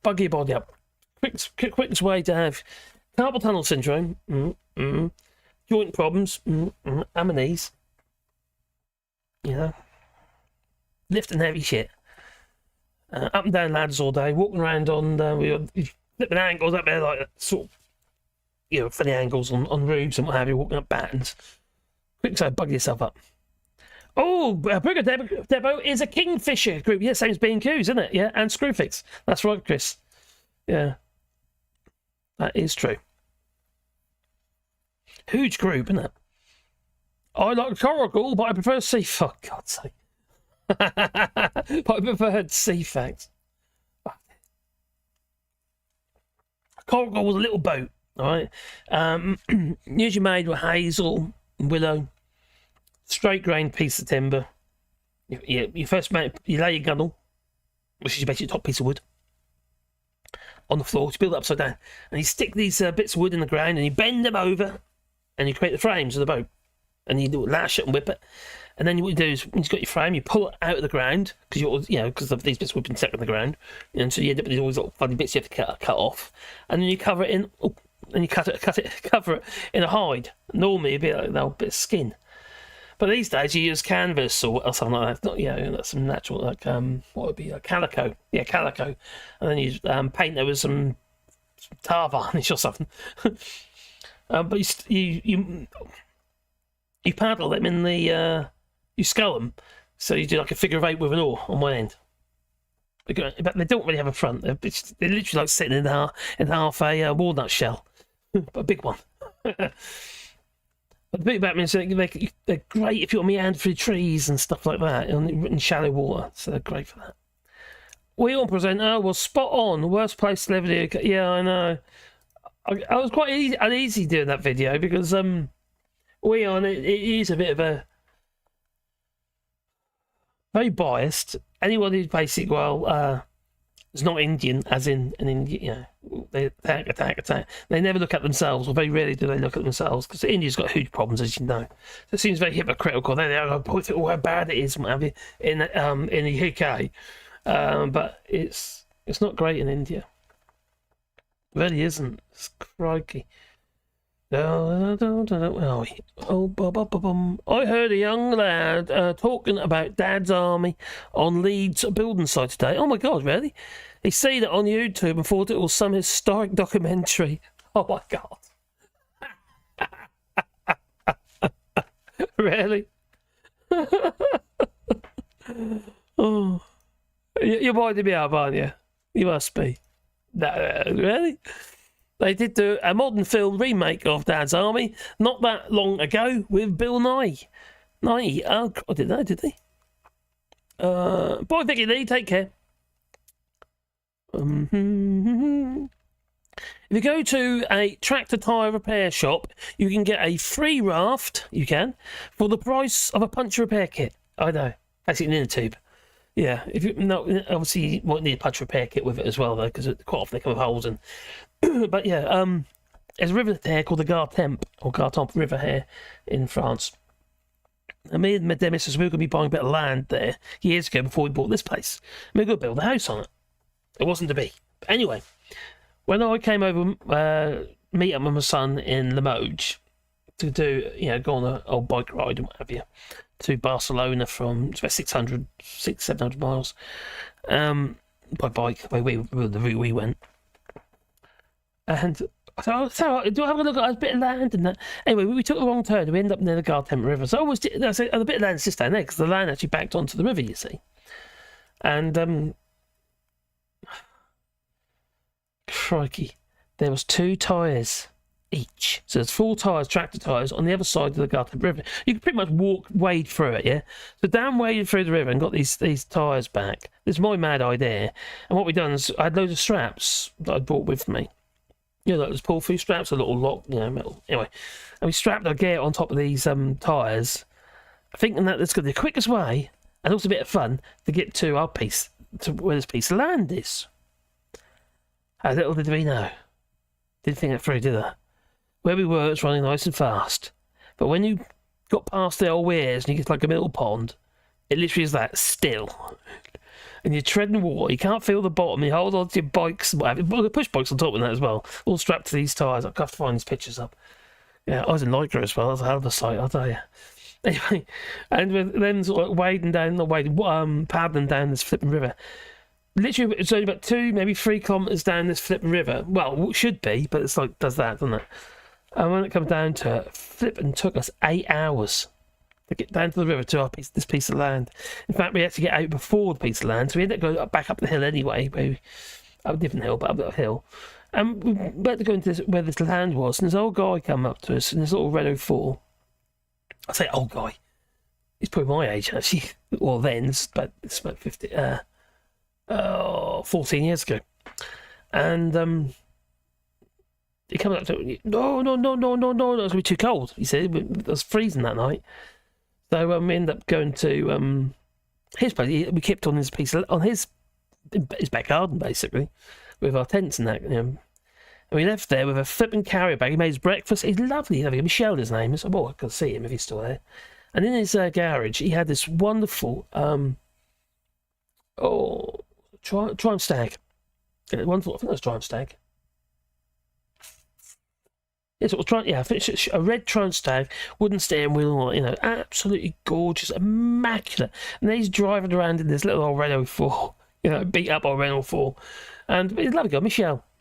Bug your body up. Quickest way to have carpal tunnel syndrome, joint problems, amenities. You know, lifting heavy shit, up and down ladders all day, walking around on flipping angles up there like sort of, funny angles on roofs and what have you, walking up battens. Quick, so bug yourself up. Oh, Brigger Depot is a Kingfisher group. Yeah, same as B&Q's, isn't it? Yeah, and Screwfix. That's right, Chris. Yeah, that is true. Huge group, isn't it? I like coracle, but I prefer sea. For God's sake. But I preferred sea facts. Coracle was a little boat, all right? Usually made with hazel, willow, straight grained piece of timber. You first lay your gunnel, which is basically the top piece of wood, on the floor. You build it upside down, and you stick these bits of wood in the ground, and you bend them over, and you create the frames of the boat. And you lash it and whip it, and then what you do is when you've got your frame, you pull it out of the ground because because of these bits would have been stuck in the ground, and so you end up with all these little funny bits you have to cut off, and then you cover it in, and you cover it in a hide. Normally, it'd be like a bit of skin, But these days you use canvas or something like that. Not, that's some natural, like what would be, like calico? Yeah, calico, and then you paint it with some tar varnish or something. But you paddle them in the you scull them, so you do like a figure of 8 with an oar on one end. But they don't really have a front. They're literally like sitting in half a walnut shell, but a big one. But the big about them is they're great if you want meander through trees and stuff like that in shallow water, so they're great for that. We all presenter was spot on. Worst place to live in the UK. Yeah, I know. I was quite uneasy doing that video because it is a bit of a very biased. Anyone who's basically is not Indian, as in an Indian, they attack. They never look at themselves, or very rarely do they look at themselves, because India's got huge problems, as you know. So it seems very hypocritical. They are point out how bad it is, what have you, in the UK, but it's not great in India. It really isn't. It's crikey. I heard a young lad talking about Dad's army on Leeds building site today. Oh my God, really? He seen it on YouTube and thought it was some historic documentary. Oh my God. Really? Oh, you're winding me up, aren't you? You must be. No, really? They did do a modern film remake of Dad's Army not that long ago with Bill Nye. Oh, I didn't know, did they? Bye, Vicky Lee, take care. If you go to a tractor tyre repair shop, you can get a free raft, for the price of a puncture repair kit. I know, actually an inner tube. Yeah, obviously you won't need a punch repair kit with it as well, though, because quite often they come with holes in. But yeah, there's a river there called the Gartempe River here in France. And me and my Demis, we were going to be buying a bit of land there years ago before we bought this place. We were going to build a house on it. It wasn't to be. But anyway, when I came over, meet up with my son in Limoges to do, go on an old bike ride and what have you, to Barcelona from about 700 miles, by bike, the route we went. And so do I have a look at a bit of land and that? Anyway, we took the wrong turn and we ended up near the Gartempe River. So I always did, a bit of land just down there because the land actually backed onto the river, you see. And crikey, there was 2 tyres each. So there's 4 tyres, tractor tyres, on the other side of the Gartempe River. You can pretty much wade through it, yeah? So Dan waded through the river and got these tyres back. This is my mad idea. And what we done is I had loads of straps that I'd brought with me. Like those pull-through straps, a little lock, metal. Anyway, and we strapped our gear on top of these tyres, thinking that that's going to be the quickest way, and also a bit of fun, to get to our piece, to where this piece of land is. How little did we know. Didn't think it through, did I? Where we were, it's running nice and fast. But when you got past the old weirs and you get like a middle pond, it literally is that still. And you're treading water, you can't feel the bottom, you hold on to your bikes, push bikes on top of that as well, all strapped to these tyres. I have to find these pictures up. Yeah, I was in Lycra as well, that was a hell of a sight, I'll tell you. Anyway, and then sort of paddling down this flipping river. Literally, it's only about 2, maybe 3 kilometres down this flipping river. Well, it should be, but it's like, does that, doesn't it? And when it comes down to it, flipping took us 8 hours to get down to the river to this piece of land. In fact, we had to get out before the piece of land, so we ended up going back up the hill anyway, up a different hill, but up that hill. And we had to go into where this land was, and this old guy came up to us in this little Renault 4. I say old guy, he's probably my age actually. Well, then it's about 14 years ago, and he came up to me. No, it was gonna be too cold. He said it was freezing that night. So we ended up going to his place. We kept on his his back garden basically, with our tents and that. And we left there with a flipping carrier bag. He made his breakfast. He's lovely. Michelle, his name is. Oh, I can see him if he's still there. And in his garage, he had this wonderful Triumph Stag. Wonderful. I think that was Triumph Stag. Yeah, sort of a red Tronstag, wooden steering wheel, absolutely gorgeous, immaculate. And then he's driving around in this little old Renault 4, beat up old Renault 4. And he's a lovely guy,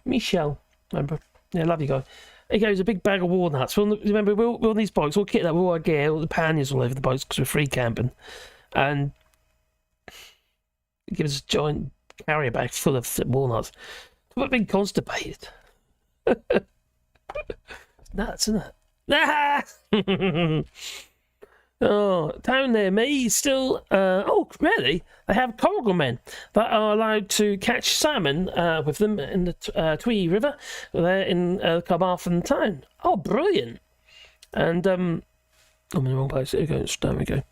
Michel, remember? Yeah, lovely guy. He goes a big bag of walnuts. Remember, we're on these bikes, all kitted up, all our gear, all the panniers all over the bikes because we're free camping. And he gives us a giant carrier bag full of walnuts. We're being constipated. Nuts, isn't it? Oh, down near me, still. Oh, really? They have coracle men that are allowed to catch salmon with them in the Twee River. They're in Carmarthen town. Oh, brilliant! And I'm in the wrong place. There we go.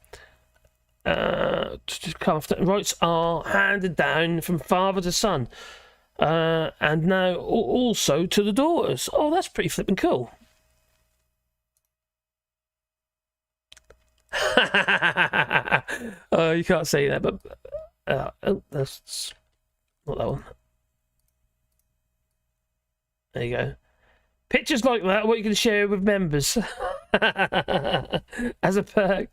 Rights are handed down from father to son, and now also to the daughters. Oh, that's pretty flippin' cool. Oh, you can't say that, but that's not that one. There you go. Pictures like that, what you can share with members as a perk.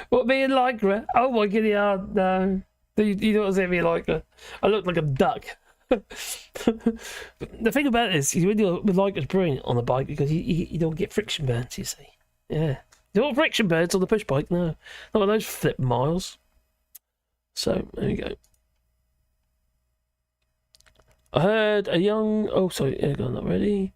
What, me and Lycra? Oh my giddy heart, no. You don't see me Lycra. I look like a duck. But the thing about it is, when you're with Lycra's brilliant on the bike because you don't get friction burns, you see. Yeah. You don't want friction burns on the push bike, no. Not on those flip miles. So, there you go. I heard a young... Oh, sorry, I'm not ready.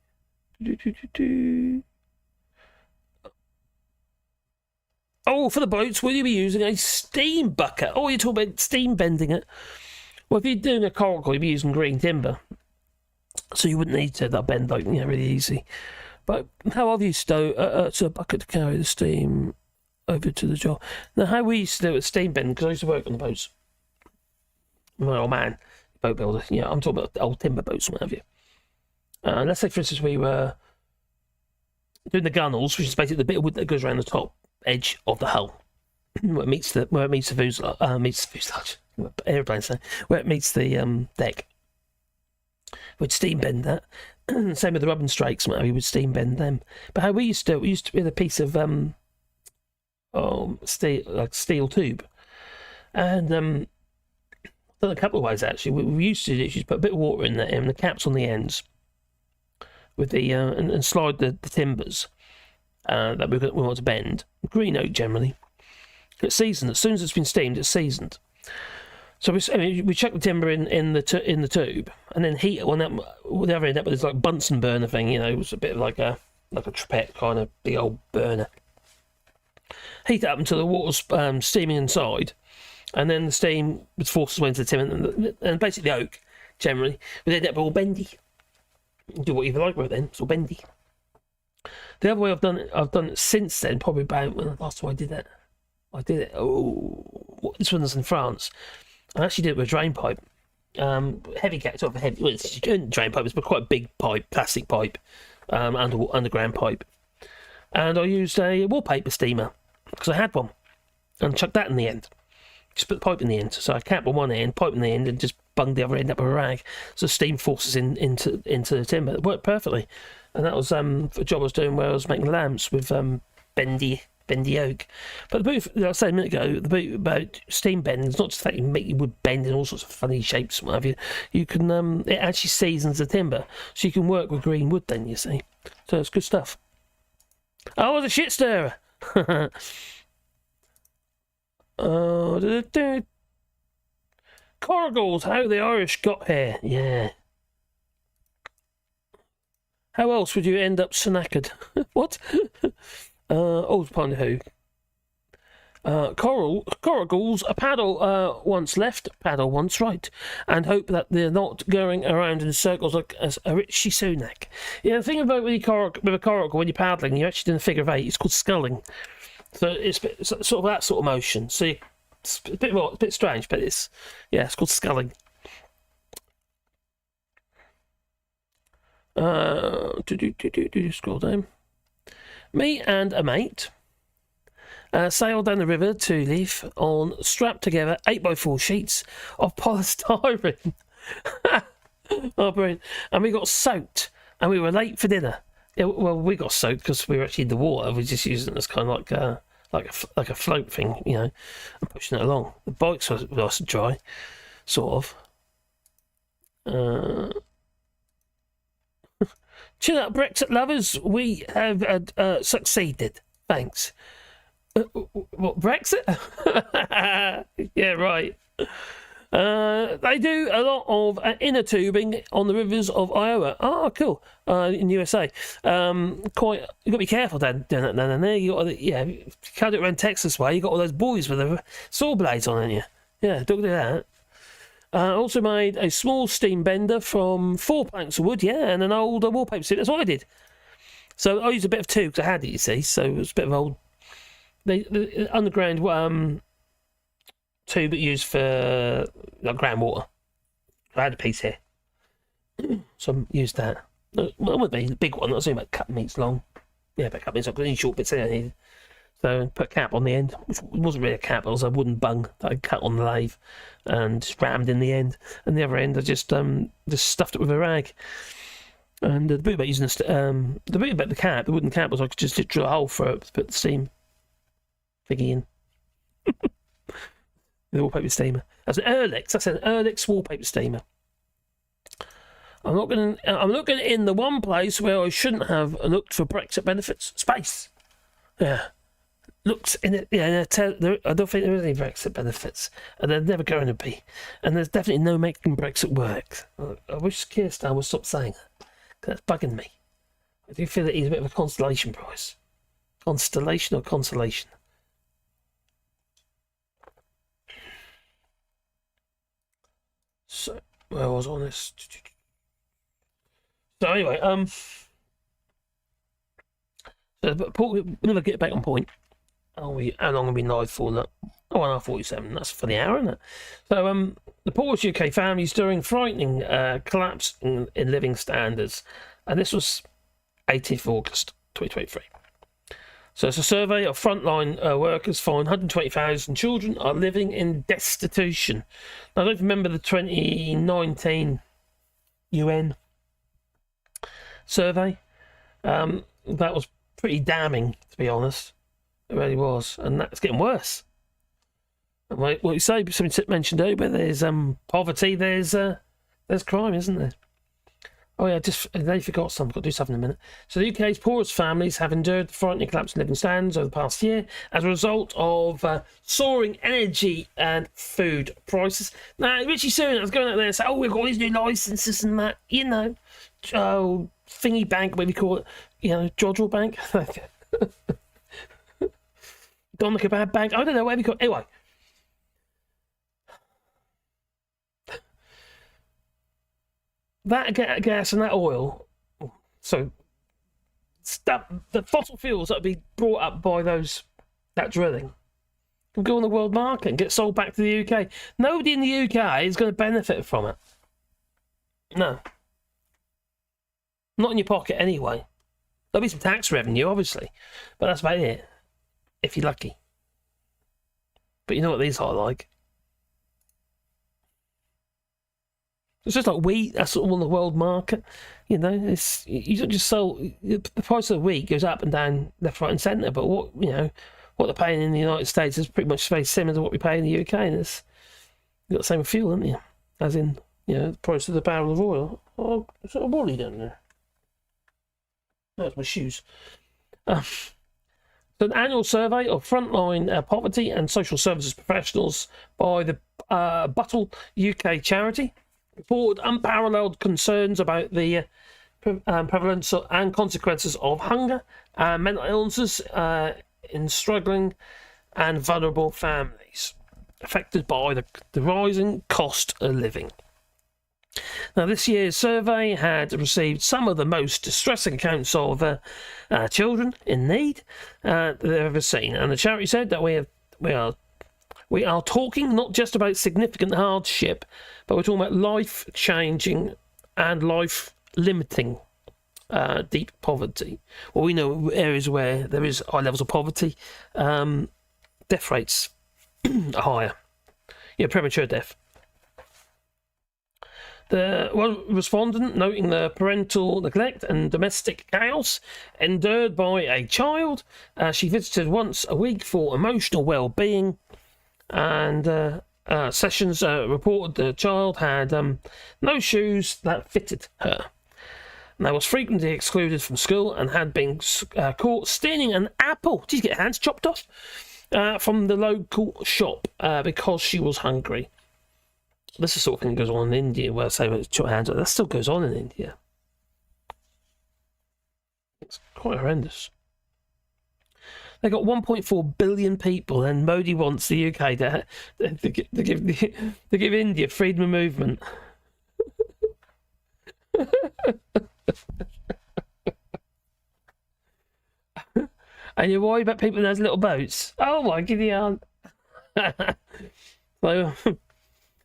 Oh, for the boats, will you be using a steam bucket? Oh, you're talking about steam bending it. Well, if you're doing a coracle, you'd be using green timber. So you wouldn't need to that bend like, really easy. But how I've used to a bucket to carry the steam over to the job. Now, how we used to do it with steam bending, because I used to work on the boats. My old man, boat builder. Yeah, I'm talking about old timber boats, what have you. Let's say, for instance, we were doing the gunnels, which is basically the bit of wood that goes around the top edge of the hull, where it meets the fuselage, aeroplane, so where it meets the deck. We'd steam bend that. Same with the rubbing strakes, we would steam bend them. But how we used to do it, we used to with a piece of steel tube, and done a couple of ways actually. We used to just put a bit of water in there and the caps on the ends, with the and slide the timbers that we want to bend. Green oak generally. It's seasoned. As soon as it's been steamed, it's seasoned. So we chuck the timber in the tube and then heat it on that. The other end up with this like Bunsen burner thing. It was a bit like a tripet kind of big old burner. Heat it up until the water's steaming inside, and then the steam would force its way into the timber, and basically the oak generally would end up all bendy. Do what you like with it then. It's all bendy. The other way I've done it since then, probably about when the last time I did it. Oh, this one was in France. I actually did it with a drain pipe. Heavy cat, sort of heavy. Well, it's a drain pipe, it's quite a big pipe, plastic pipe, underground pipe. And I used a wallpaper steamer because I had one, and chucked that in the end. Just put the pipe in the end. So I cap on one end, pipe in the end, and just bunged the other end up with a rag. So steam forces into the timber. It worked perfectly. And that was a job I was doing where I was making lamps with bendy oak. But the boot, like I said a minute ago, the boot about steam bending is not just the fact you make your wood bend in all sorts of funny shapes and what have you. You can it actually seasons the timber, so you can work with green wood then, you see. So it's good stuff. Oh, the shit stirrer. Coragles, how the Irish got here. Yeah. How else would you end up snackered? What? Pardon who? Coragles, a paddle once left, paddle once right, and hope that they're not going around in circles like a Richie Sunak. Yeah, the thing about with a coracle, when you're paddling, you're actually doing a figure of eight. It's called sculling. So it's sort of that sort of motion. So it's a bit strange, but it's called sculling. Scroll down. Me and a mate sailed down the river to Leith on strapped together 8x4 sheets of polystyrene. Oh, brilliant. And we got soaked and we were late for dinner. Yeah, well, we got soaked because we were actually in the water. We just used it as kind of like a float thing, you know, and pushing it along. The bikes were nice and dry, sort of. Chill out, Brexit lovers. We have succeeded. Thanks. What, Brexit? Yeah, right. They do a lot of inner tubing on the rivers of Iowa. Oh, cool. In USA. You've got to be careful doing that down there. You got to, you can't do it around Texas way. You got all those boys with the saw blades on you. Yeah, don't do that. Also made a small steam bender from 4 planks of wood, and an old wallpaper suit. That's what I did. So I used a bit of two because I had it, you see. So it was a bit of old, the underground tube used for like groundwater. I had a piece here, so I used that. Well, it would be the big one. I was only about a couple metres long. Yeah, about a couple metres long. Any short bits I needed. So put a cap on the end, which wasn't really a cap, it was a wooden bung that I cut on the lathe and just rammed in the end. And the other end I just stuffed it with a rag. And the boot about using the boot about the wooden cap was I could just drill a hole for it to put the steam thingy in. The wallpaper steamer. That's an Erlex. That's an Erlex wallpaper steamer. I'm looking in the one place where I shouldn't have looked for Brexit benefits. Space. Yeah. Looks in it, I don't think there is any Brexit benefits, and there's never going to be, and there's definitely no making Brexit work. I wish Keir Starmer would stop saying that, because that's bugging me. I do feel that he's a bit of a constellation prize. Constellation or consolation? So, where was I on this? So anyway, never get back on point. How long have we been live for that? Oh, 1:47. That's for the hour, isn't it? So, the poorest UK families during frightening collapse in living standards, and this was 18th of August 2023. So it's a survey of frontline workers find 120,000 children are living in destitution. Now, I don't remember the 2019 UN survey. That was pretty damning, to be honest. It really was, and that's getting worse. And what you say, something mentioned earlier, there's poverty, there's crime, isn't there? Oh yeah, they forgot something. I've got to do something in a minute. So the UK's poorest families have endured the frightening collapse in living standards over the past year as a result of soaring energy and food prices. Now, Richie Sunak was going out there and saying, we've got all these new licences and that, thingy bank, whatever you call it, Jodrell Bank. Don the Kebab Bank, I don't know, whatever you call it. Anyway. That gas and that oil, so the fossil fuels that would be brought up by that drilling will go on the world market and get sold back to the UK. Nobody in the UK is going to benefit from it. No. Not in your pocket anyway. There'll be some tax revenue, obviously, but that's about it. If you're lucky. But you know what these are like. It's just like wheat, that's all on the world market. You don't just sell, the price of the wheat goes up and down left, right and centre, but what they're paying in the United States is pretty much very similar to what we pay in the UK, and you've got the same fuel, haven't you? As in, the price of the barrel of oil. Oh, it's a Wally down there. That's my shoes. So an annual survey of frontline poverty and social services professionals by the Buttle UK charity reported unparalleled concerns about the prevalence and consequences of hunger and mental illnesses in struggling and vulnerable families affected by the rising cost of living. Now, this year's survey had received some of the most distressing accounts of children in need they've ever seen, and the charity said that we are talking not just about significant hardship, but we're talking about life-changing and life-limiting deep poverty. Well, we know areas where there is high levels of poverty, death rates are higher. Premature death. The one respondent noting the parental neglect and domestic chaos endured by a child. She visited once a week for emotional well-being, and Sessions reported the child had no shoes that fitted her. And was frequently excluded from school and had been caught stealing an apple. Did you get her hands chopped off? From the local shop because she was hungry. This is the sort of thing that goes on in India, where I say chop hands off. That still goes on in India. It's quite horrendous. They got 1.4 billion people, and Modi wants the UK to give India freedom of movement. And you're worried about people in those little boats? Oh my giddy aunt. So,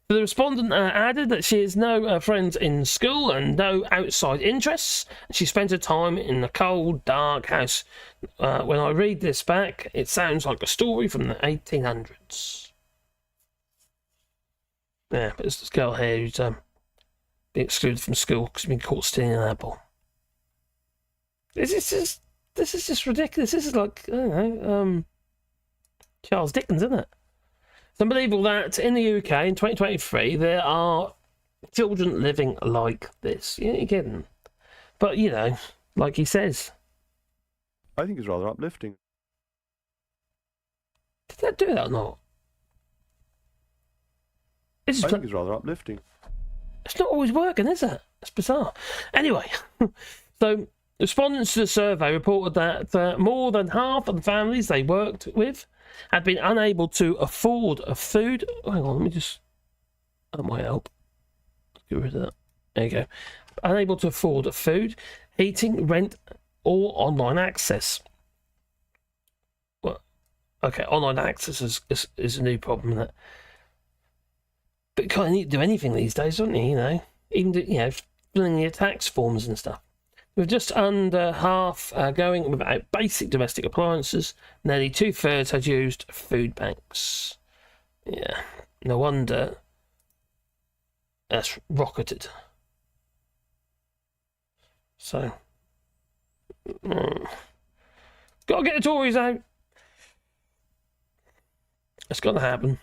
the respondent added that she has no friends in school and no outside interests. She spent her time in a cold, dark house. When I read this back, it sounds like a story from the 1800s. Yeah, but there's this girl here who's been excluded from school because she's been caught stealing an apple. This is just ridiculous. This is like, I don't know, Charles Dickens, isn't it? It's unbelievable that in the UK in 2023 there are children living like this. You ain't kidding. But, you know, like he says. I think it's rather uplifting. Did that do that or not? I think it's rather uplifting. It's not always working, is it? It's bizarre. Anyway, so respondents to the survey reported that more than half of the families they worked with had been unable to afford a food. Hang on, let me just... That might help. Get rid of that. There you go. Unable to afford food, heating, rent, or online access. Well, okay, online access is a new problem, isn't it? But you kind of need to do anything these days, don't you? You know, even filling your tax forms and stuff. With just under half going without basic domestic appliances, nearly 2/3 had used food banks. Yeah, no wonder that's rocketed. So, gotta get the Tories out. It's gonna happen.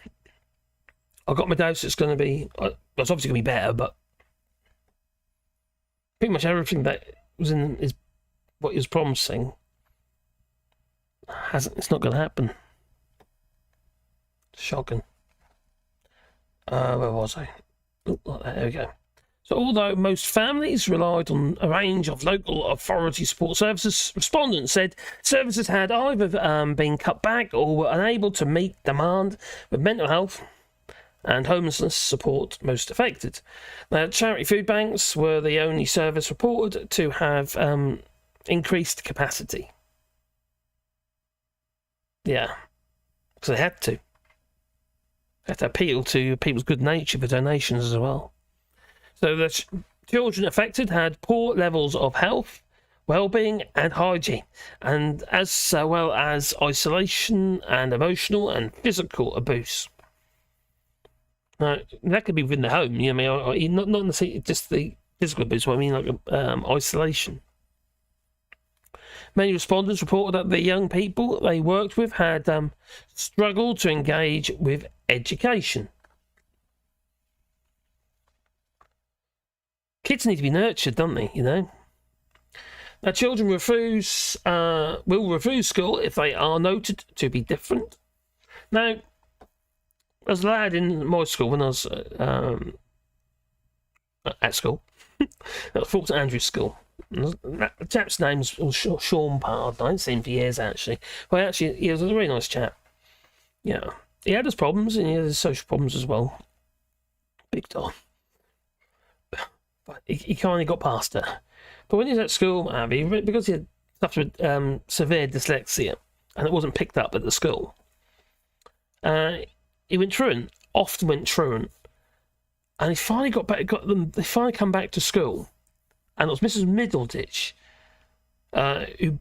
I've got my doubts it's going to be... It's obviously going to be better, but... pretty much everything that was in what he was promising hasn't... It's not going to happen. Shocking. Where was I? There we go. So although most families relied on a range of local authority support services, respondents said services had either been cut back or were unable to meet demand, with mental health and homelessness support most affected. Now, charity food banks were the only service reported to have increased capacity. Yeah, because they had to. They had to appeal to people's good nature for donations as well. So the children affected had poor levels of health, well-being and hygiene, and as well as isolation and emotional and physical abuse. Now, that could be within the home, you know what I mean? Not necessarily just the physical abuse, but I mean like isolation. Many respondents reported that the young people they worked with had struggled to engage with education. Kids need to be nurtured, don't they, you know? Now, children will refuse school if they are noted to be different. Now, as a lad in my school, when I was at school, at Fort Andrews School, the chap's name was Sean Pard. I hadn't seen him for years, actually. Well, actually, he was a very nice chap. Yeah, he had his problems, and he had his social problems as well. Big time. But he kind of got past it. But when he was at school, because he had suffered severe dyslexia, and it wasn't picked up at the school, he went truant, often went truant, and he finally they finally come back to school, and it was Mrs. Middleditch who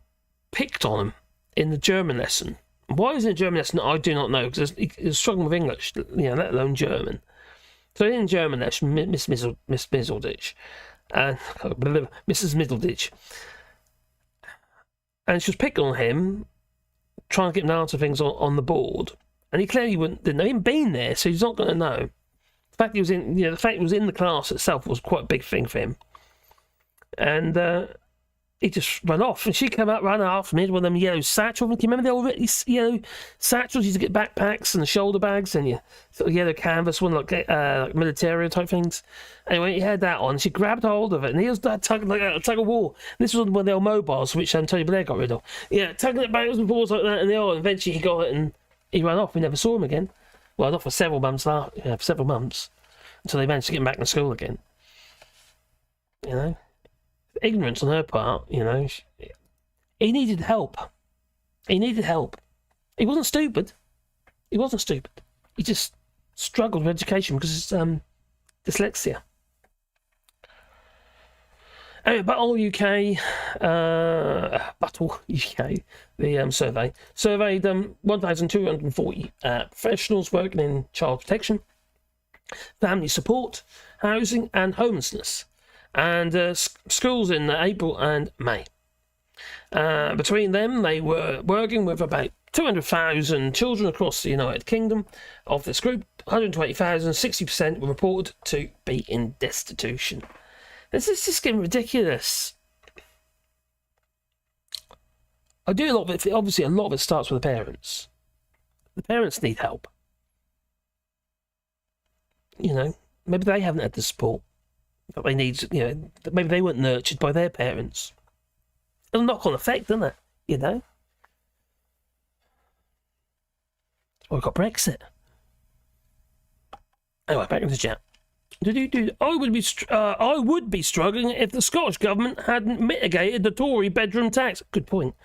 picked on him in the German lesson. Why he was in the German lesson, I do not know, because he was struggling with English, let alone German. So in German, that's Miss Mizzleditch, and Mrs. Middleditch, and she was picking on him, trying to get him to answer things on the board, and he clearly didn't know. He hadn't been there, so he's not going to know. The fact he was in the class itself was quite a big thing for him, and he just ran off, and she came out, ran after me with one of them yellow satchels. Do you remember the old yellow satchels? You used to get backpacks and the shoulder bags and your sort of yellow canvas one, like military type things. Anyway, he had that on. She grabbed hold of it, and he was tugging like a tug of war. And this was one of the old mobiles, which Tony Blair got rid of. Yeah, tugging it backwards and forwards like that, and eventually he got it, and he ran off. We never saw him again. Well, not for several months. Until they managed to get him back to school again. You know. Ignorance on her part, you know. He needed help. He wasn't stupid. He just struggled with education because of dyslexia. Anyway, Battle UK, the survey surveyed 1,240 professionals working in child protection, family support, housing, and homelessness. And schools in April and May. Between them, they were working with about 200,000 children across the United Kingdom. Of this group, 120,000, 60% were reported to be in destitution. This is just getting ridiculous. I do a lot of it. Obviously, a lot of it starts with the parents. The parents need help. You know, maybe they haven't had the support that they need, you know, maybe they weren't nurtured by their parents. It'll knock on effect, doesn't it? You know? We've got Brexit. Anyway, back into the chat. I would be struggling if the Scottish Government hadn't mitigated the Tory bedroom tax. Good point.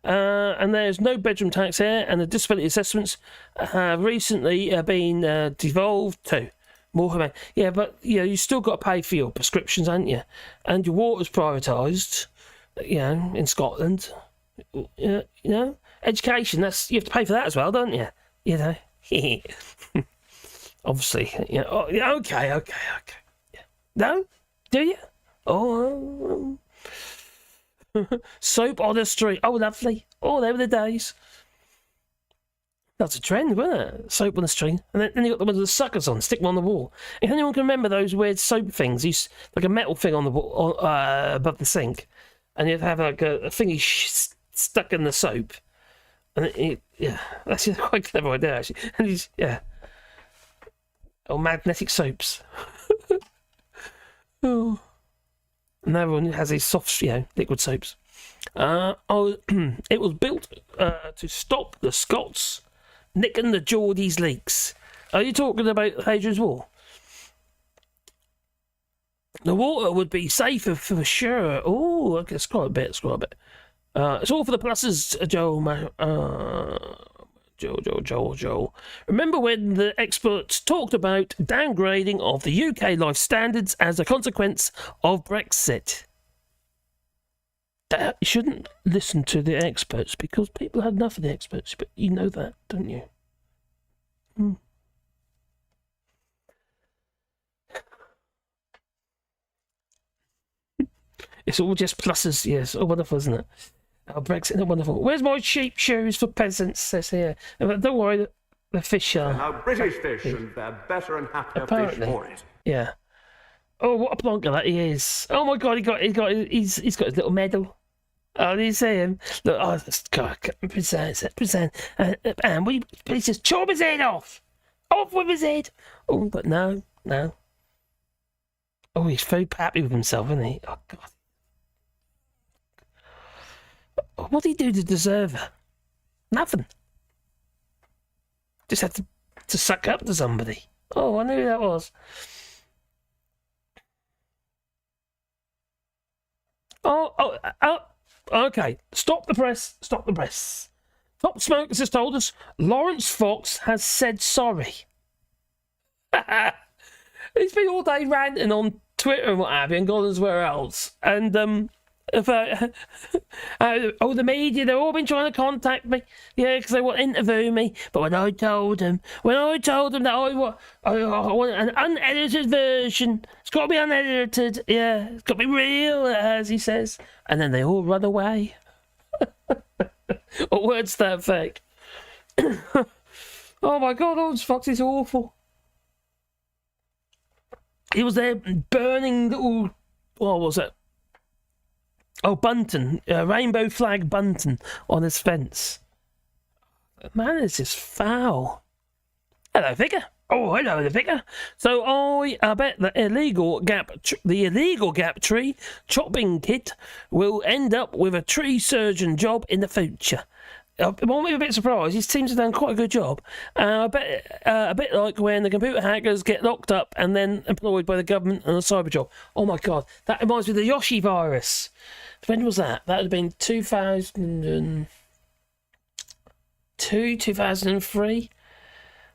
And there's no bedroom tax here, and the disability assessments have recently been devolved to. More, yeah, but you still got to pay for your prescriptions, haven't you? And your water's privatised, in Scotland. You know, education, you have to pay for that as well, don't you? You know, obviously. Okay. Yeah. No, do you? Oh, soap on the street. Oh, lovely. Oh, they were the days. That's a trend, wasn't it? Soap on the street. And then you got the ones with the suckers on, stick them on the wall. If anyone can remember those weird soap things, like a metal thing on the wall, above the sink, and you'd have like a thingy stuck in the soap. And that's a quite clever idea, actually. And magnetic soaps. Oh. And everyone has these soft, liquid soaps. It was built to stop the Scots nicking the Geordies' leaks. Are you talking about Hadrian's Wall? The water would be safer for sure. Oh, okay, scroll a bit. It's all for the pluses, Joel. Remember when the experts talked about downgrading of the UK life standards as a consequence of Brexit? You shouldn't listen to the experts because people had enough of the experts, but you know that, don't you? It's all just pluses, yes. Oh, wonderful, isn't it? Oh, Brexit, not wonderful. Where's my sheep shoes for peasants, says here. But don't worry, the fish are... Now, British fish, and they're better and happier fish for it. Yeah. Oh, what a plonker that he is. Oh, my God, he's got his little medal. Oh, did you see him? Look, God, present. And will you please just chop his head off? Off with his head. Oh, but no. Oh, he's very happy with himself, isn't he? Oh, God. What did he do to deserve her? Nothing. Just had to suck up to somebody. Oh, I knew who that was. Oh, okay. Stop the press. Top Smokers has told us Lawrence Fox has said sorry. He's been all day ranting on Twitter and what have you, and God knows where else. And about the media, they've all been trying to contact me, yeah, because they want to interview me. But when I told them that I want an unedited version, it's got to be unedited, yeah, it's got to be real, as he says, and then they all run away. Or words to that effect. Oh my God, Orange Fox is awful. He was there burning little, what was it? Oh, bunting, rainbow flag bunting on his fence. Man, it's just foul. Hello, Vicar. Oh, hello, the Vicar. So I bet the illegal gap tree chopping kit will end up with a tree surgeon job in the future. I won't be a bit surprised. He seems to have done quite a good job. I bet a bit like when the computer hackers get locked up and then employed by the government on a cyber job. Oh my God, that reminds me of the Yoshi virus. When was that? That would have been 2002, 2003.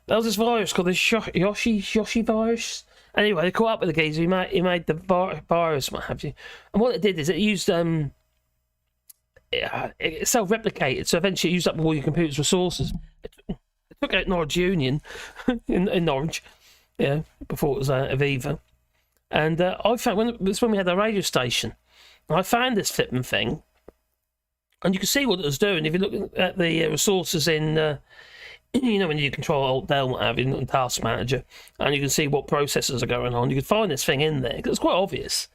That was this virus called the Yoshi virus. Anyway, they caught up with the geezer. He made the virus, what have you. And what it did is it used it self-replicated, so eventually it used up all your computer's resources. It took out Norwich Union in Norwich, yeah, before it was Aviva. And I found when we had a radio station, I found this flipping thing, and you can see what it was doing if you look at the resources in. You know, when you control Alt-Del, what have you, in Task Manager, and you can see what processes are going on, you can find this thing in there, because it's quite obvious.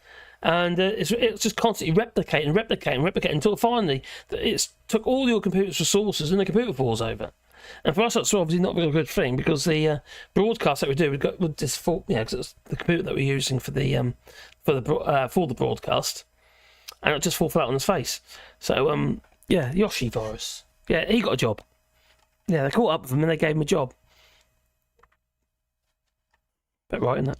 And it's just constantly replicating until finally it took all your computer's resources and the computer falls over. And for us, that's obviously not a good thing, because the broadcast that we do would just fall, because it's the computer that we're using for the broadcast, and it just fall flat on his face. So Yoshi virus. Yeah, he got a job. Yeah, they caught up with him and they gave him a job. Bit right in that.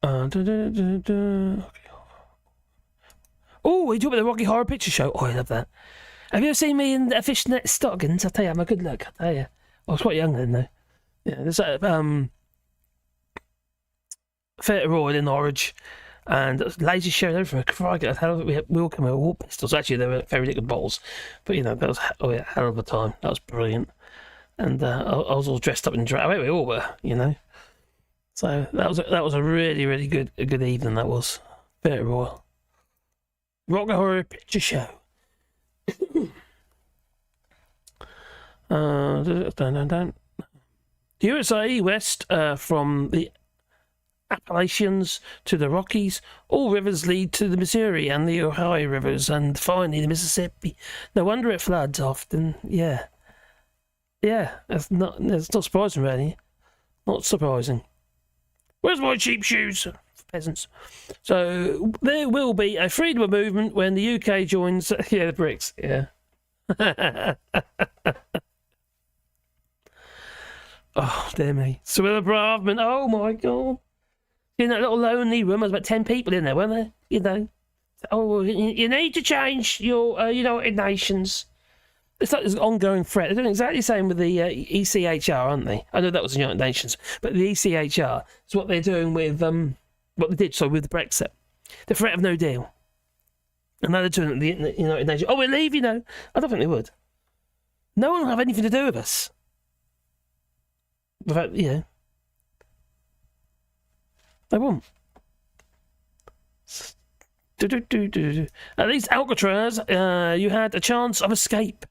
Okay. Oh, we talk about the Rocky Horror Picture Show. Oh, I love that. Have you ever seen me in a fishnet stockings? I tell you, I'm a good look. I tell you, I was quite young then, though. Yeah, there's that Theatre Royal in Norwich. And lazy showed everywhere. Crikey, we all came with war pistols. Actually, they were very little bottles, but that was hell of a time. That was brilliant. And I was all dressed up in drag. I mean, we all were, So that was a really, really good evening. That was very royal. Rock Horror Picture Show. The USA west from the Appalachians to the Rockies, all rivers lead to the Missouri and the Ohio rivers, and finally the Mississippi. No wonder it floods often. Yeah, that's not surprising, really. Not surprising. Where's my cheap shoes, peasants? So there will be a freedom movement when the UK joins. Yeah, the BRICS. Yeah. Oh dear me. Swiller Braverman. Oh my God. In that little lonely room, there was about 10 people in there, weren't there? Oh, you need to change your United Nations. It's like there's an ongoing threat. They're doing exactly the same with the ECHR, aren't they? I know that was the United Nations, but the ECHR is what they're doing with what they did with Brexit, the threat of no deal. And now they're doing it with the United Nations. Oh, we'll leave, I don't think they would. No one will have anything to do with us. Without, they won't. At least Alcatraz, you had a chance of escape.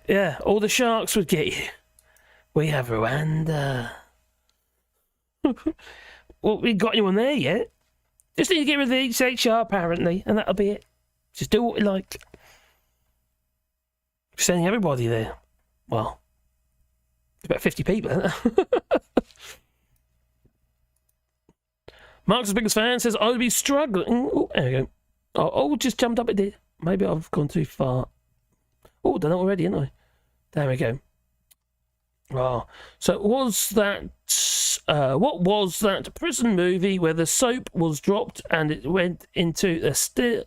Yeah, all the sharks would get you. We have Rwanda. Well, we got anyone there yet. Just need to get rid of the ECHR, apparently, and that'll be it. Just do what we like. We're sending everybody there. Well, about 50 people, isn't there? Mark's biggest fan says, I'll be struggling. Oh, there we go. Oh, just jumped up it did. Maybe I've gone too far. Oh, done it already, haven't I? There we go. Oh, so was that... what was that prison movie where the soap was dropped and it went into a still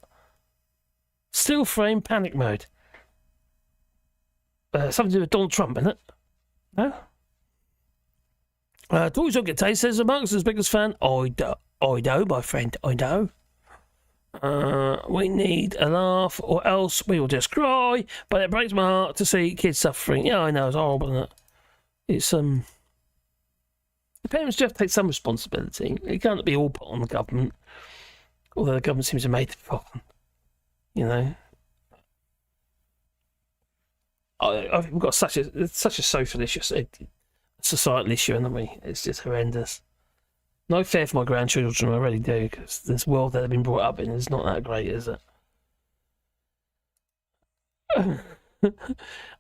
frame panic mode? Something to do with Donald Trump, isn't it? No? Toys don't get taste, says amongst his biggest fan. I know, my friend, I know. We need a laugh or else we will just cry, but it breaks my heart to see kids suffering. Yeah, I know, it's horrible, isn't it? It's, the parents do have to take some responsibility. It can't be all put on the government, although the government seems to have made the problem, you know. I think we've got such a social issue, a societal issue, haven't we? It's just horrendous. No fair for my grandchildren, I really do, because this world that they've been brought up in is not that great, is it?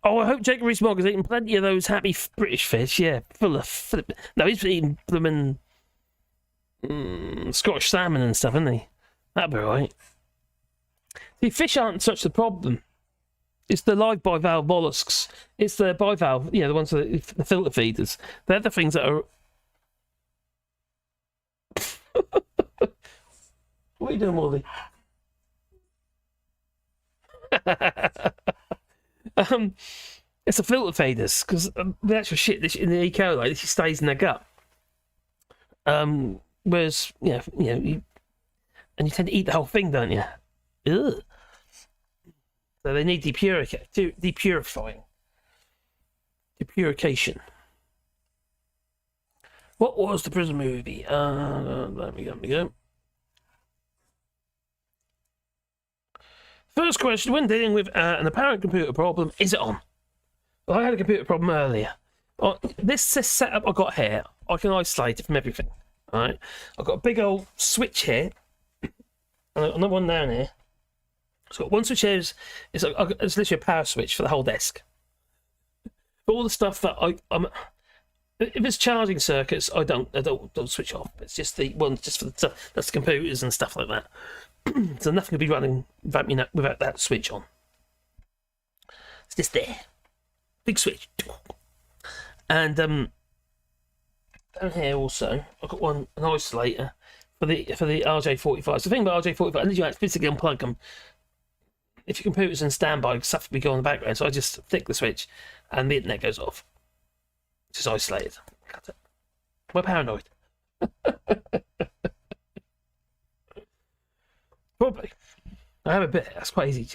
Oh, I hope Jacob Rees-Mogg has eaten plenty of those happy British fish, yeah, full of... No, he's eating blooming Scottish salmon and stuff, isn't he? That'd be right. See, fish aren't such the problem. It's the live bivalve mollusks. It's the bivalve, the ones that the filter feeders. They're the things that are... What are you doing, Morley? It's the filter feeders, because the actual shit in the E. coli, this stays in their gut. Whereas, and you tend to eat the whole thing, don't you? Ugh. So they need depurifying. Depurication. What was the prison movie? Let me go. First question, when dealing with an apparent computer problem, is it on? Well, I had a computer problem earlier. This setup I got here, I can isolate it from everything. Alright? I've got a big old switch here, and another one down here. So one switch here is literally a power switch for the whole desk. But all the stuff that if it's charging circuits, I don't switch off. It's just the ones just for that's the computers and stuff like that. So nothing could be running without that switch on. It's just there, big switch. And down here also, I've got an isolator for the RJ45. So the thing about RJ45, unless you actually physically unplug them, if your computer's in standby, stuff will be going in the background. So I just flick the switch, and the internet goes off. It's just isolated. Cut it. We're paranoid. Probably. I have a bit. That's quite easy.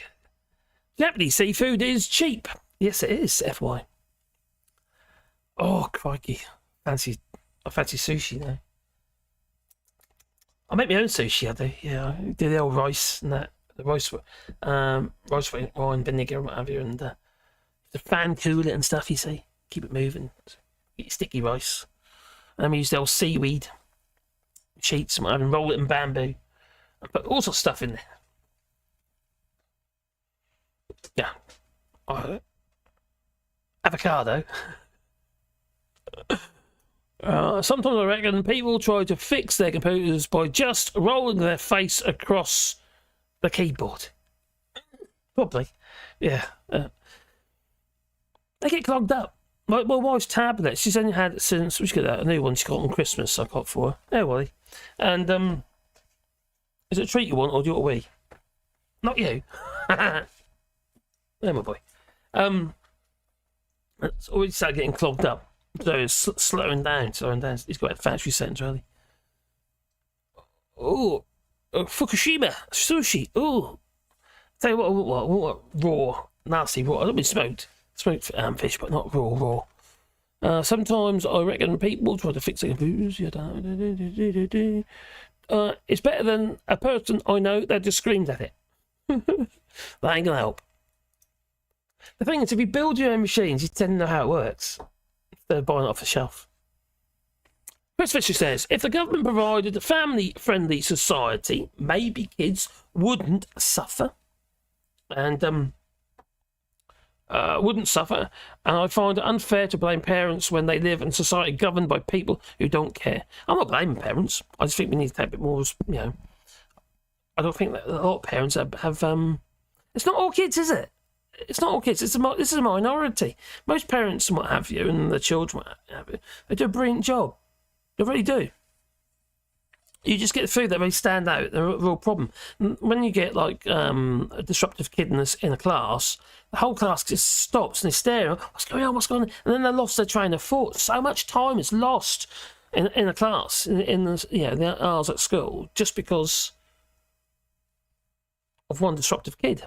Japanese seafood is cheap. Yes, it is. FY. Oh crikey! I fancy sushi now. I make my own sushi. I do. Yeah, I do the old rice and that. The rice wine vinegar and what have you, and the fan cool it and stuff. You see, keep it moving. Get your sticky rice. And then we use the old seaweed sheets and whatever, and roll it in bamboo. Put all sorts of stuff in there. Yeah. Avocado. Sometimes I reckon people try to fix their computers by just rolling their face across the keyboard. Probably. Yeah. They get clogged up. My wife's tablet, she's only had it since, we should get that, a new one she got on Christmas, I got for her. Yeah, Wally. And, is it a treat you want, or do you want a wee? Not you. There, my boy. It's already started getting clogged up. So it's slowing down. He's got factory settings, really. Oh, Fukushima sushi. Oh, tell you what, raw, nasty raw. I don't mean smoked fish, but not raw. Sometimes I reckon people try to fix their computers. It's better than a person I know that just screams at it. That ain't gonna help. The thing is, if you build your own machines, you tend to know how it works. They're buying it off the shelf. Chris Fisher says, if the government provided a family-friendly society, maybe kids wouldn't suffer. And, wouldn't suffer. And I find it unfair to blame parents when they live in a society governed by people who don't care. I'm not blaming parents. I just think we need to take a bit more, I don't think that a lot of parents have it's not all kids, is it? It's not all kids. This is a minority. Most parents and what have you, and the children, what have you, they do a brilliant job. They really do. You just get through that, they stand out. They're a real problem. When you get like a disruptive kid in a class, the whole class just stops and they stare. What's going on? What's going on? And then they lost their train of thought. So much time is lost in a class, in the hours at school, just because of one disruptive kid.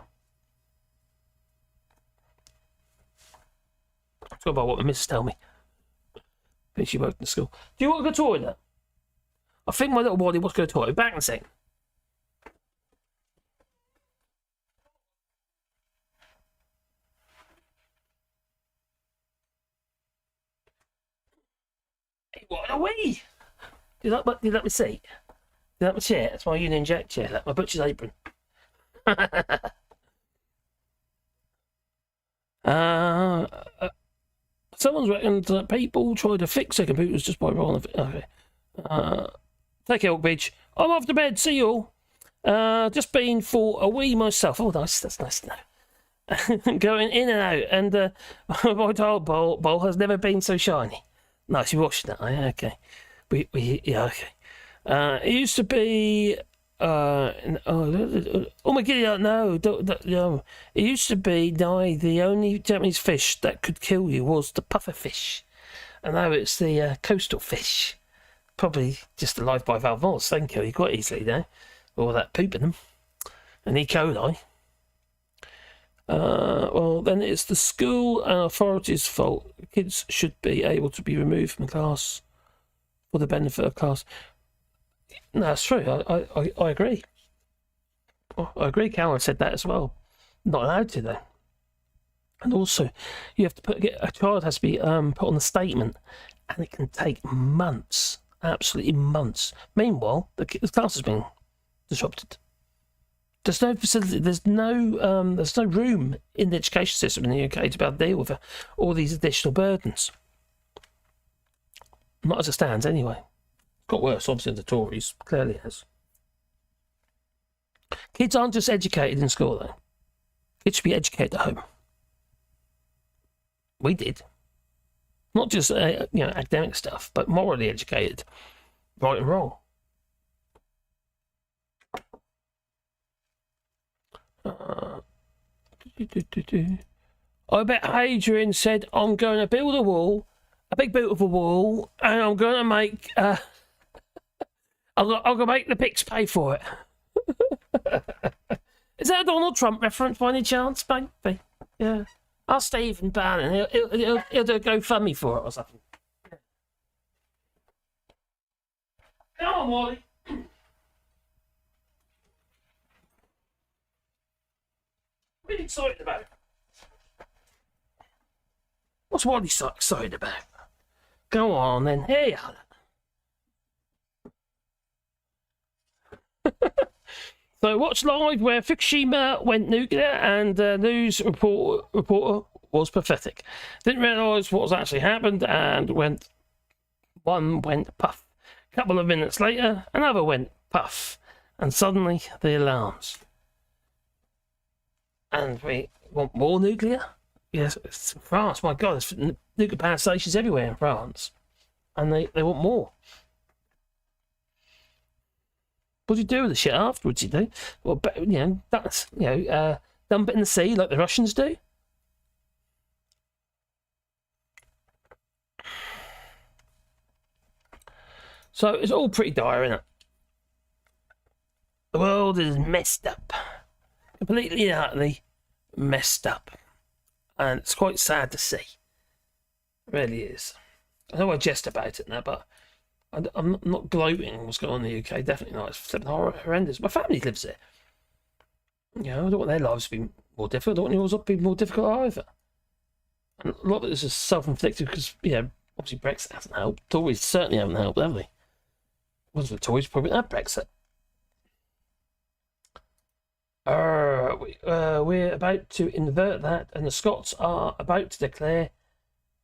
Let's go about what my missus tell me. I think she worked in school. Do you want to go to the toilet? I think my little body wants to go to the toilet. Back in a second. Hey, what a wee! Do you like my seat? Do you like my chair? That's my Union Jack chair. Like my butcher's apron. Someone's reckoned that people try to fix their computers just by rolling. Okay. Take care, Bitch. I'm off to bed. See you all. Just been for a wee myself. Oh, nice. That's nice to know. Going in and out, and my tile bowl has never been so shiny. Nice, you watched that. Okay. Yeah, okay. It used to be. Oh my god! No. It used to be the only Japanese fish that could kill you was the puffer fish, and now it's the coastal fish. Probably just alive by vandals. They can kill you quite easily, though. All that poop in them. And E. coli. Well, then it's the school and authorities' fault. Kids should be able to be removed from class for the benefit of class. No, that's true. I agree. I agree. Carol said that as well. Not allowed to, though. And also, you have to a child has to be put on the statement, and it can take months. Absolutely months. Meanwhile, the class has been disrupted. There's no facility. There's no room in the education system in the UK to be able to deal with all these additional burdens. Not as it stands, anyway. It's got worse, obviously, under the Tories. Clearly has. Kids aren't just educated in school, though. Kids should be educated at home. We did. Not just academic stuff, but morally educated, right and wrong. I bet Hadrian said, "I'm going to build a wall, a big beautiful wall, and I'm going to make I'm going to make the Picts pay for it." Is that a Donald Trump reference by any chance, maybe? Yeah. Ask Stephen Bannon. He'll do a GoFundMe for it or something. Come on, Wally. What are you excited about? What's Wally so excited about? Go on then. Here you are. So watch live where Fukushima went nuclear, and news reporter was pathetic. Didn't realise what was actually happened, and one went puff. A couple of minutes later, another went puff, and suddenly the alarms. And we want more nuclear? Yes, it's France. My God, there's nuclear power stations everywhere in France, and they want more. What do you do with the shit afterwards? You do well, but that's dump it in the sea like the Russians do. So it's all pretty dire, isn't it? The world is messed up, completely and utterly messed up, and it's quite sad to see. It really is. I know I jest about it now, but I'm not gloating on what's going on in the UK. Definitely not. It's horrendous. My family lives there. I don't want their lives to be more difficult. I don't want yours to be more difficult either. And a lot of this is self-inflicted because, obviously Brexit hasn't helped. Tories certainly haven't helped, have they? Wasn't the Tories probably had Brexit? We're about to invert that, and the Scots are about to declare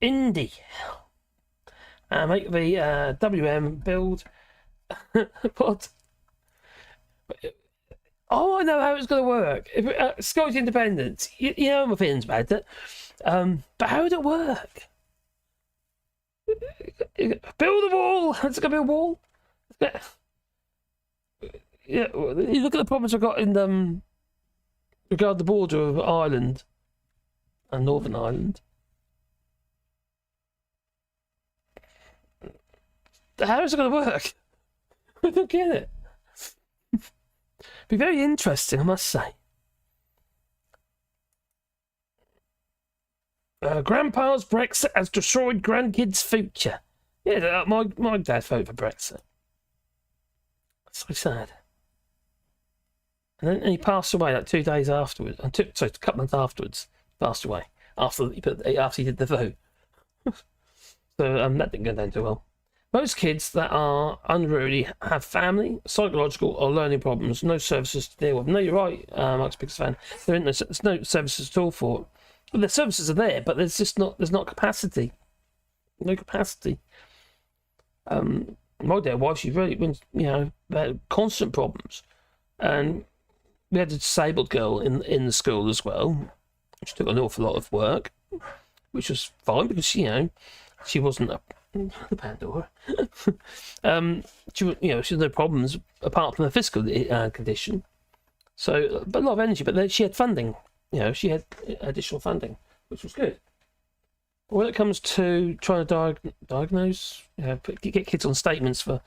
Indie. Make the WM build. What? Oh, I know how it's going to work. Scottish independence. You know my feelings about it. But how would it work? Build a wall. It's going to be a wall. yeah, you look at the problems I've got in regard the border of Ireland and Northern Ireland. How is it going to work? I don't get it. Be very interesting, I must say. Grandpa's Brexit has destroyed grandkids' future. Yeah, my dad voted for Brexit. That's so sad. And then he passed away like 2 days afterwards. Sorry, a couple months afterwards. Passed away after he did the vote. So that didn't go down too well. Most kids that are unruly have family, psychological or learning problems, no services to deal with. No, you're right, Mark's biggest fan. There's no services at all for it. Well, the services are there, but there's not capacity. No capacity. My dear wife, she really, had constant problems, and we had a disabled girl in the school as well. She took an awful lot of work, which was fine because she wasn't the Pandora. She had no problems apart from the physical condition. So, but a lot of energy. But then she had funding. She had additional funding, which was good. But when it comes to trying to diagnose, get kids on statements for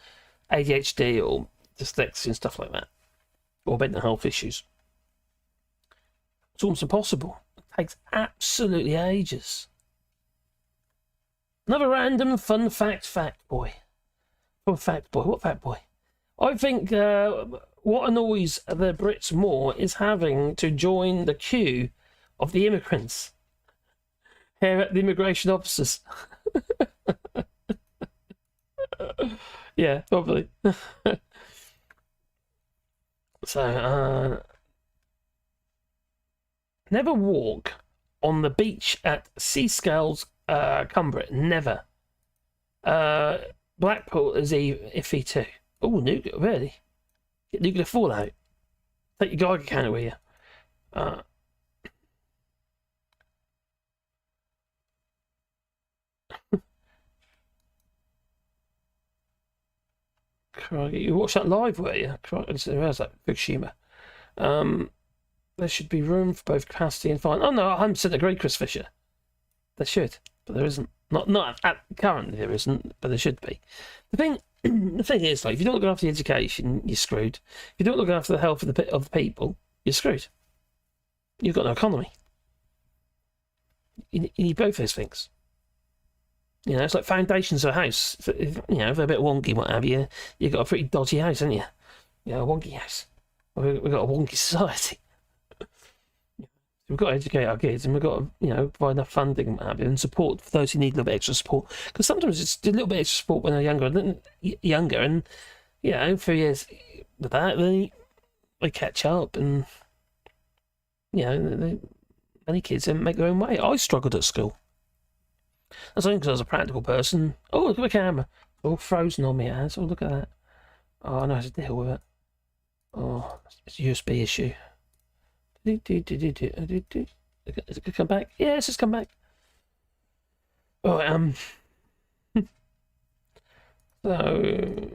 ADHD or dyslexia and stuff like that, or mental health issues, it's almost impossible. It takes absolutely ages. Another random fun fact, boy. What fact boy? I think what annoys the Brits more is having to join the queue of the immigrants here at the immigration officers. Yeah, probably. So, never walk on the beach at Seascales, Cumbria. Never. Blackpool is iffy too. Oh, nuclear, really? Get nuclear fallout. Take your Geiger counter with you. You watched that live, were you? There's that Fukushima. There should be room for both capacity and fine. Oh no, I 100% agree, Chris Fisher. There should, but there isn't. Not currently there isn't, but there should be. The thing is, like, if you don't look after the education, you're screwed. If you don't look after the health of the people, you're screwed. You've got no economy. You need both those things. It's like foundations of a house. If they're a bit wonky, what have you, you've got a pretty dodgy house, haven't you? A wonky house. We've got a wonky society. We've got to educate our kids, and we've got to, provide enough funding and support for those who need a little bit extra support. Because sometimes it's a little bit extra support when they're younger, and a few years with that, they catch up, and many kids make their own way. I struggled at school. That's only because I was a practical person. Oh, look at the camera. It's all frozen on me, it has. Oh, look at that. Oh, I know how to deal with it. Oh, it's a USB issue. Is it gonna come back? Yes, it's come back. Oh, so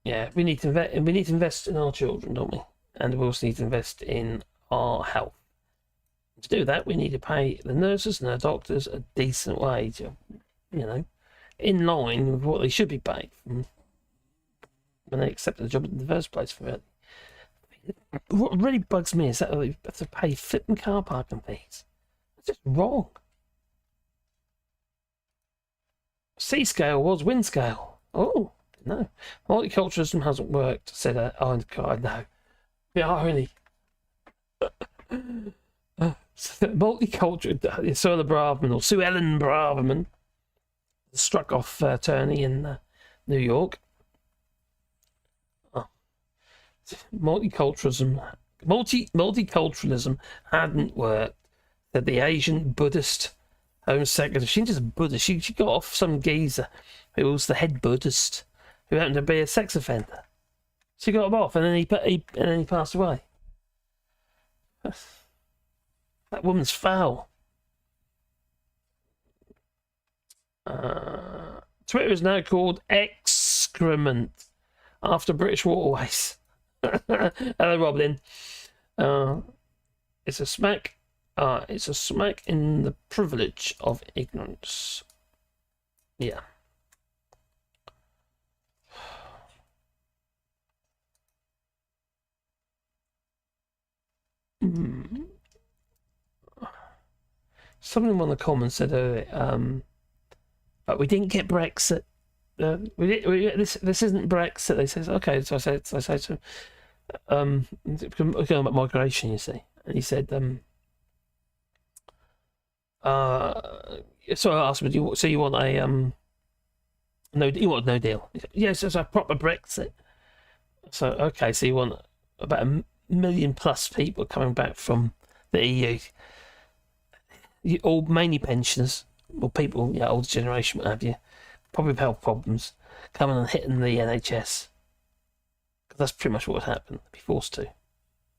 yeah, we need to invest in our children, don't we? And we also need to invest in our health. To do that, we need to pay the nurses and the doctors a decent wage, in line with what they should be paid when they accepted the job in the first place for it. What really bugs me is that they have to pay flipping car parking fees. It's just wrong. C scale was wind scale. Oh, no. Multiculturalism hasn't worked, said Iron God. No. The irony. Multicultural, Suella Braverman, or Sue Ellen Braverman, the struck off attorney in New York. Multiculturalism hadn't worked. Said the Asian Buddhist Home Secretary. She didn't just Buddhist. She got off some geezer who was the head Buddhist, who happened to be a sex offender. She got him off, and then he passed away. That woman's foul. Twitter is now called excrement after British waterways. Hello, Roblin. It's a smack. It's a smack in the privilege of ignorance. Yeah. Someone in one of the comments said earlier, but we didn't get Brexit. This isn't Brexit. They says okay. So I say to him, going about migration, you see, and he said, so I asked him, you want a no? You want no deal? He said, yes, it's a proper Brexit. So okay, so you want about 1 million plus people coming back from the EU, all mainly pensioners, or people, older generation, what have you, probably with health problems, coming and hitting the NHS. Because that's pretty much what would happen. They'd be forced to.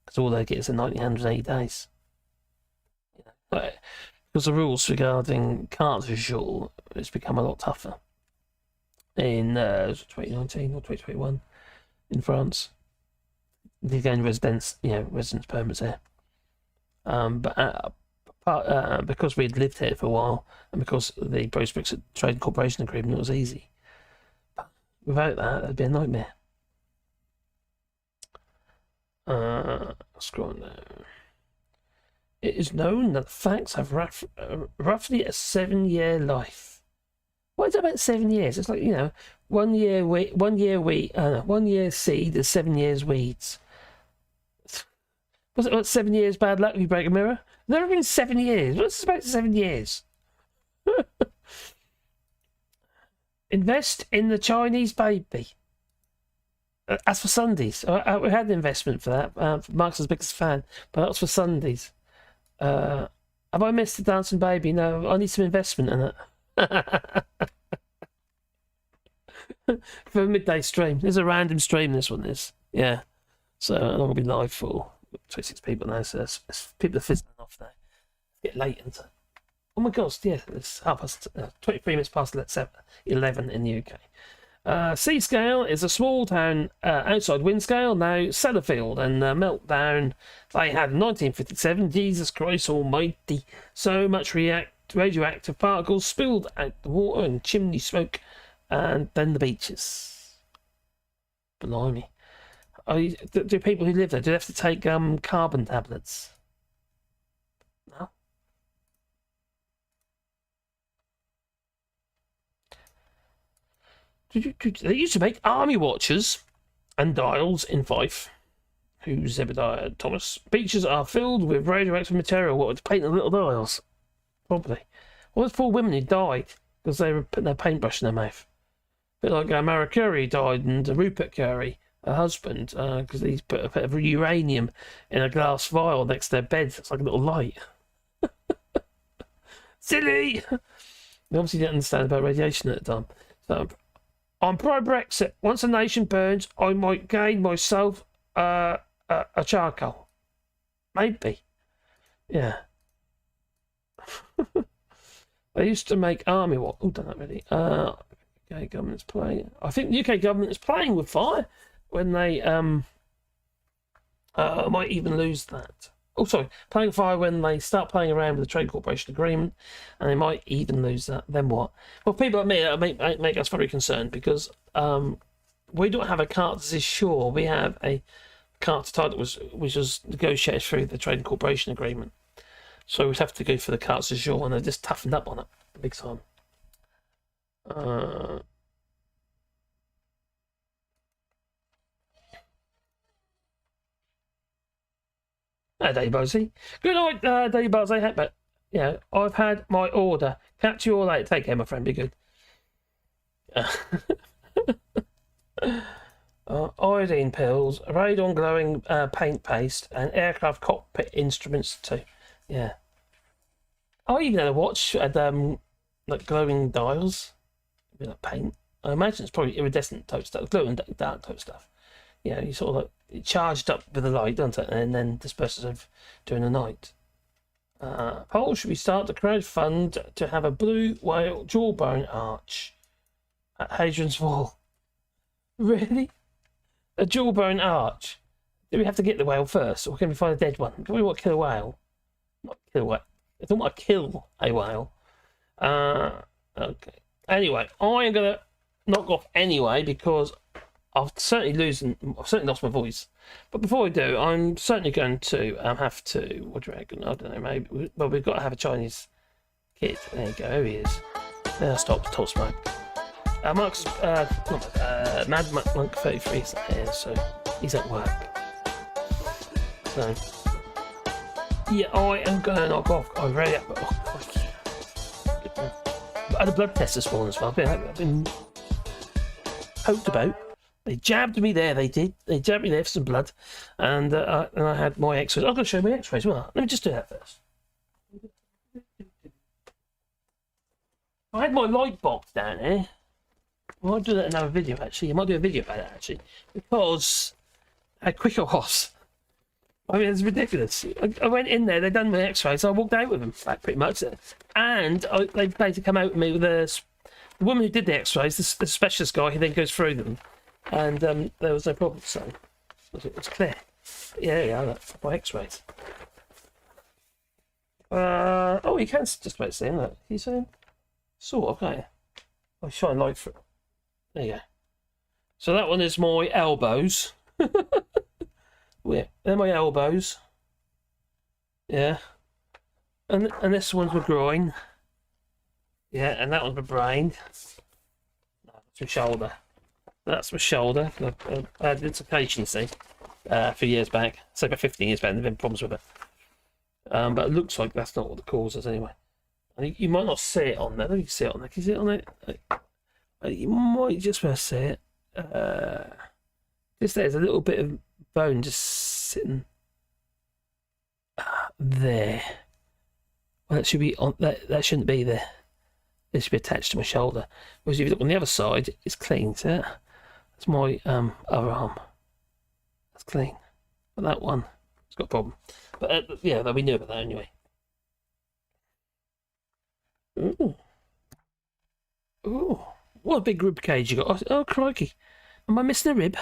Because all they get is 180 days. But because the rules regarding carte du jour has become a lot tougher. In 2019 or 2021 in France. They gained residence permits there. But because we'd lived here for a while, and because the post-Brexit Trade Corporation Agreement was easy, but without that, it'd be a nightmare. Scroll on down. It is known that facts have roughly a 7-year life. What is it about 7 years? It's like 1 year wheat, 1 year seed is 7 years weeds. Was it 7 years bad luck if you break a mirror? Never been 7 years. What's about 7 years? Invest in the Chinese baby. As for Sundays, we had an investment for that. Mark's the biggest fan, but that's for Sundays. Have I missed the dancing baby? No, I need some investment in it. For a midday stream. There's a random stream, this one is. Yeah. So I'm not going to be live for 26 people now, so people are fizzling off now. Get late into. Oh my gosh, yeah, it's 23 minutes past 11 in the UK. Seascale is a small town outside Windscale, now Sellafield, and Meltdown. They had 1957, Jesus Christ almighty, so much radioactive particles spilled out the water and chimney smoke, and then the beaches. Blimey. Do people who live there, do they have to take carbon tablets? No. They used to make army watches and dials in Fife. Who's Zebediah Thomas? Beaches are filled with radioactive material. What, to paint the little dials? Probably. Well, there's 4 women who died because they were putting their paintbrush in their mouth. A bit like Mara Curie died, and Rupert Curie, her husband, because he's put a bit of uranium in a glass vial next to their bed. It's like a little light. Silly! They obviously didn't understand about radiation at the time. So, I'm pro-Brexit. Once a nation burns, I might gain myself a charcoal. Maybe. Yeah. They used to make army what? Oh, done that already. UK government's playing. I think the UK government is playing with fire when they might even lose that. Oh, sorry, playing with fire when they start playing around with the Trade Corporation Agreement, and they might even lose that. Then what? Well, people like me make us very concerned because we don't have a carte du jour. We have a carte title which was negotiated through the Trade Corporation Agreement. So we'd have to go for the carte du jour, and they're just toughened up on it big time. Day Buzzy. Good night, Day Buzzy. But yeah, I've had my order. Catch you all later. Take care, my friend. Be good. Iodine pills, radon glowing paint paste, and aircraft cockpit instruments too. Yeah. I even had a watch had like glowing dials, a bit like paint. I imagine it's probably iridescent type stuff, glowing dark type stuff. Yeah, you sort of like it charged up with the light, doesn't it? And then disperses of during the night. Poll, should we start the crowdfund to have a blue whale jawbone arch at Hadrian's Wall? Really? a jawbone arch. Do we have to get the whale first, or can we find a dead one? Do we want to kill a whale? Not kill a whale. I don't want to kill a whale. Okay. Anyway, I am going to knock off anyway because I've certainly lost my voice. But before we do, I'm certainly going to have to. What do you reckon? I don't know. Maybe. Well, we've got to have a Chinese kid. There you go. Here he is. Then I stop smoke. Mark's Mad Monk 33 isn't here, so he's at work. So yeah, I am going to knock off. I'm ready. I had a blood test this morning as well. I've been poked about. They jabbed me there. They did. They jabbed me there for some blood, and I had my X-rays. I'm going to show my X-rays. Well, let me just do that first. I had my light box down here. I might do that in another video, actually. I might do a video about it, actually. Because how quick I was. I mean, it's ridiculous. I went in there, they'd done my x-rays, so I walked out with them, like, pretty much. And they basically come out with me with the woman who did the x-rays, the specialist guy who then goes through them. And there was no problem, so it was clear. Yeah, that's my x-rays. Oh, you can just about see him, look. Can you see him? Sort of, can't you? I'll shine light through. There you go. So that one is my elbows. Yeah, they're my elbows. Yeah. And this one's my groin. Yeah, and that one's my brain. No, that's my shoulder. That's my shoulder. I had dislocation, you see, a few years back. So about 15 years back, and there've been problems with it. But it looks like that's not what the cause is anyway. And you might not see it on there. Let me see it on there. Can you see it on there? You might just want to see it. Just there's a little bit of bone just sitting there. Well, that should be on. That shouldn't be there. It should be attached to my shoulder. Whereas if you look on the other side, it's clean. See that? That's my other arm. That's clean. But that one, it's got a problem. But yeah, we knew about that anyway. Ooh. Ooh. What a big rib cage you got. Oh, crikey. Am I missing a rib?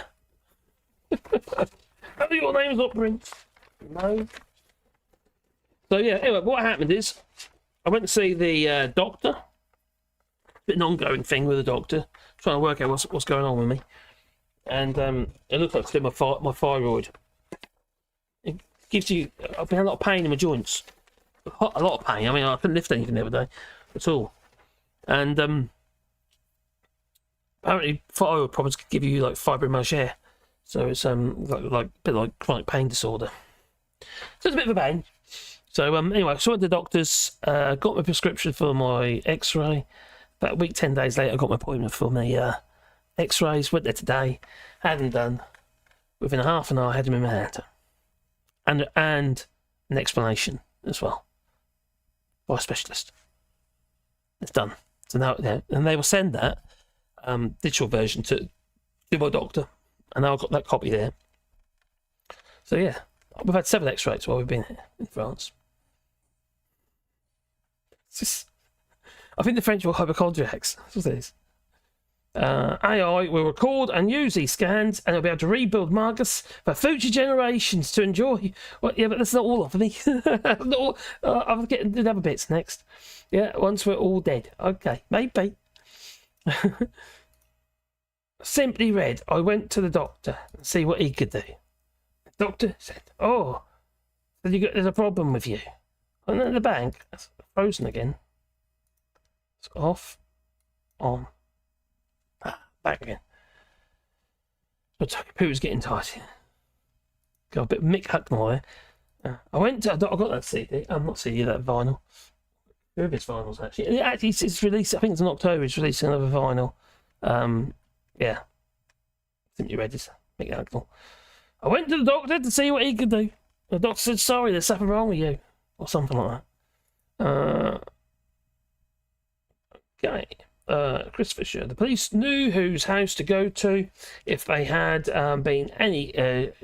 Have you got names up, Prince? No. So, yeah, anyway, what happened is I went to see the doctor. Bit an ongoing thing with the doctor. Trying to work out what's going on with me. And it looks like it's been my thyroid. It gives you... I've been a lot of pain in my joints. A lot of pain. I mean, I couldn't lift anything the other day at all. And apparently thyroid problems could give you like fibromyalgia. So it's like a bit like chronic pain disorder. So it's a bit of a pain. So anyway, so I went to the doctors, got my prescription for my X-ray. About a week, 10 days later, I got my appointment for my X-rays. Went there today, had them done. Within half an hour, I had them in my hand, and an explanation as well by a specialist. It's done. So now, yeah, and they will send that digital version to my doctor, and now I've got that copy there. So yeah, we've had 7 X-rays while we've been here in France. It's just, I think the French were hypochondriacs. That's what it is. AI will record and use these scans, and it'll be able to rebuild Marcus for future generations to enjoy. Well, yeah, but that's not all of me. I'm getting the other bits next. Yeah, once we're all dead. Okay, maybe. Simply read, I went to the doctor and see what he could do. The doctor said, "Oh, there's a problem with you." And at the bank, it's frozen again. It's off, on, back again. But the computer's getting tight. Got a bit of Mick Hucknall there. I went to, I got that CD. I'm not CD, that vinyl. Two of his vinyls actually. Actually, it's released. I think it's in October. It's releasing another vinyl. Yeah. Simply read this. Mick Hucknall. I went to the doctor to see what he could do. The doctor said, "Sorry, there's something wrong with you," or something like that. Okay. Chris Fisher. The police knew whose house to go to if they had been any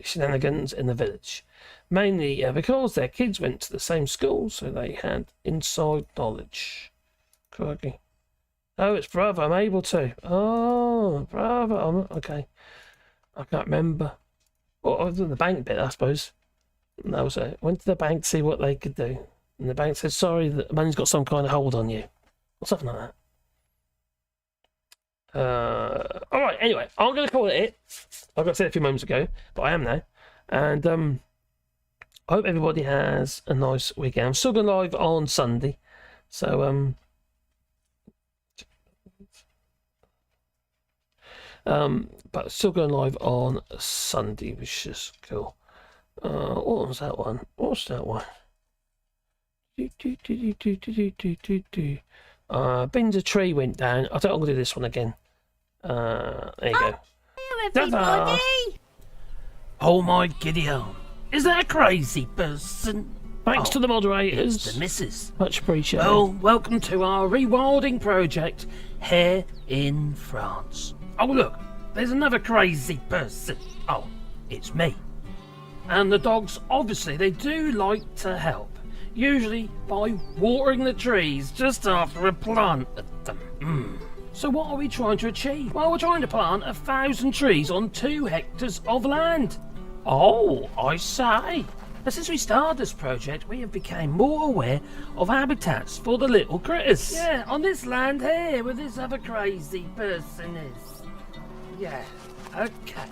shenanigans in the village. Mainly because their kids went to the same school, so they had inside knowledge. Crikey. Oh, it's brother. I'm able to. Oh, brother. Okay. I can't remember. Well, I was in the bank bit, I suppose. And that was it. Went to the bank to see what they could do. And the bank said, sorry, the money's got some kind of hold on you. Or something like that. Alright, anyway, I'm going to call it. Like I said a few moments ago, but I am now. And I hope everybody has a nice weekend. I'm still going live on Sunday. So, but still going live on Sunday, which is cool. What was that one? What's that one? Bin's tree went down. I think I'm gonna do this one again. There you go. Everybody! Oh my Gideon! Is that a crazy person? Thanks to the moderators. It's the missus. Much appreciated. Well, welcome to our rewilding project here in France. Oh look, there's another crazy person. Oh, it's me. And the dogs, obviously, they do like to help. Usually by watering the trees just after I planted them. So what are we trying to achieve? Well, we're trying to plant 1,000 trees on 2 hectares of land. Oh, I say. But since we started this project, we have become more aware of habitats for the little critters. Yeah, on this land here, where this other crazy person is. Yeah, okay.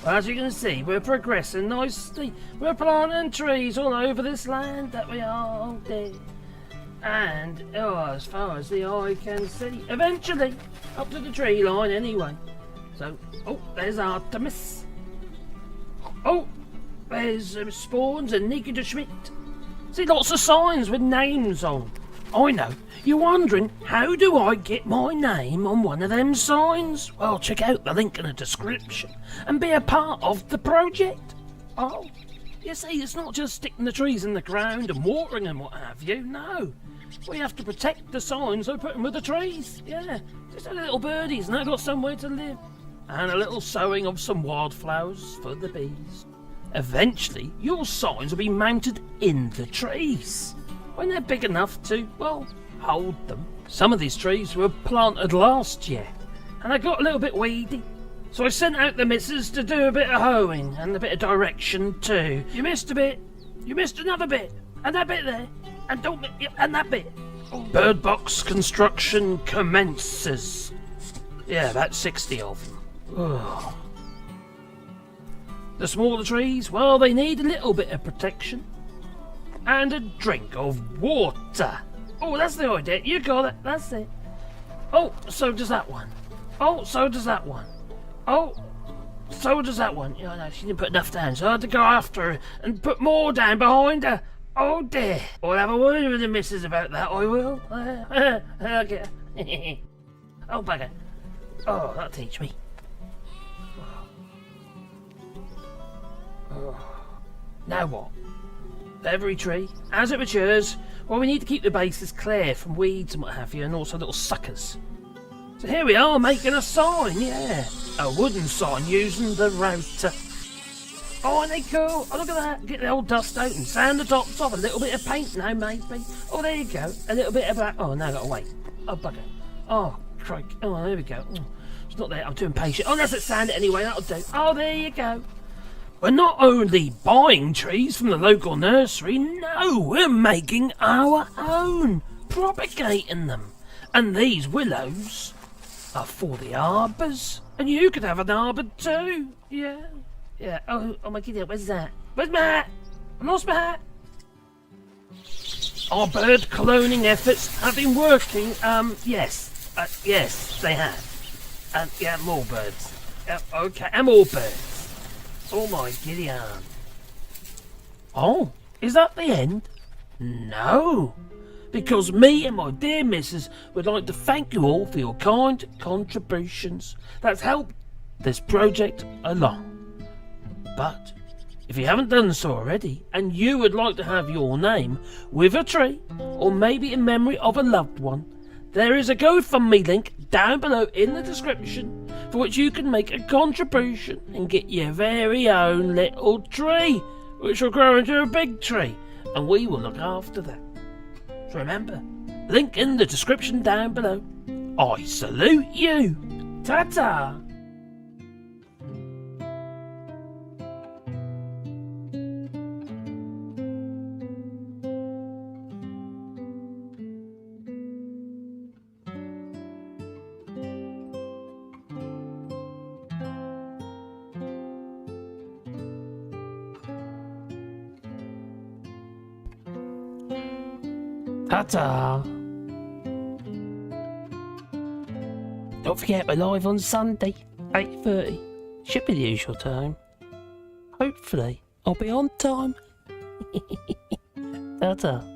Well, as you can see, we're progressing nicely. We're planting trees all over this land that we are there. And, as far as the eye can see, eventually, up to the tree line anyway. So, there's Artemis. There's Spawns and Nikita Schmidt. See, lots of signs with names on. I know. You're wondering, how do I get my name on one of them signs? Well, check out the link in the description and be a part of the project. Oh, you see, it's not just sticking the trees in the ground and watering and what have you. No, we have to protect the signs by putting with the trees. Yeah, just the little birdies and they've got somewhere to live. And a little sowing of some wildflowers for the bees. Eventually, your signs will be mounted in the trees when they're big enough to, well, hold them. Some of these trees were planted last year and they got a little bit weedy. So I sent out the missus to do a bit of hoeing and a bit of direction too. You missed a bit, you missed another bit, and that bit there, and that bit. Bird box construction commences. Yeah, about 60 of them. Ugh. The smaller trees, well, they need a little bit of protection. And a drink of water. Oh, that's the idea. You got it. That's it. Oh, so does that one. Oh, so does that one. Oh, so does that one. Yeah, no, she didn't put enough down, so I had to go after her and put more down behind her. Oh dear. I'll have a word with the missus about that, I will. Okay. Oh, bugger. Oh, that'll teach me. Now what? Every tree, as it matures, well, we need to keep the bases clear from weeds and what have you, and also little suckers. So here we are, making a sign, yeah. A wooden sign using the router. Oh, ain't they cool? Oh, look at that. Get the old dust out and sand the tops off. A little bit of paint now, maybe. Oh, there you go. A little bit of black. Oh, now I've got to wait. Oh, bugger. Oh, crike. Oh, there we go. Oh, it's not there. I'm too impatient. Oh, let's sand it anyway. That'll do. Oh, there you go. We're not only buying trees from the local nursery, no, we're making our own, propagating them. And these willows are for the arbours. And you could have an arbour too. Yeah. Yeah. Oh my goodness, where's that? Where's my hat? I lost my hat. Our bird cloning efforts have been working. Yes. Yes, they have. And yeah, more birds. Okay, and more birds. Oh my Gideon. Oh, is that the end? No, because me and my dear missus would like to thank you all for your kind contributions that's helped this project along. But if you haven't done so already and you would like to have your name with a tree or maybe in memory of a loved one, there is a GoFundMe link down below in the description for which you can make a contribution and get your very own little tree, which will grow into a big tree, and we will look after that. So remember, link in the description down below. I salute you. Ta-ta! Ta-ta. Don't forget we're live on Sunday, 8:30. Should be the usual time. Hopefully, I'll be on time. Ta-ta.